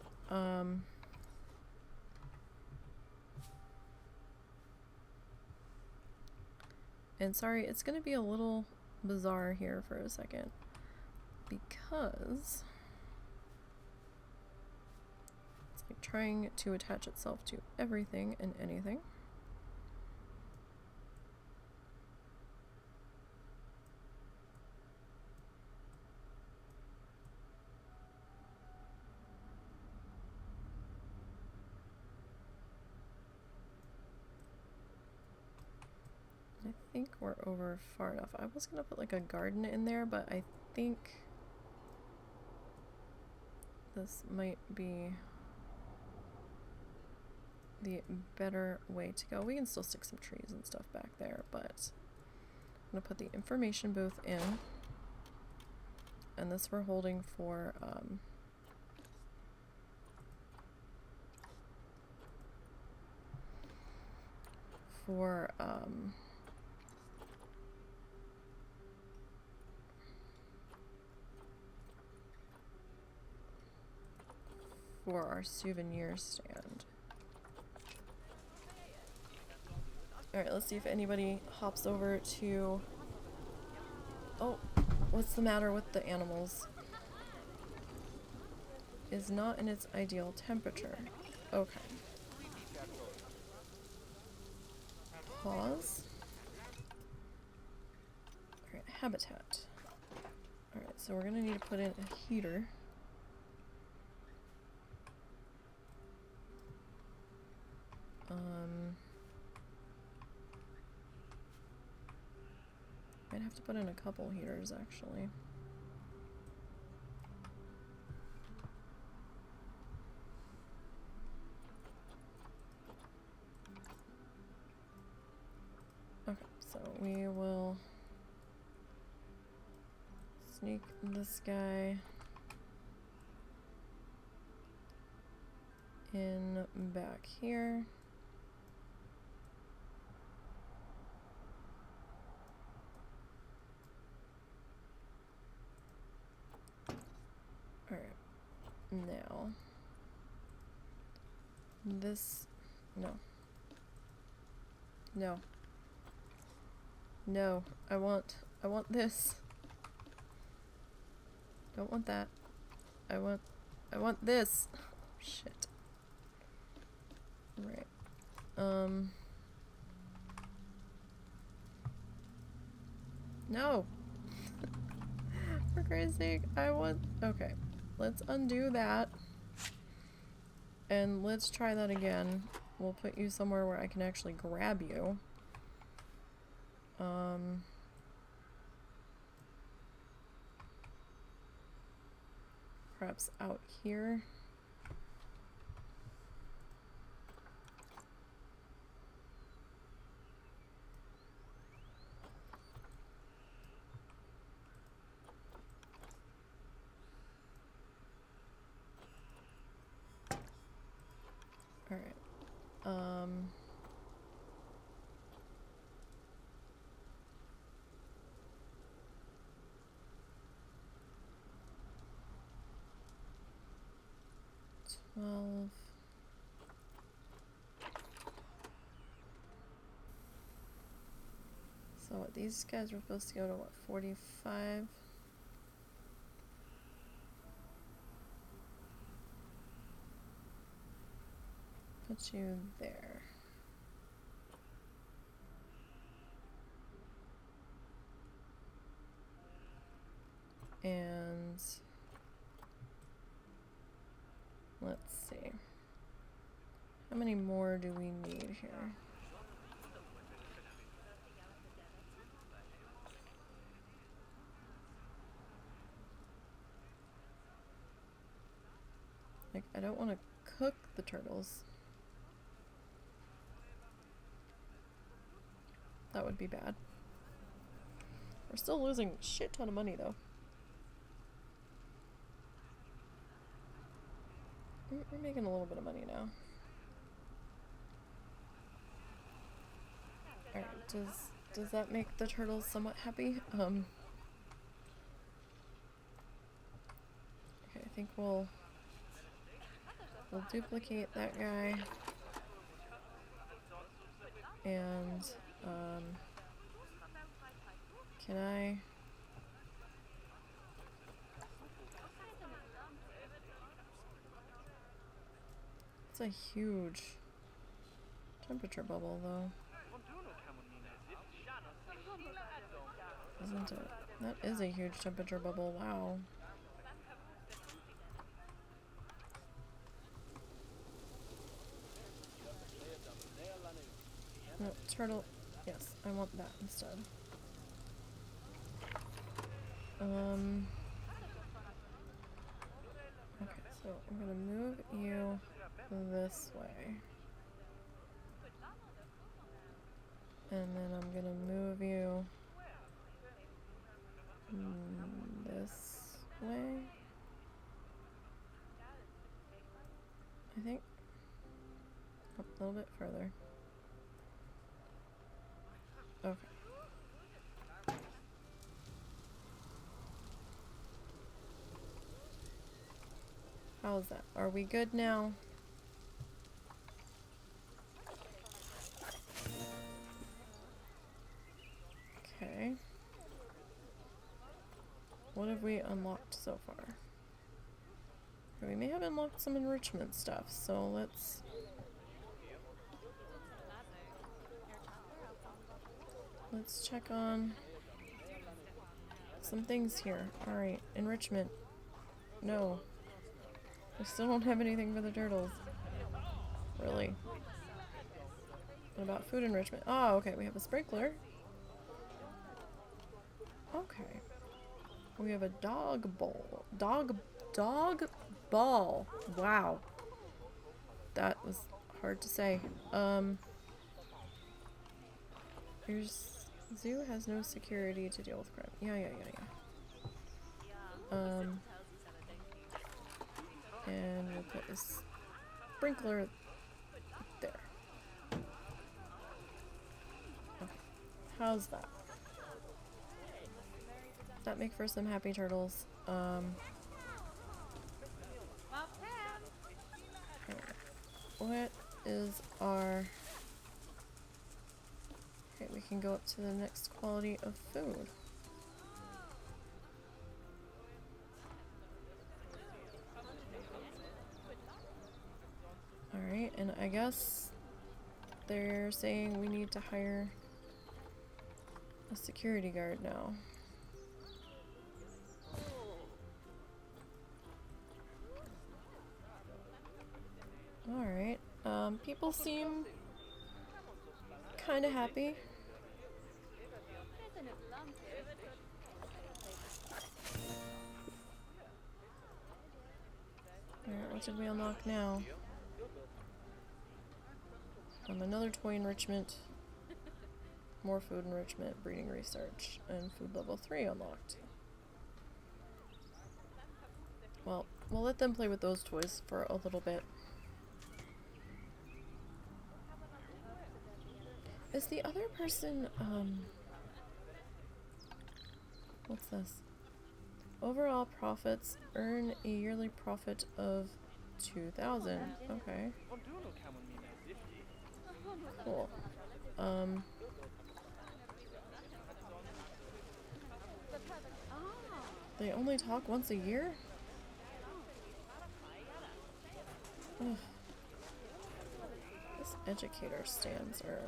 And sorry, it's gonna be a little bizarre here for a second, because it's like trying to attach itself to everything and anything. I think we're over far enough. I was gonna put like a garden in there, but I think this might be the better way to go. We can still stick some trees and stuff back there, but I'm gonna put the information booth in, and this we're holding for our souvenir stand. Alright, let's see if anybody hops over to... Oh, what's the matter with the animals? Is not in its ideal temperature. Okay. Pause. Alright, habitat. Alright, so we're gonna need to put in a heater. Might have to put in a couple heaters, actually. Okay, so we will sneak this guy in back here. Alright, now this, no. No. No, I want this. Don't want that. I want this. Shit. Right. No. For Christ's sake, okay. Let's undo that. And let's try that again. We'll put you somewhere where I can actually grab you. Perhaps out here. All right. 12. So what, these guys were supposed to go to what, 45? Put you there. And let's see. How many more do we need here? Like, I don't want to cook the turtles. That would be bad. We're still losing a shit ton of money, though. We're making a little bit of money now. Alright, does that make the turtles somewhat happy? Okay, I think we'll duplicate that guy. And, can I... It's a huge temperature bubble, though. Isn't it? That is a huge temperature bubble, wow. No, turtle. Yes, I want that instead. Okay, so I'm gonna move you this way. And then I'm gonna move you this way. I think. Up a little bit further. Okay. How's that? Are we good now? What have we unlocked so far? Okay, we may have unlocked some enrichment stuff, so let's... Let's check on some things here. Alright, enrichment. No. I still don't have anything for the turtles. Really. What about food enrichment? Oh, okay, we have a sprinkler. Okay. We have a dog bowl. Dog ball. Wow. That was hard to say. Here's... Zoo has no security to deal with crime. Yeah. And we'll put this sprinkler there. Okay. How's that? Does that make for some happy turtles? What is our... Okay, we can go up to the next quality of food. Alright, and I guess they're saying we need to hire a security guard now. Alright, people seem kind of happy. Alright, what did we unlock now? Another toy enrichment, more food enrichment, breeding research, and food level 3 unlocked. Well, we'll let them play with those toys for a little bit. Is the other person, what's this? Overall profits, earn a yearly profit of 2,000. Okay. Cool. They only talk once a year? Ugh. This educator stands are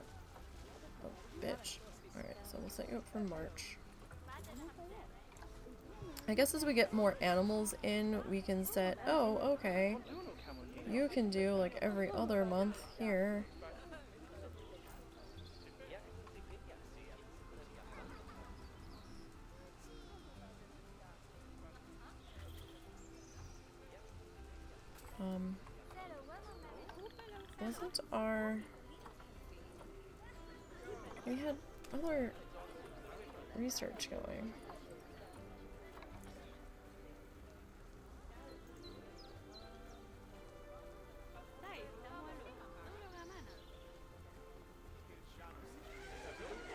a bitch. Alright, so we'll set you up for March. I guess as we get more animals in, we can set, oh, okay, you can do like every other month here. Wasn't our... We had other research going.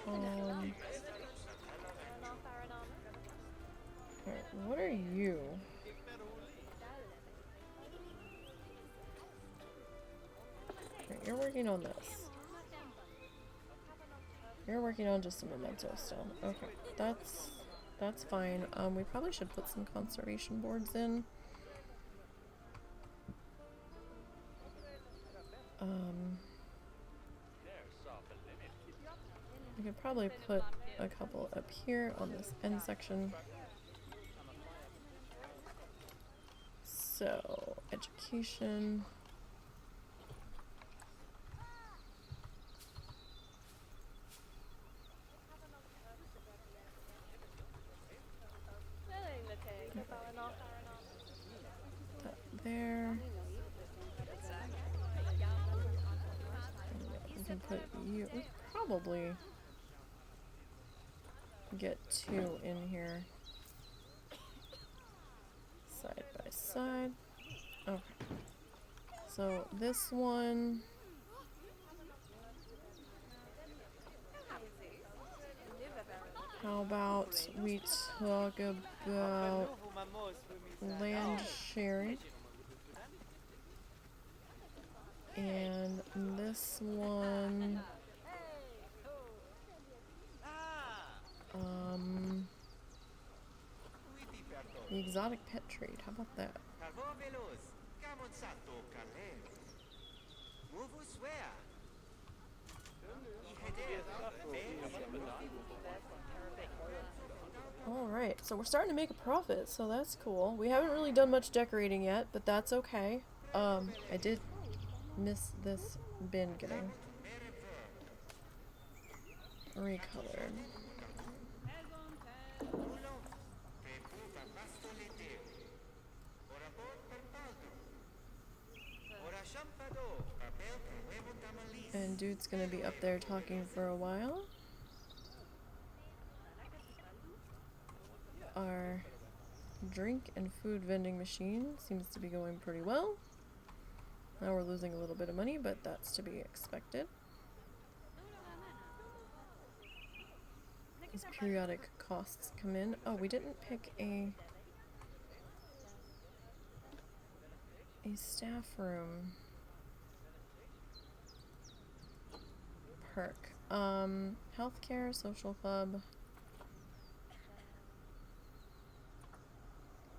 Alright, what are you? Okay, you're working on this. You're working on just a memento still. Okay, that's fine. We probably should put some conservation boards in. We could probably put a couple up here on this end section. So, education. That there. We can put you. We probably get 2 in here. Side by side. Okay. So this one. How about we talk about land sharing? And this one. The exotic pet trade. How about that? Alright, so we're starting to make a profit, so that's cool. We haven't really done much decorating yet, but that's okay. I did miss this bin getting recolored. And dude's gonna be up there talking for a while. Our drink and food vending machine seems to be going pretty well. Now we're losing a little bit of money, but that's to be expected. These periodic costs come in. Oh, we didn't pick a staff room perk. Healthcare, social club.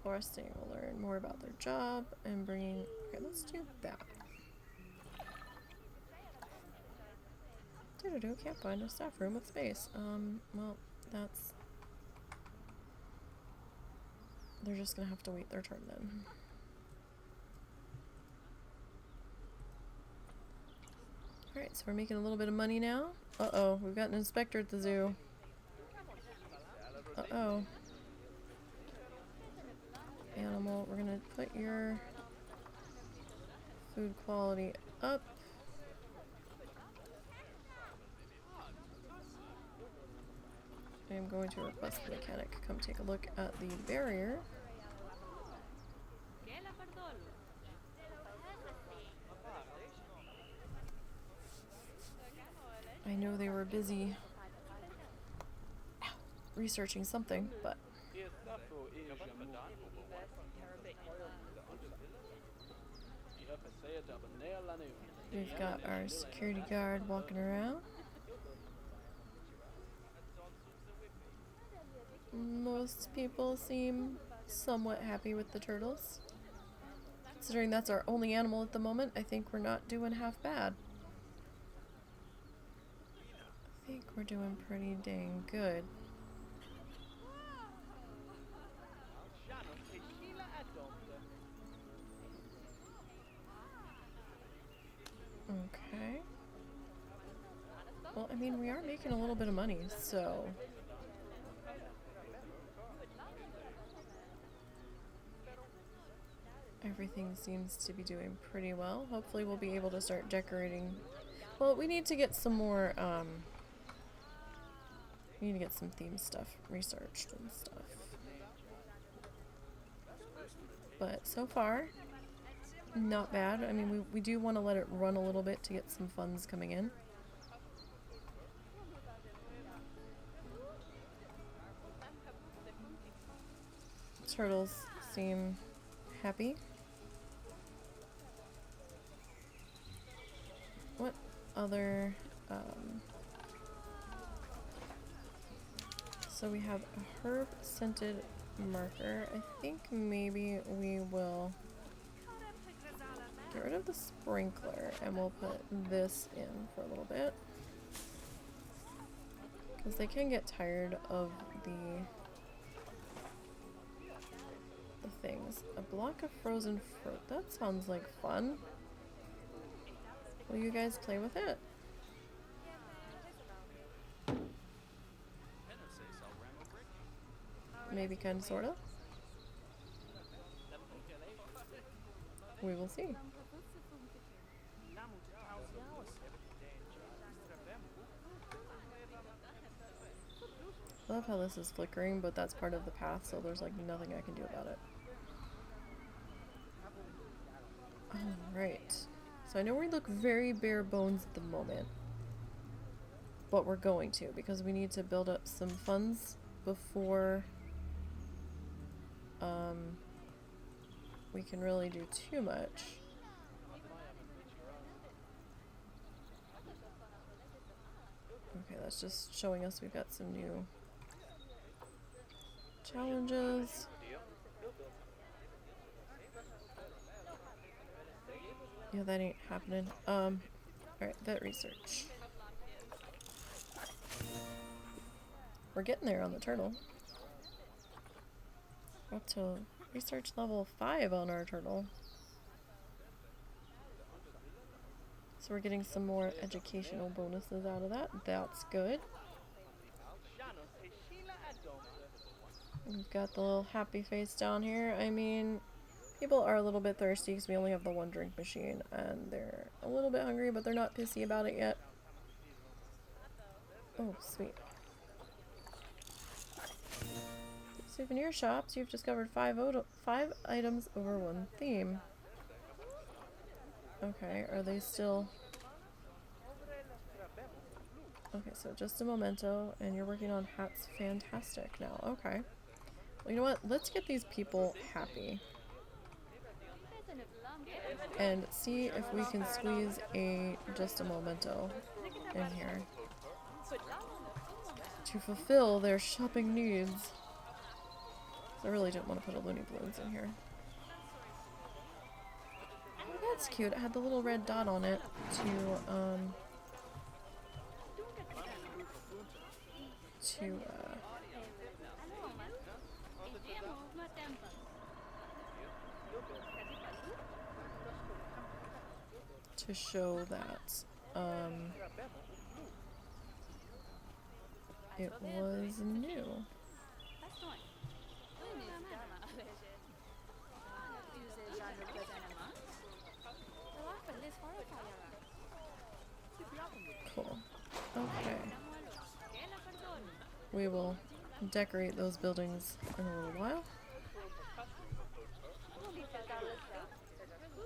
Foresting will learn more about their job and bringing. Okay, let's do that. Can't find a staff room with space. Well, that's. They're just gonna have to wait their turn then. Alright, so we're making a little bit of money now. Uh-oh, we've got an inspector at the zoo. Uh-oh. Animal, we're gonna put your food quality up. I am going to request the mechanic come take a look at the barrier. I know they were busy researching something, but we've got our security guard walking around. Most people seem somewhat happy with the turtles. Considering that's our only animal at the moment, I think we're not doing half bad. I think we're doing pretty dang good. Okay. Well, I mean, we are making a little bit of money, so... everything seems to be doing pretty well. Hopefully we'll be able to start decorating. Well, we need to get some more, we need to get some theme stuff researched and stuff. But so far, not bad. I mean, we do want to let it run a little bit to get some funds coming in. Turtles seem happy. What other, so we have a herb scented marker. I think maybe we will get rid of the sprinkler and we'll put this in for a little bit. Because they can get tired of the things. A block of frozen fruit. That sounds like fun. Will you guys play with it? Maybe kind of, sort of. We will see. I love how this is flickering, but that's part of the path, so there's like nothing I can do about it. Alright. So I know we look very bare bones at the moment, but we're going to, because we need to build up some funds before we can really do too much. Okay, that's just showing us we've got some new challenges. Yeah, that ain't happening. Alright, vet research. We're getting there on the turtle. We're up to research level 5 on our turtle. So we're getting some more educational bonuses out of that. That's good. We've got the little happy face down here. I mean, people are a little bit thirsty because we only have the one drink machine. And they're a little bit hungry, but they're not pissy about it yet. Oh, sweet. Souvenir shops. You've discovered 5 items over 1 theme. Okay, are they still... Okay, so just a memento, and you're working on hats. Fantastic now. Okay. Well, you know what? Let's get these people happy. And see if we can squeeze just a memento in here. To fulfill their shopping needs. I really didn't want to put a Looney Balloons in here. Oh, that's cute. It had the little red dot on it to show that it was new. Cool. Okay. We will decorate those buildings in a little while.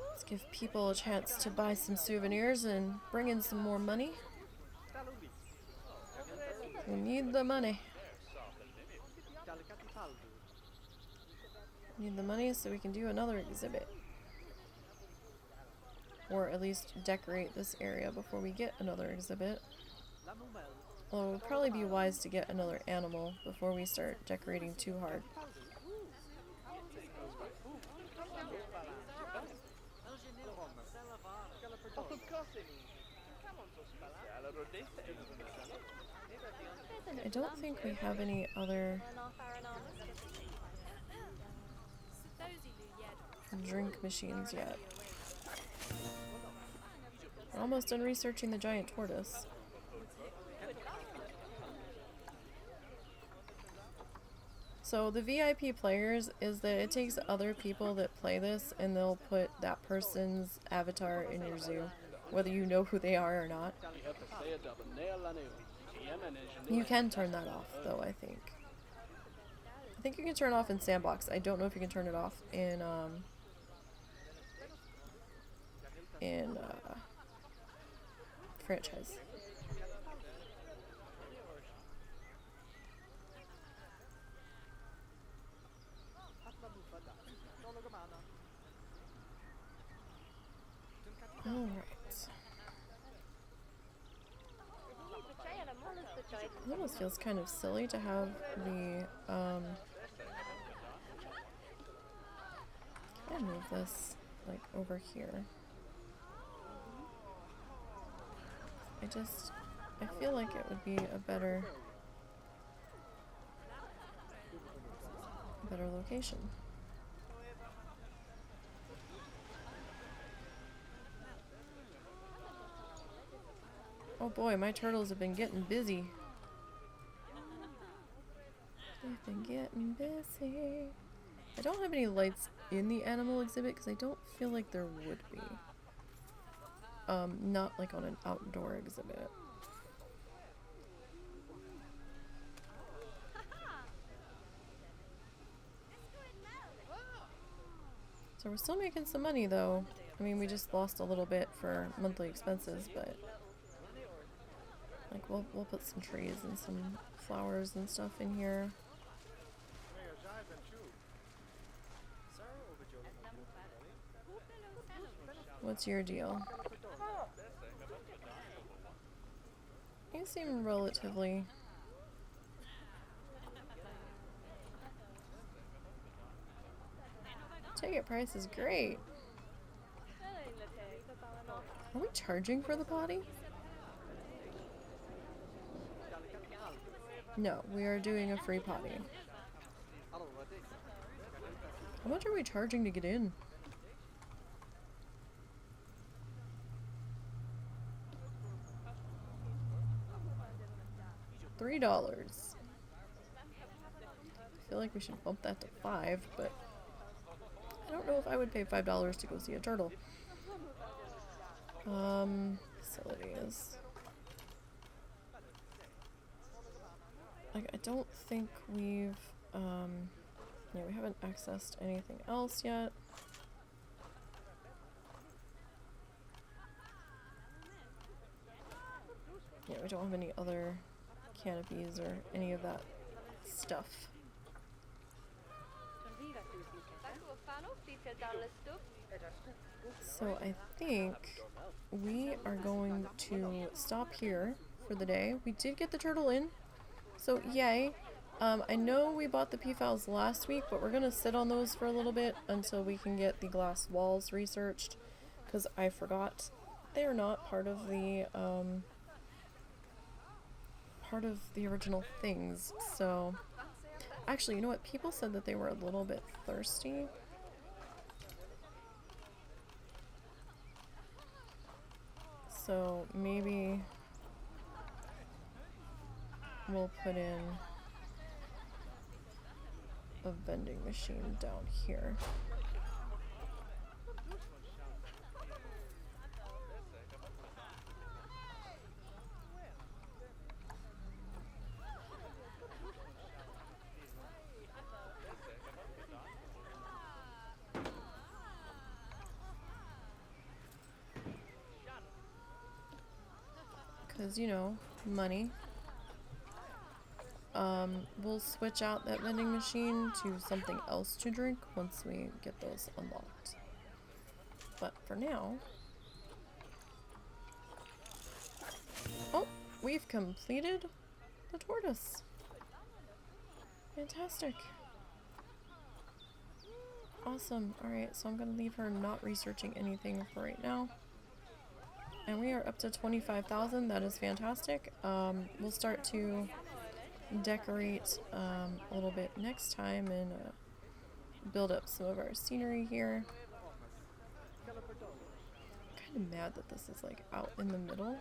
Let's give people a chance to buy some souvenirs and bring in some more money. We need the money. Need the money so we can do another exhibit. Or at least decorate this area before we get another exhibit. Well, it would probably be wise to get another animal before we start decorating too hard. I don't think we have any other drink machines yet. We're almost done researching the giant tortoise. So the VIP players is that it takes other people that play this and they'll put that person's avatar in your zoo, whether you know who they are or not. You can turn that off though, I think. I think you can turn it off in Sandbox. I don't know if you can turn it off in franchise. Alright. It almost feels kind of silly to have the, Can I move this, like, over here? I feel like it would be a better location. Oh boy, my turtles have been getting busy. They've been getting busy. I don't have any lights in the animal exhibit because I don't feel like there would be. Not like on an outdoor exhibit. So we're still making some money though. I mean, we just lost a little bit for monthly expenses, but like we'll put some trees and some flowers and stuff in here. What's your deal? You seem relatively... Ticket price is great. Are we charging for the potty? No, we are doing a free potty. How much are we charging to get in? $3. I feel like we should bump that to $5, but I don't know if I would pay $5 to go see a turtle. Facilities. Like, I don't think we've, yeah, we haven't accessed anything else yet. Yeah, we don't have any other canopies or any of that stuff. So I think we are going to stop here for the day. We did get the turtle in, so yay. I know we bought the P-Files last week, but we're going to sit on those for a little bit until we can get the glass walls researched, because I forgot they are not part of the original things. So actually, you know what? People said that they were a little bit thirsty. So maybe we'll put in a vending machine down here. Because, you know, money. We'll switch out that vending machine to something else to drink once we get those unlocked. But for now... Oh! We've completed the tortoise! Fantastic! Awesome. Alright, so I'm gonna leave her not researching anything for right now. And we are up to 25,000. That is fantastic. We'll start to decorate a little bit next time and build up some of our scenery here. I'm kind of mad that this is like out in the middle.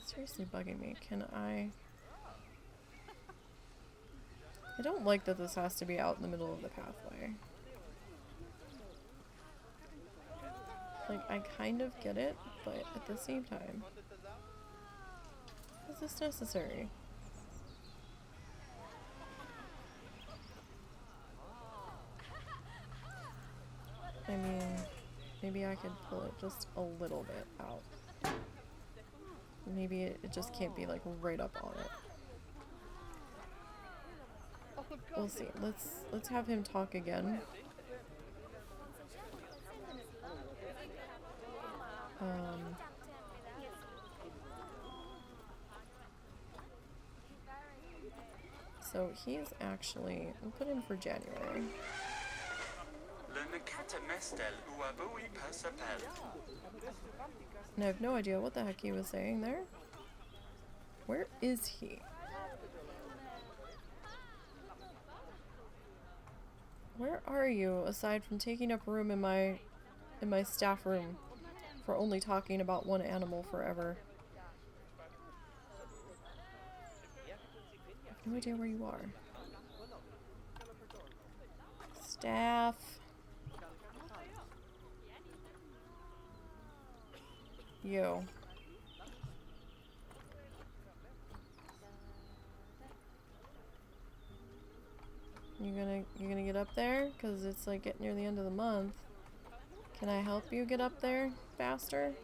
It's seriously bugging me. Can I don't like that this has to be out in the middle of the pathway. Like, I kind of get it, but at the same time, is this necessary? I mean, maybe I could pull it just a little bit out. Maybe it just can't be like right up on it. We'll see. Let's have him talk again. So he's actually, we'll put in for January. And I have no idea what the heck he was saying there. Where is he? Where are you, aside from taking up room in my staff room for only talking about one animal forever? I have no idea where you are. Staff. You. You gonna get up there? 'Cause it's like getting near the end of the month. Can I help you get up there faster?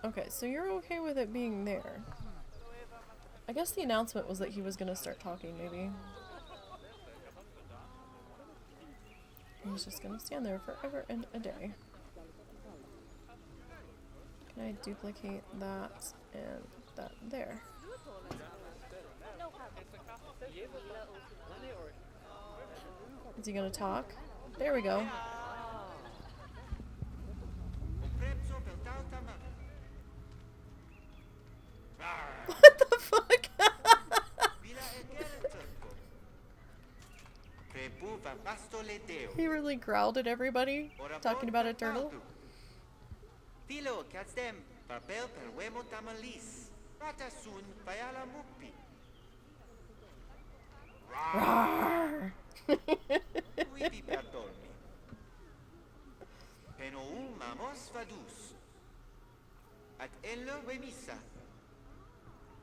Okay, so you're okay with it being there. I guess the announcement was that he was gonna start talking, maybe. He's just gonna stand there forever and a day. Can I duplicate that and that there? Is he gonna talk? There we go. What the fuck? He really growled at everybody, talking about a turtle. Rawr. At ello remissa.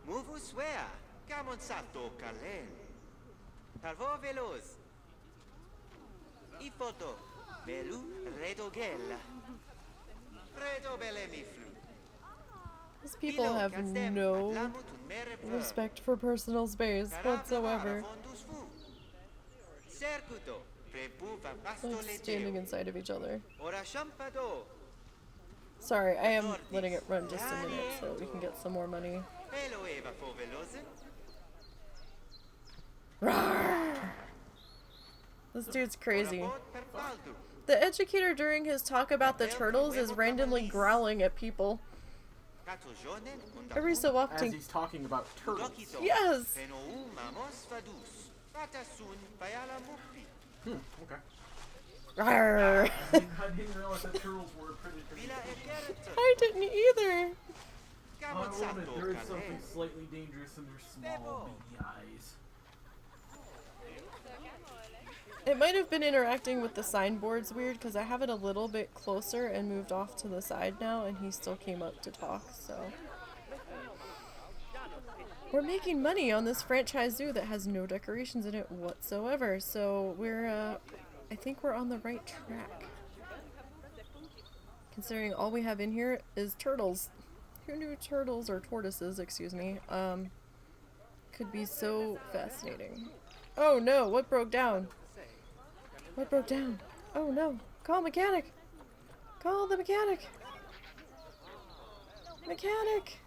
Movus wea, camonsato calen. Talvo veloz. I foto, belu redogella. Redo belemiflu. These people have no respect for personal space whatsoever. Like standing inside of each other. Sorry, I am letting it run just a minute so we can get some more money. Rawr! This dude's crazy. The educator during his talk about the turtles is randomly growling at people. Every so often. As he's talking about turtles. Yes! Okay. Rawr. I didn't realize that turtles were a predator. I didn't either. I will admit, there is something slightly dangerous in their small, beady eyes. It might have been interacting with the signboards weird because I have it a little bit closer and moved off to the side now, and he still came up to talk, so. We're making money on this franchise zoo that has no decorations in it whatsoever, so we're, I think we're on the right track. Considering all we have in here is turtles. Who knew turtles, or tortoises, excuse me, could be so fascinating. Oh no, what broke down? What broke down? Oh no, call mechanic! Call the mechanic! Mechanic!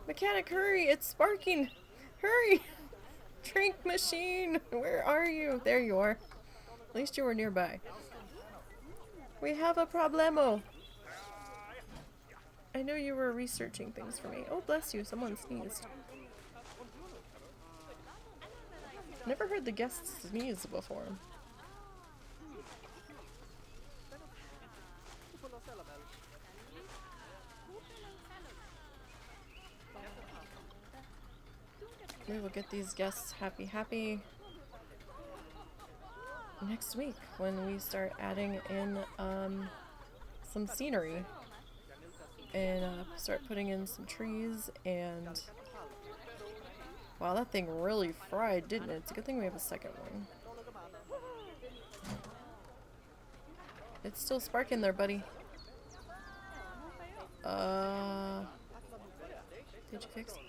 Mechanic, hurry, it's sparking! Hurry! Drink machine, where are you? There you are. At least you were nearby. We have a problemo. I know you were researching things for me. Oh, bless you, someone sneezed. Never heard the guests sneeze before. We will get these guests happy next week when we start adding in some scenery and start putting in some trees. And wow, that thing really fried, didn't it? It's a good thing we have a second one. It's still sparking there, buddy. Did you fix it?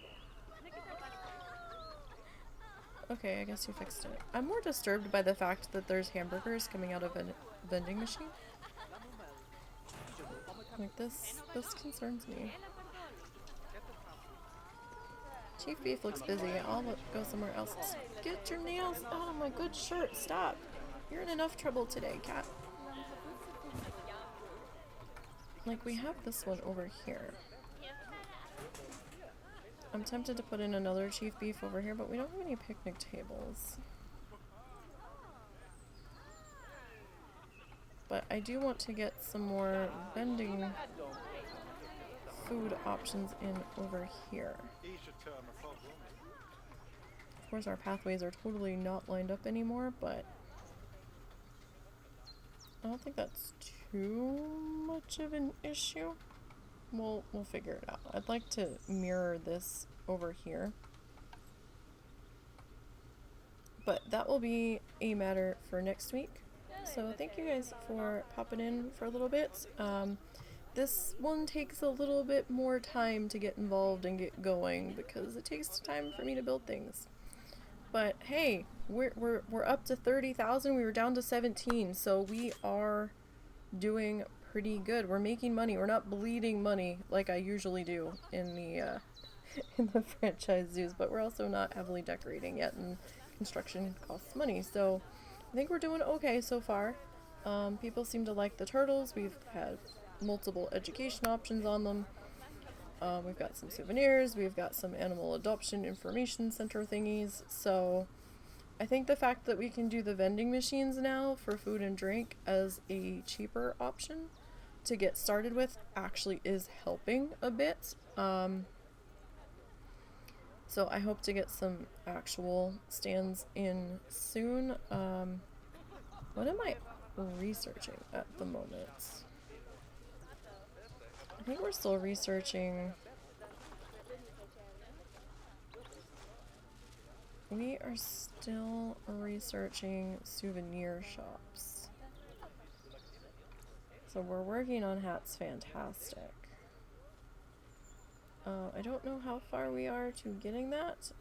Okay, I guess you fixed it. I'm more disturbed by the fact that there's hamburgers coming out of a vending machine. Like this concerns me. Chief Beef looks busy. I'll go somewhere else. Get your nails out of my good shirt. Stop. You're in enough trouble today, cat. Like, we have this one over here. I'm tempted to put in another Chief Beef over here, but we don't have any picnic tables. But I do want to get some more vending food options in over here. Of course, our pathways are totally not lined up anymore, but I don't think that's too much of an issue. We'll figure it out. I'd like to mirror this over here. But that will be a matter for next week. So thank you guys for popping in for a little bit. This one takes a little bit more time to get involved and get going because it takes time for me to build things. But hey, we're up to 30,000. We were down to 17, so we are doing pretty good. We're making money. We're not bleeding money like I usually do in the in the franchise zoos, but we're also not heavily decorating yet, and construction costs money, so I think we're doing okay so far. People seem to like the turtles. We've had multiple education options on them. We've got some souvenirs, we've got some animal adoption information center thingies, so I think the fact that we can do the vending machines now for food and drink as a cheaper option to get started with actually is helping a bit. So I hope to get some actual stands in soon. What am I researching at the moment? I think we're still researching. We are still researching souvenir shops. So we're working on Hats Fantastic. I don't know how far we are to getting that.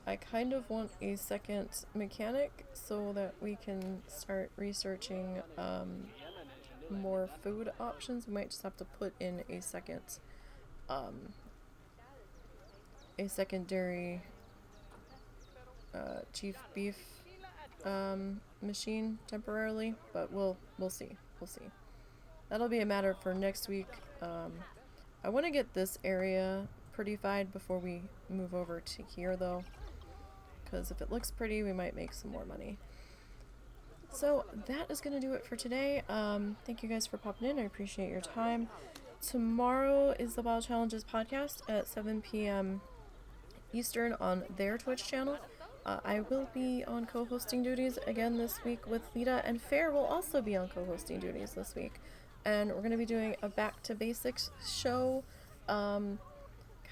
I kind of want a second mechanic so that we can start researching more food options. We might just have to put in a secondary chief beef machine temporarily, but we'll see. That'll be a matter for next week. I want to get this area prettified before we move over to here, though, because if it looks pretty, we might make some more money. So that is going to do it for today. Thank you guys for popping in. I appreciate your time. Tomorrow is the Wild Challenges podcast at 7 p.m. Eastern on their Twitch channel. I will be on co-hosting duties again this week with Lita, and Fair will also be on co-hosting duties this week. And we're going to be doing a back to basics show, kind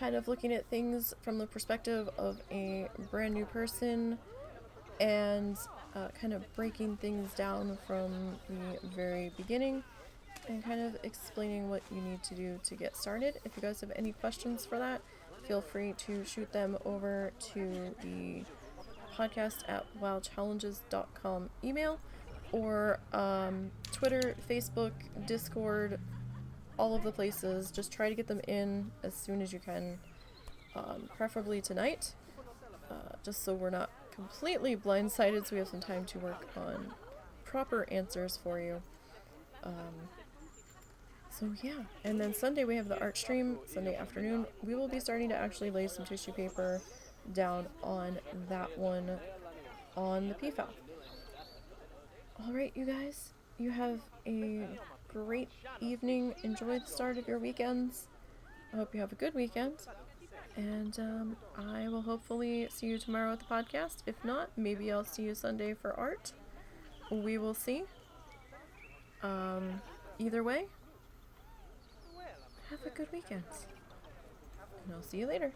of looking at things from the perspective of a brand new person, and kind of breaking things down from the very beginning, and kind of explaining what you need to do to get started. If you guys have any questions for that, feel free to shoot them over to the podcast at wildchallenges.com email, or Twitter, Facebook, Discord, all of the places. Just try to get them in as soon as you can, preferably tonight, just so we're not completely blindsided, so we have some time to work on proper answers for you. So yeah, and then Sunday we have the art stream, Sunday afternoon. We will be starting to actually lay some tissue paper down on that one on the PFAL. Alright, you guys, you have a great evening. Enjoy the start of your weekends. I hope you have a good weekend. And I will hopefully see you tomorrow at the podcast. If not, maybe I'll see you Sunday for art. We will see. Either way, have a good weekend. And I'll see you later.